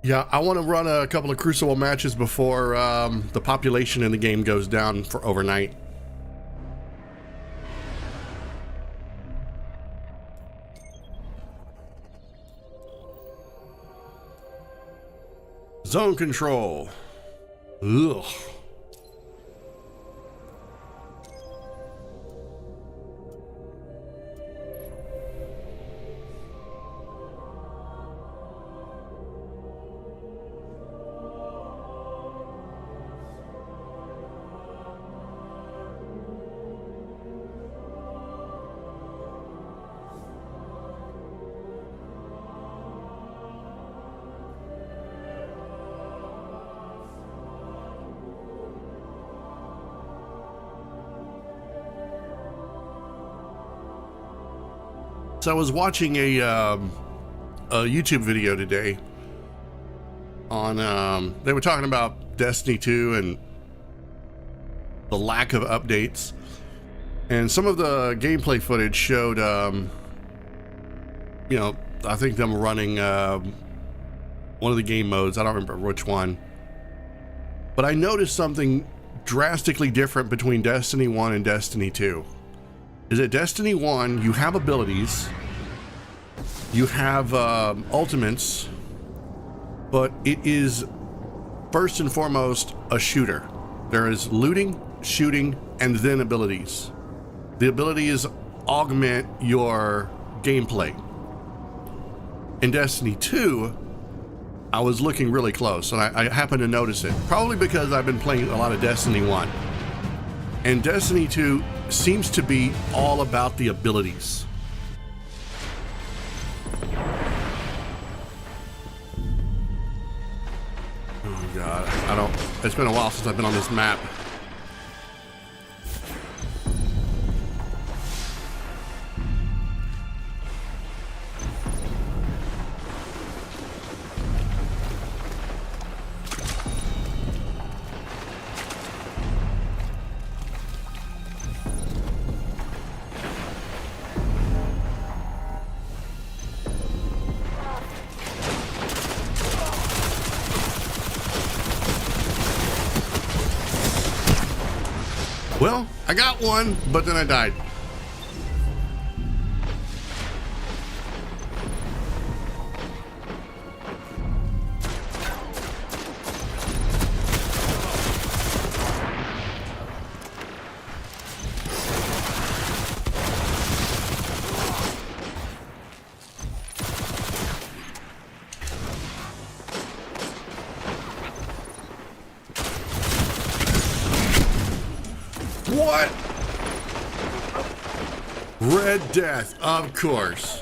Yeah, I want to run a couple of Crucible matches before the population in the game goes down for overnight. Zone control. Ugh. So I was watching a YouTube video today on, they were talking about Destiny 2 and the lack of updates. And some of the gameplay footage showed, you know, I think them running one of the game modes. I don't remember which one. But I noticed something drastically different between Destiny 1 and Destiny 2. Is that Destiny 1, you have abilities, you have ultimates, but it is first and foremost a shooter. There is looting, shooting, and then abilities. The abilities augment your gameplay. In Destiny 2, I was looking really close, and I happened to notice it, probably because I've been playing a lot of Destiny 1. And Destiny 2 seems to be all about the abilities. Oh God, it's been a while since I've been on this map. Well, I got one, but then I died. What? Red Death, of course.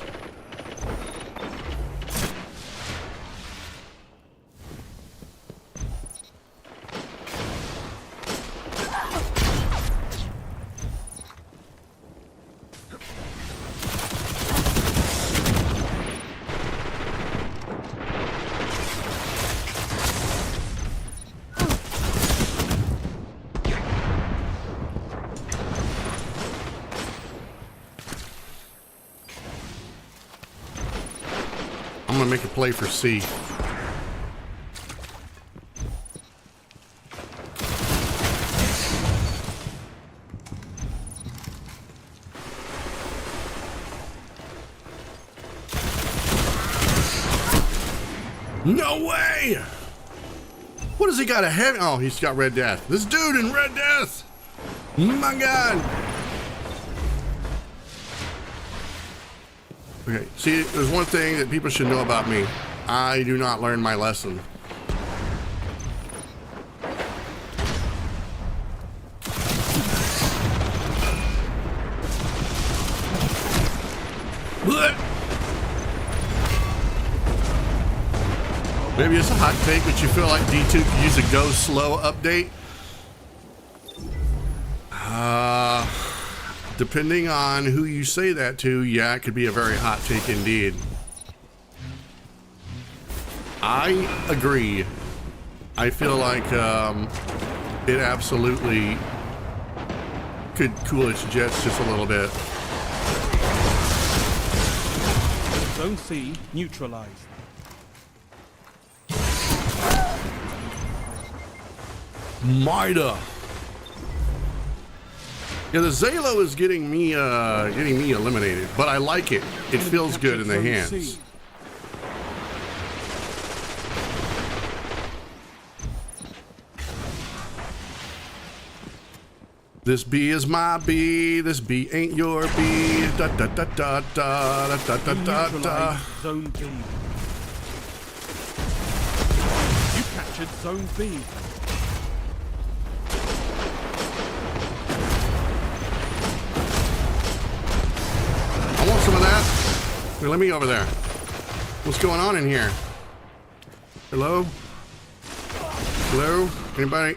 I'm gonna make a play for C. No way! What has he got a heavy? Oh, he's got Red Death. This dude in Red Death! My God! Okay, see, there's one thing that people should know about me. I do not learn my lesson. Blech. Maybe it's a hot take, but you feel like D2 could use a go slow update? Depending on who you say that to, yeah, it could be a very hot take indeed. I agree. I feel like it absolutely could cool its jets just a little bit. Zone C neutralized. Mida. Yeah, the Zalo is getting me eliminated, but I like it. It feels good in the hands. This B is my B. This B ain't your B. Da da da da da da da da da. Zone B. You captured Zone B. I want some of that. Here, let me over there. What's going on in here? Hello? Hello? Anybody?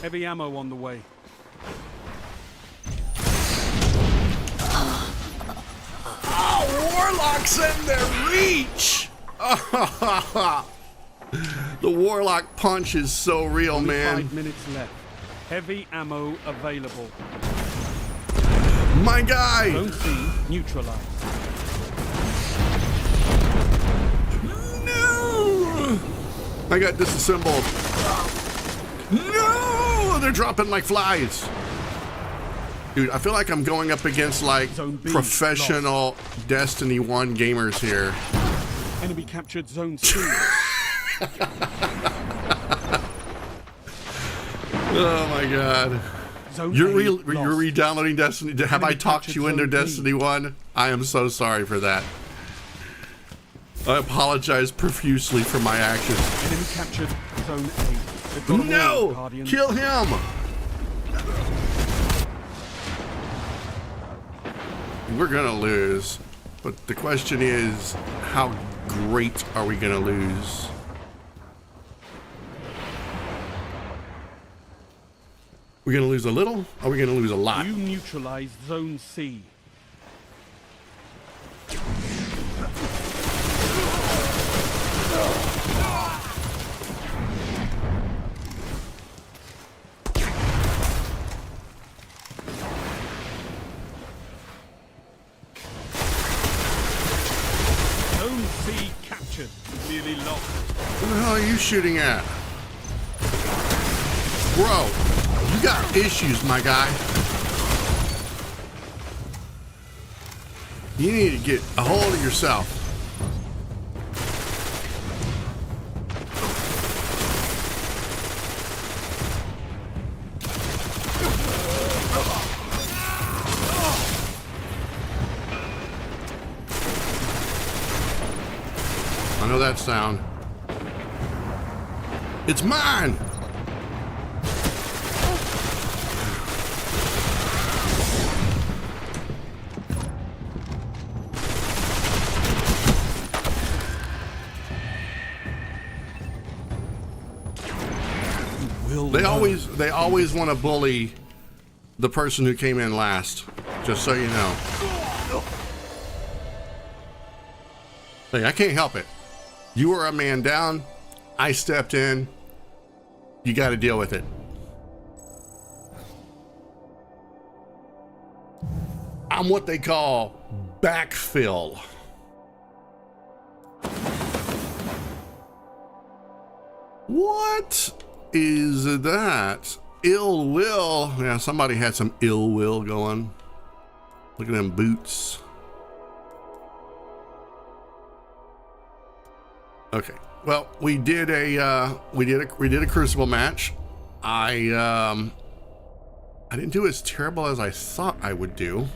Heavy ammo on the way. Oh, Warlock's in their reach! The Warlock punch is so real, Only man. 5 minutes left. Heavy ammo available. My guy! Zone C neutralized. No! I got disassembled. No! They're dropping like flies. Dude, I feel like I'm going up against like professional Destiny 1 gamers here. Enemy captured Zone C. Oh my God. You're re-downloading Destiny. Have I talked you into Destiny 1? I am so sorry for that. I apologize profusely for my actions. Enemy captured Zone A. No! Kill him! We're gonna lose. But the question is, how great are we gonna lose? We're gonna lose a little? Or are we gonna lose a lot? You neutralized Zone C. Zone C captured. Nearly lost. What the hell are you shooting at? Bro, you got issues, my guy. You need to get a hold of yourself. I know that sound. It's mine! They always want to bully the person who came in last, just so you know. Hey, I can't help it. You were a man down, I stepped in, you got to deal with it. I'm what they call backfill. What is that? Ill will. Yeah, somebody had some ill will going. Look at them boots. Okay. Well, we did a Crucible match. I didn't do as terrible as I thought I would do.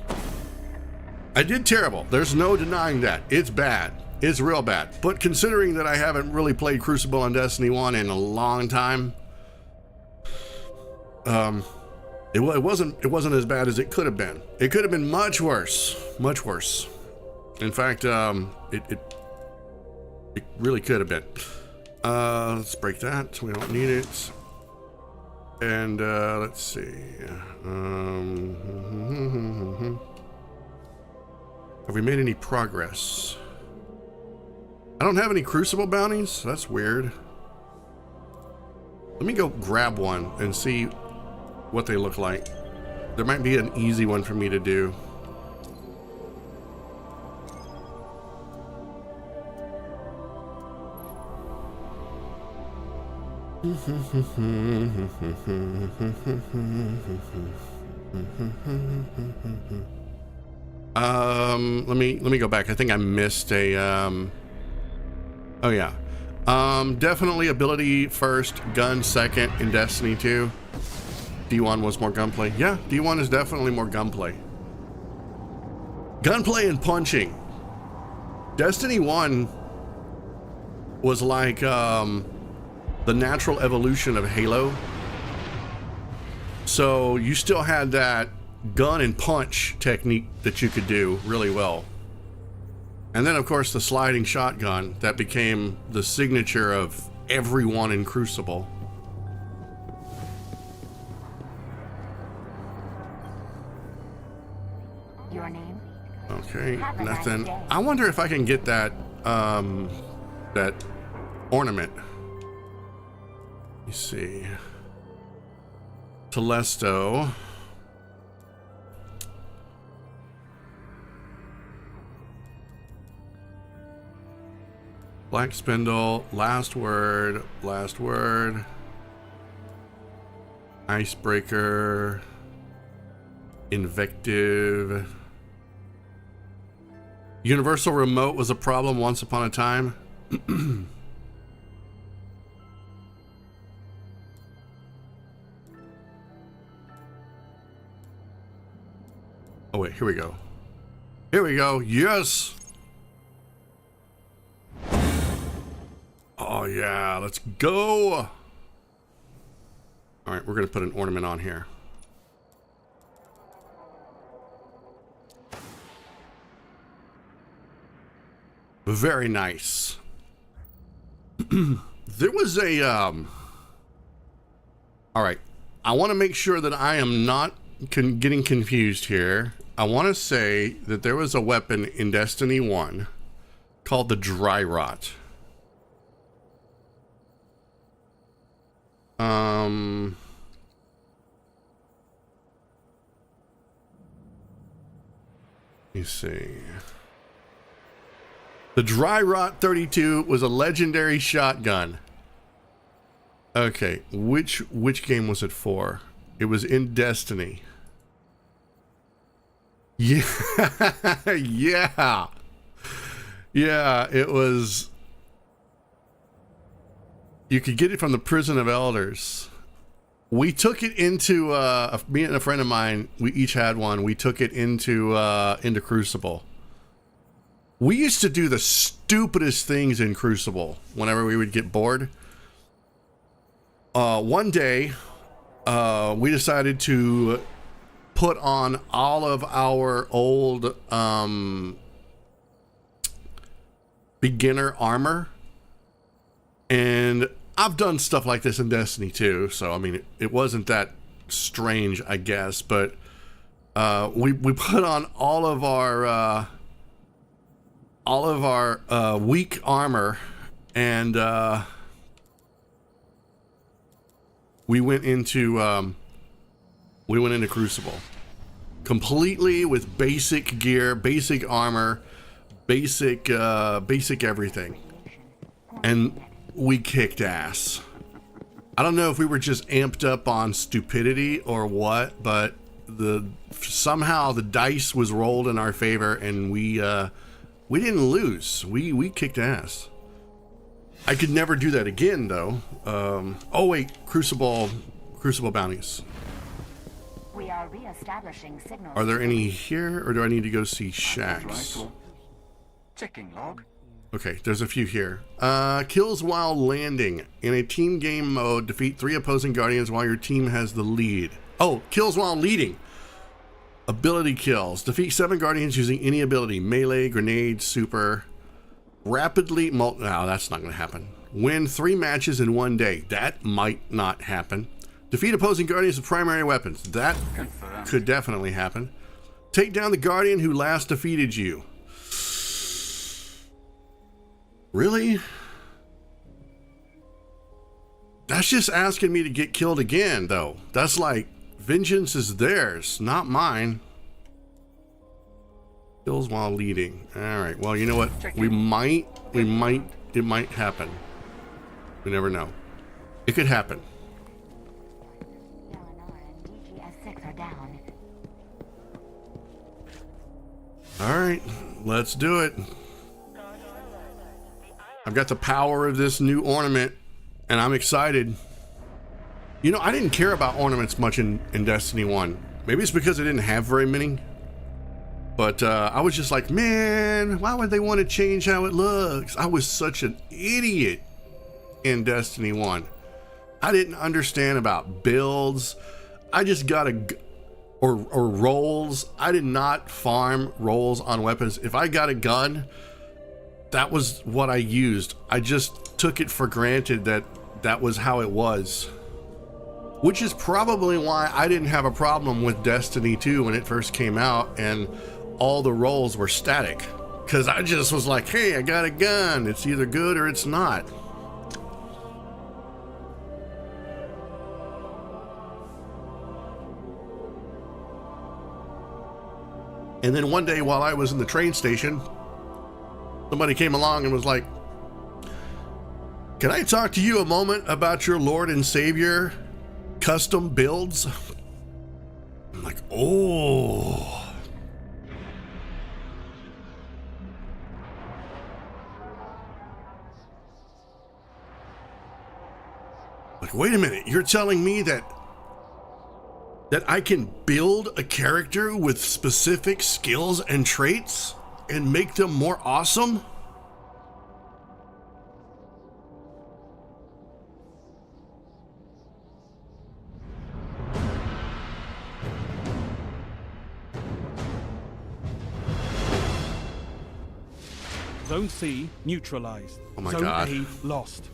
I did terrible. There's no denying that. It's bad. It's real bad. But considering that I haven't really played Crucible on Destiny 1 in a long time, it wasn't as bad as it could have been. It could have been much worse. Much worse. In fact, it really could have been. Let's break that. We don't need it. And let's see. Have we made any progress? I don't have any Crucible bounties. That's weird. Let me go grab one and see what they look like. There might be an easy one for me to do. Let me go back. I think I missed a oh yeah. Definitely ability first, gun second in Destiny 2. D1 was more gunplay. Yeah, D1 is definitely more gunplay. Gunplay and punching. Destiny 1 was like the natural evolution of Halo. So you still had that gun and punch technique that you could do really well. And then of course the sliding shotgun that became the signature of everyone in Crucible. Your name? Okay, nothing. I wonder if I can get that that ornament. Let me see. Telesto. Black Spindle, last word, icebreaker, invective. Universal remote was a problem once upon a time. Oh wait, here we go. Here we go, yes! Oh yeah, let's go! All right, we're gonna put an ornament on here. Very nice. There was a all right, I want to make sure that I am not getting confused here. I want to say that there was a weapon in Destiny 1 called the Dry Rot. Let me see. The Dry Rot 32 was a legendary shotgun. Okay, which game was it for? It was in Destiny. Yeah, yeah, it was. You could get it from the Prison of Elders. We took it into me and a friend of mine. We each had one. We took it into Crucible. We used to do the stupidest things in Crucible whenever we would get bored. One day, we decided to put on all of our old beginner armor. And I've done stuff like this in Destiny 2, so I mean, it wasn't that strange, I guess. But we put on all of our weak armor, and we went into Crucible completely with basic gear, basic armor, basic everything, and we kicked ass. I don't know if we were just amped up on stupidity or what, but somehow the dice was rolled in our favor, and we didn't lose. We kicked ass. I could never do that again, though. Oh wait, Crucible bounties. We are reestablishing signals. Are there any here, or do I need to go see Shax? Checking log. Okay, there's a few here. Kills while landing. In a team game mode, defeat 3 opposing guardians while your team has the lead. Oh, kills while leading. Ability kills. Defeat 7 guardians using any ability. Melee, grenade, super. Rapidly no, that's not going to happen. Win 3 matches in 1 day. That might not happen. Defeat opposing guardians with primary weapons. That could definitely happen. Take down the guardian who last defeated you. Really? That's just asking me to get killed again, though. That's like, vengeance is theirs, not mine. Kills while leading. Alright, well, you know what? It might happen. We never know. It could happen. Alright, let's do it. I've got the power of this new ornament, and I'm excited. You know, I didn't care about ornaments much in Destiny 1. Maybe it's because I didn't have very many. But I was just like, man, why would they want to change how it looks? I was such an idiot in Destiny 1. I didn't understand about builds. I just got or rolls. I did not farm rolls on weapons. If I got a gun, that was what I used. I just took it for granted that that was how it was. Which is probably why I didn't have a problem with Destiny 2 when it first came out and all the rolls were static. Because I just was like, hey, I got a gun. It's either good or it's not. And then one day while I was in the train station, somebody came along and was like, can I talk to you a moment about your Lord and Savior custom builds? I'm like, oh. Like, wait a minute, you're telling me that I can build a character with specific skills and traits and make them more awesome? Zone C neutralized. Oh my Zone God. A lost.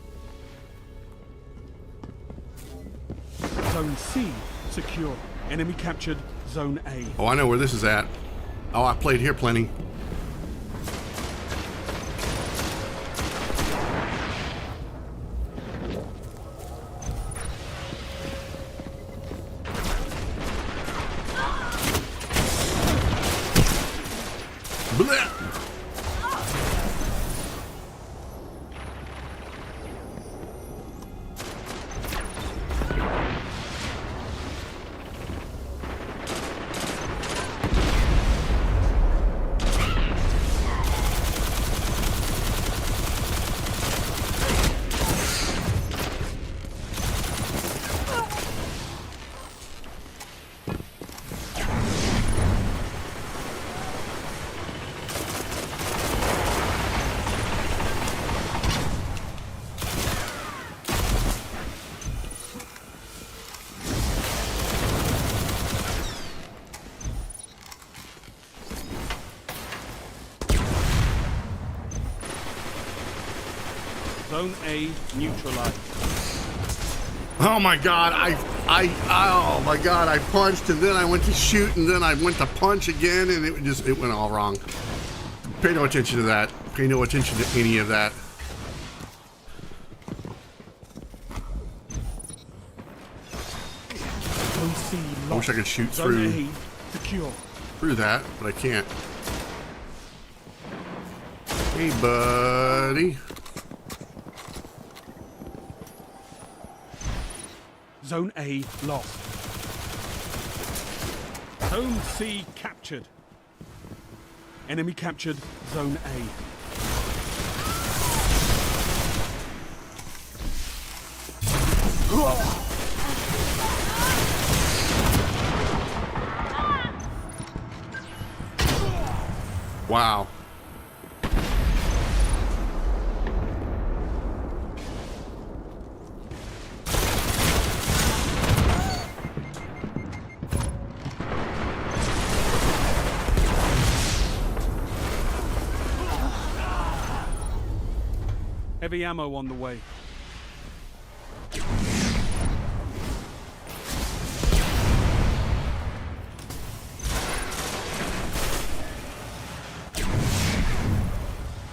Zone C secure. Enemy captured Zone A. Oh, I know where this is at. Oh, I played here plenty. Blah. Zone A neutralized. Oh my God, oh my God, I punched and then I went to shoot and then I went to punch again and it went all wrong. Pay no attention to that. Pay no attention to any of that. Zone C lost. I wish I could shoot Zone through A secure. through that, but I can't. Hey, buddy. Zone A lost. Zone C captured. Enemy captured Zone A. Wow. Heavy ammo on the way.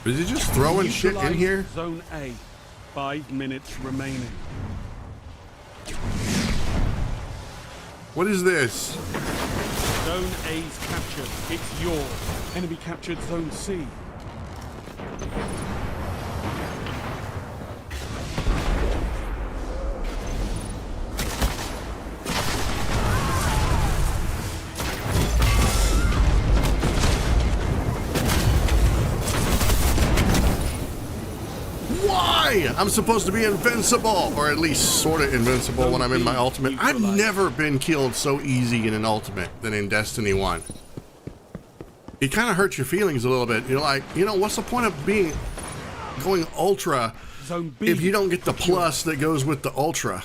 Is he just throwing shit in here? Zone A. 5 minutes remaining. What is this? Zone A's captured. It's yours. Enemy captured Zone C. I'm supposed to be invincible, or at least sort of invincible when I'm in my ultimate. I've never been killed so easy in an ultimate than in Destiny 1. It kind of hurts your feelings a little bit. You're like, you know, what's the point of going ultra if you don't get the plus that goes with the ultra?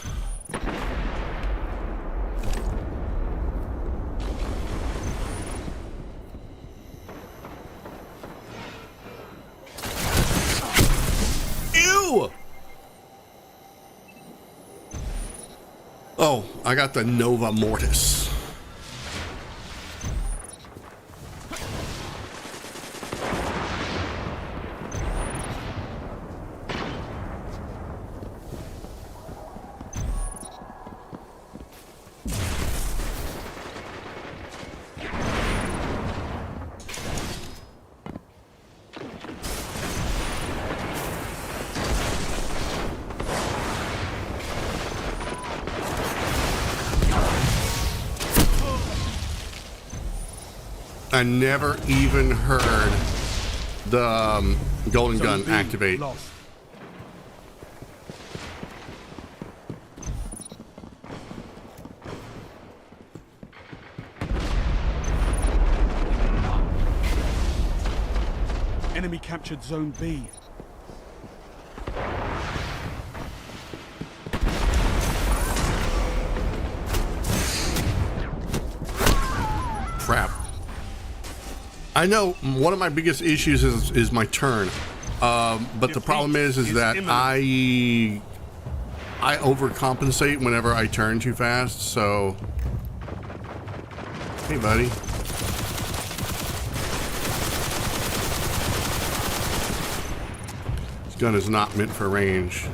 Oh, I got the Nova Mortis. I never even heard the golden gun activate. Lost. Enemy captured Zone B. Crap. I know one of my biggest issues is my turn, but the problem is that I overcompensate whenever I turn too fast. So, hey, buddy. This gun is not meant for range.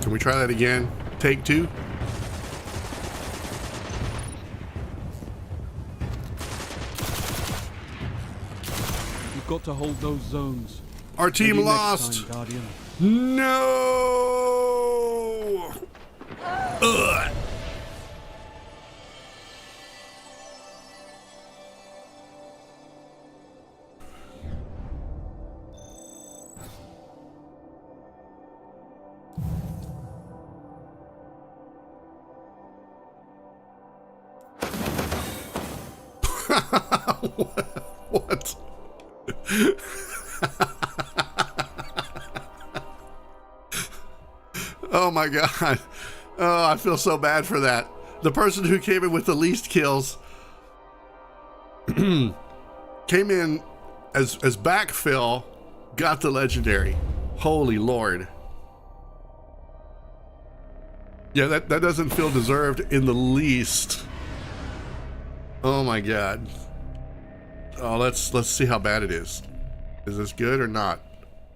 Can we try that again? Take two? You've got to hold those zones. Our team Maybe lost. next time, Guardian. No! Ugh. What? Oh my god. Oh, I feel so bad for that. The person who came in with the least kills came in as backfill, got the legendary. Holy Lord. Yeah, that doesn't feel deserved in the least. Oh my god. Oh, let's see how bad it is. Is this good or not?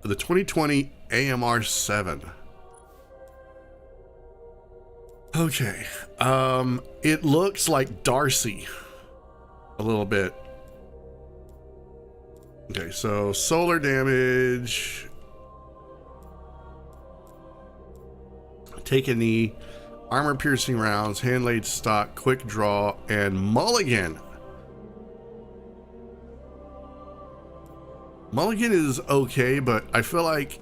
The 2020 AMR 7. Okay. It looks like Darcy a little bit. Okay, so solar damage. Take a knee. Armor piercing rounds, hand laid stock, quick draw, and mulligan. Mulligan is okay, but I feel like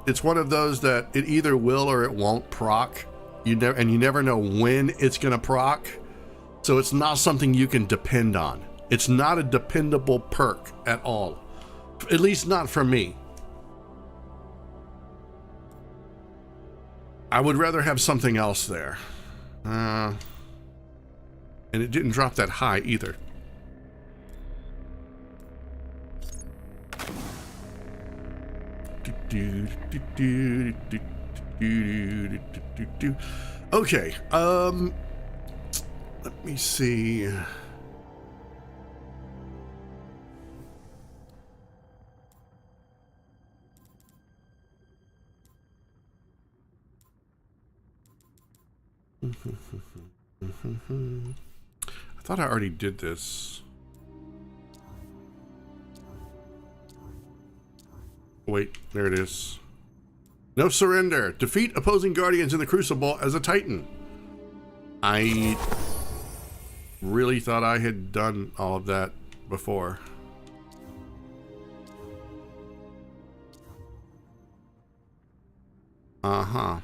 it's one of those that it either will or it won't proc. You never know when it's gonna proc. So it's not something you can depend on. It's not a dependable perk at all. At least not for me. I would rather have something else there. And it didn't drop that high either. Okay, let me see. I thought I already did this. Wait, there it is. No surrender. Defeat opposing guardians in the Crucible as a Titan. I really thought I had done all of that before. Uh-huh.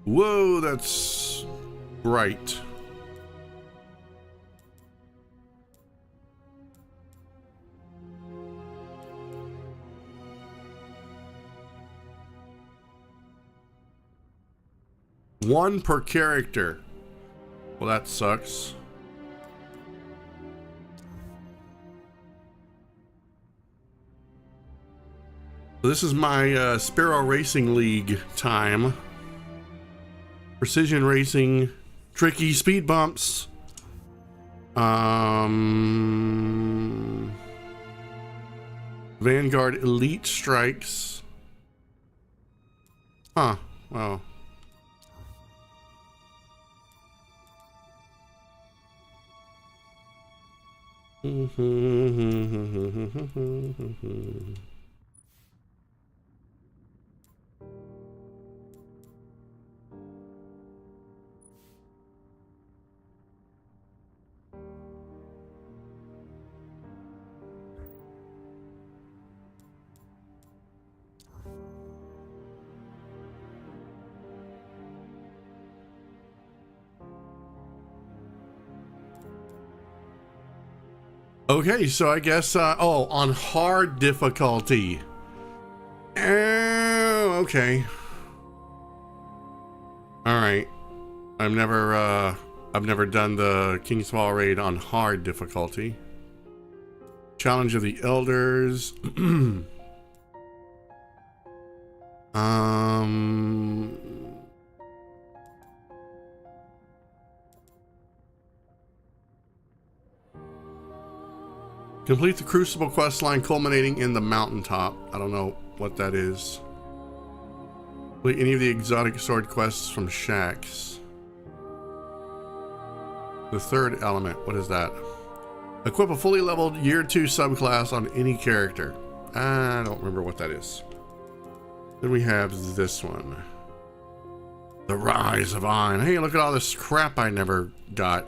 Whoa, that's bright. One per character. Well, that sucks. This is my Sparrow Racing League time. Precision racing, tricky speed bumps. Vanguard elite strikes. Huh, wow. Okay, so I guess, oh, on hard difficulty. Oh, okay. Alright. I've never done the King's Fall raid on hard difficulty. Challenge of the Elders. Complete the Crucible questline culminating in the mountaintop. I don't know what that is. Complete any of the exotic sword quests from Shaxx. The third element, what is that? Equip a fully leveled year 2 subclass on any character. I don't remember what that is. Then we have this one. The Rise of Ein. Hey, look at all this crap I never got.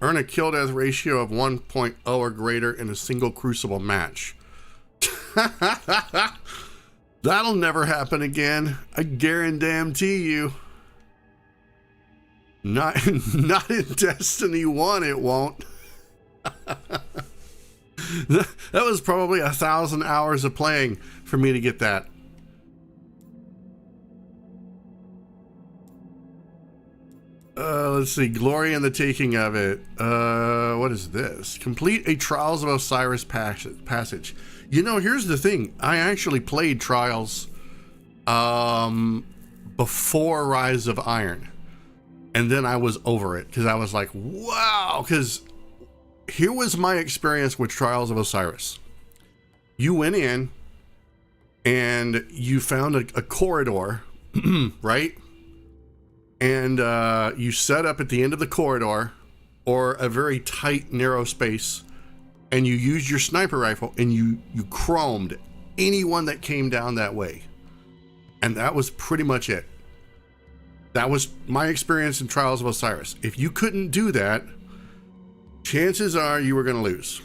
Earn a kill-death ratio of 1.0 or greater in a single Crucible match. That'll never happen again. I guarantee you. Not in Destiny 1, it won't. That was probably 1,000 hours of playing for me to get that. Let's see. Glory in the taking of it. What is this? Complete a Trials of Osiris passage. You know, here's the thing. I actually played Trials before Rise of Iron. And then I was over it because I was like, wow. Because here was my experience with Trials of Osiris. You went in and you found a corridor, right? And you set up at the end of the corridor or a very tight, narrow space, and you used your sniper rifle and you chromed anyone that came down that way. And that was pretty much it. That was my experience in Trials of Osiris. If you couldn't do that, chances are you were going to lose.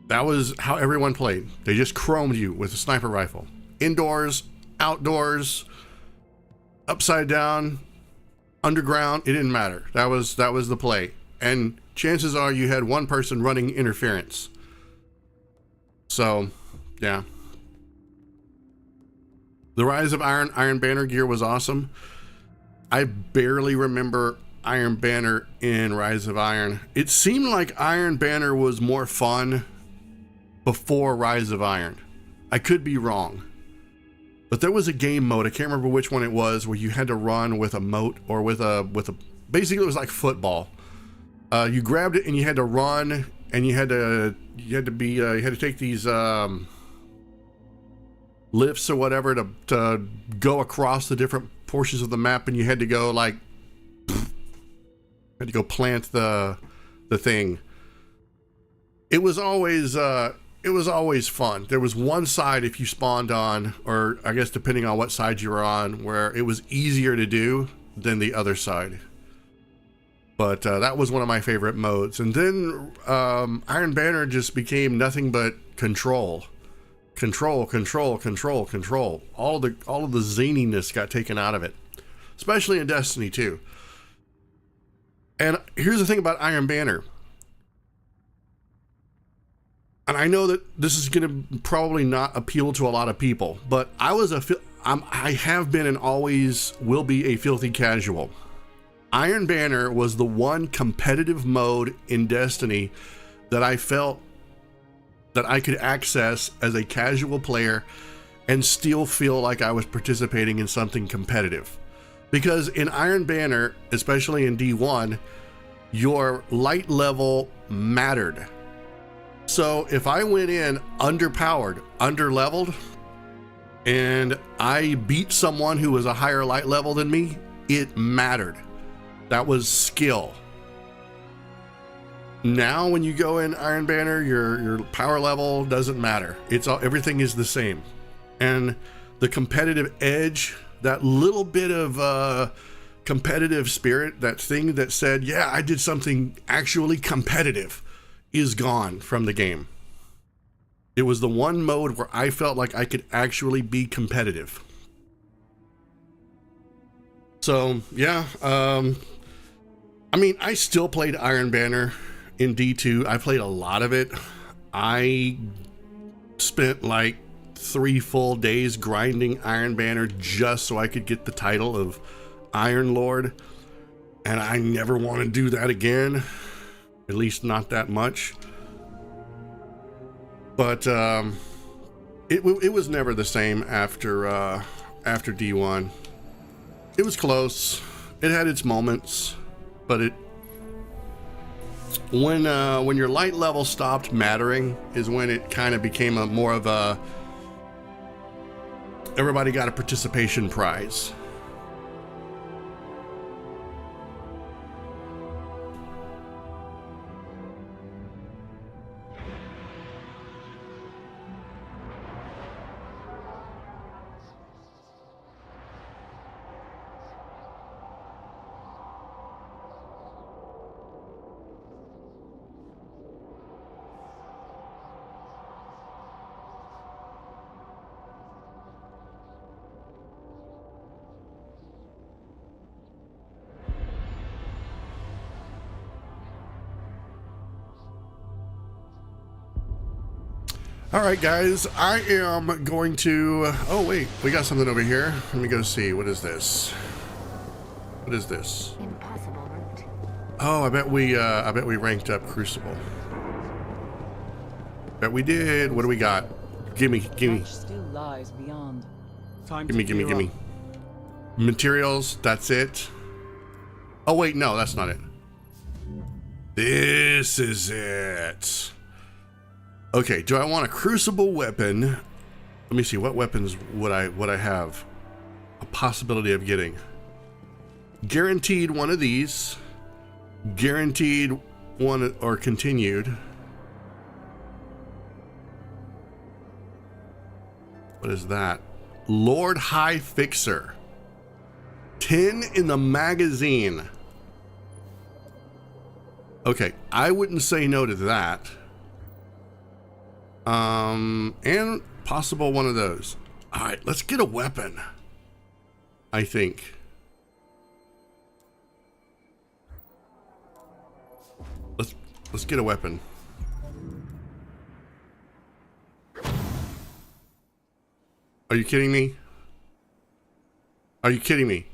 That was how everyone played. They just chromed you with a sniper rifle. Indoors, outdoors, upside down, underground, it didn't matter. That was the play. And chances are you had one person running interference. So, yeah. The Rise of Iron Banner gear was awesome. I barely remember Iron Banner in Rise of Iron. It seemed like Iron Banner was more fun before Rise of Iron. I could be wrong. But there was a game mode, I can't remember which one it was, where you had to run with a moat or with a basically it was like football. You grabbed it and you had to run, and you had to take these lifts or whatever to go across the different portions of the map, and you had to go like plant the thing. It was always fun. There was one side if you spawned on, or I guess depending on what side you were on, where it was easier to do than the other side. But that was one of my favorite modes. And then Iron Banner just became nothing but control. All of the zaniness got taken out of it, especially in Destiny 2. And here's the thing about Iron Banner. And I know that this is going to probably not appeal to a lot of people, but I have been and always will be a filthy casual. Iron Banner was the one competitive mode in Destiny that I felt that I could access as a casual player and still feel like I was participating in something competitive. Because in Iron Banner, especially in D1, your light level mattered. So if I went in underpowered, underleveled, and I beat someone who was a higher light level than me, it mattered. That was skill. Now when you go in Iron Banner, your power level doesn't matter. Everything is the same. And the competitive edge, that little bit of competitive spirit, that thing that said, yeah, I did something actually competitive, is gone from the game. It was the one mode where I felt like I could actually be competitive. So, yeah, I mean, I still played Iron Banner in D2. I played a lot of it. I spent like 3 full days grinding Iron Banner just so I could get the title of Iron Lord. And I never want to do that again. At least not that much. But it was never the same after D1. It was close. It had its moments, but when your light level stopped mattering is when it kind of became more of a everybody got a participation prize. All right, guys, I am going to... Oh, wait, we got something over here. Let me go see. What is this? What is this? Impossible route. Oh, I bet we ranked up Crucible. Bet we did. What do we got? Gimme. Still lies beyond. Gimme. Materials, that's it. Oh, wait, no, that's not it. This is it. Okay, do I want a crucible weapon? Let me see, what weapons would I have a possibility of getting? Guaranteed one of these. Guaranteed one, or continued. What is that? Lord High Fixer. 10 in the magazine. Okay, I wouldn't say no to that. And possible one of those. All right, let's get a weapon. I think. Let's get a weapon. Are you kidding me? Are you kidding me?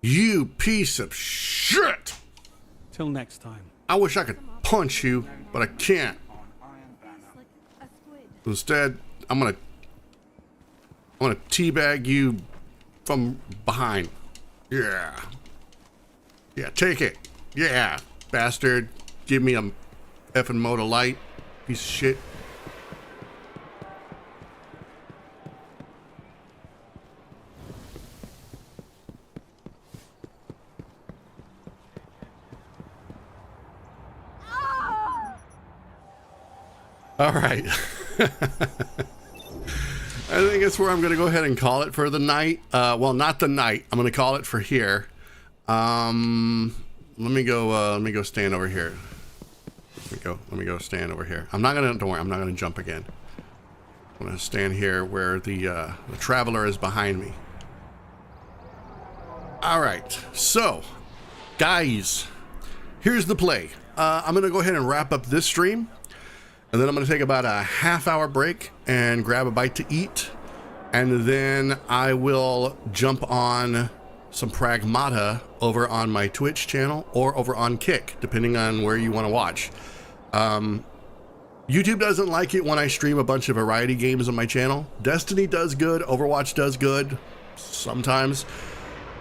You piece of shit! Till next time. I wish I could punch you, but I can't. Instead, I'm gonna teabag you from behind. Yeah. Yeah, take it. Yeah, bastard. Give me a effing motor light. Piece of shit. All right. I think it's where I'm going to go ahead and call it for the night. Well, not the night. I'm going to call it for here. Let me go stand over here. Let me go stand over here. I'm not going to, don't worry, I'm not going to jump again. I'm going to stand here where the traveler is behind me. All right. So, guys, here's the play. I'm going to go ahead and wrap up this stream. And then I'm going to take about a half-hour break and grab a bite to eat. And then I will jump on some Pragmata over on my Twitch channel or over on Kick, depending on where you want to watch. YouTube doesn't like it when I stream a bunch of variety games on my channel. Destiny does good. Overwatch does good sometimes.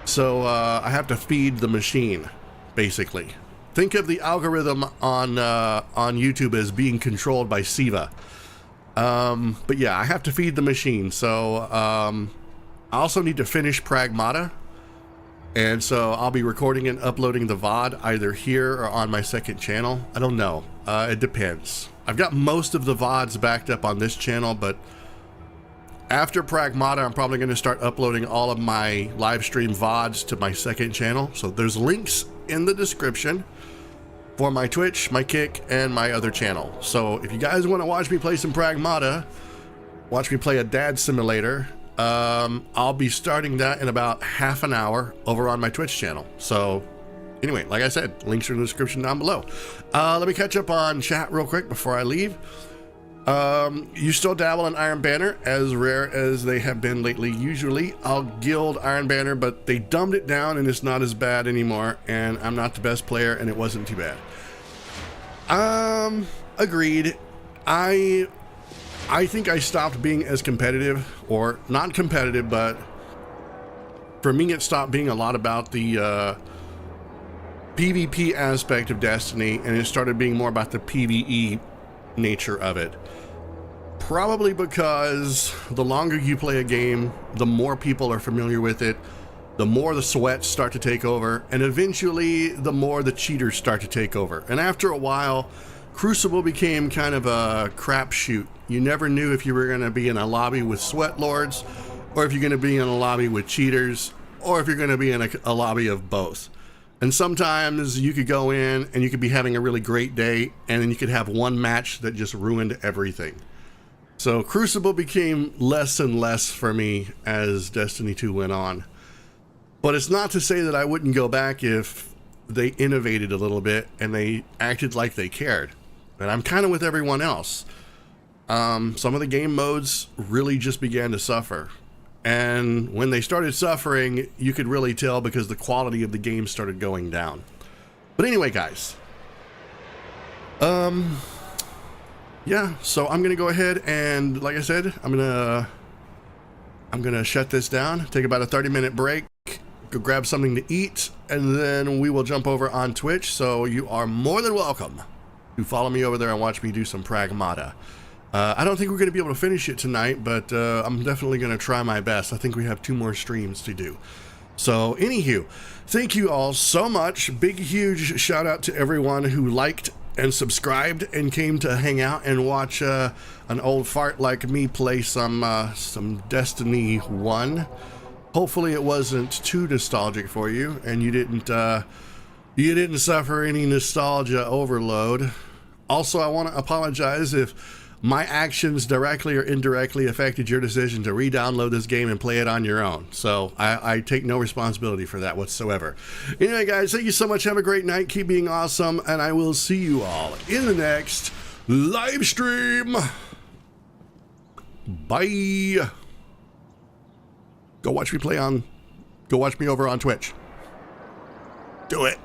So I have to feed the machine, basically. Think of the algorithm on YouTube as being controlled by Siva. But yeah, I have to feed the machine. So I also need to finish Pragmata. And so I'll be recording and uploading the VOD either here or on my second channel. I don't know. It depends. I've got most of the VODs backed up on this channel, but after Pragmata, I'm probably going to start uploading all of my live stream VODs to my second channel. So there's links in the description for my Twitch, my Kick, and my other channel. So if you guys want to watch me play some Pragmata, watch me play a dad simulator, I'll be starting that in about half an hour over on my Twitch channel. So anyway, like I said, links are in the description down below. Let me catch up on chat real quick before I leave. You still dabble in Iron Banner, as rare as they have been lately. Usually I'll guild Iron Banner, but they dumbed it down and it's not as bad anymore, and I'm not the best player and it wasn't too bad. Agreed. I think I stopped being as competitive, or not competitive, but for me it stopped being a lot about the PvP aspect of Destiny, and it started being more about the PvE nature of it. Probably because the longer you play a game, the more people are familiar with it, the more the sweats start to take over, and eventually the more the cheaters start to take over. And after a while, Crucible became kind of a crapshoot. You never knew if you were going to be in a lobby with sweat lords, or if you're going to be in a lobby with cheaters, or if you're going to be in a lobby of both. And sometimes you could go in and you could be having a really great day, and then you could have one match that just ruined everything. So Crucible became less and less for me as Destiny 2 went on. But it's not to say that I wouldn't go back if they innovated a little bit and they acted like they cared. And I'm kind of with everyone else. some of the game modes really just began to suffer. And when they started suffering, you could really tell because the quality of the game started going down. But anyway, guys, yeah, so I'm gonna go ahead and, like I said, I'm gonna shut this down, take about a 30-minute break, go grab something to eat, and then we will jump over on Twitch. So you are more than welcome to follow me over there and watch me do some Pragmata. I don't think we're going to be able to finish it tonight, but I'm definitely going to try my best. I think we have 2 more streams to do. So, anywho, thank you all so much. Big, huge shout out to everyone who liked and subscribed and came to hang out and watch an old fart like me play some Destiny 1. Hopefully it wasn't too nostalgic for you and you didn't suffer any nostalgia overload. Also, I want to apologize if my actions directly or indirectly affected your decision to re-download this game and play it on your own. So I take no responsibility for that whatsoever. Anyway, guys, thank you so much. Have a great night. Keep being awesome. And I will see you all in the next live stream. Bye. Go watch me over on Twitch. Do it.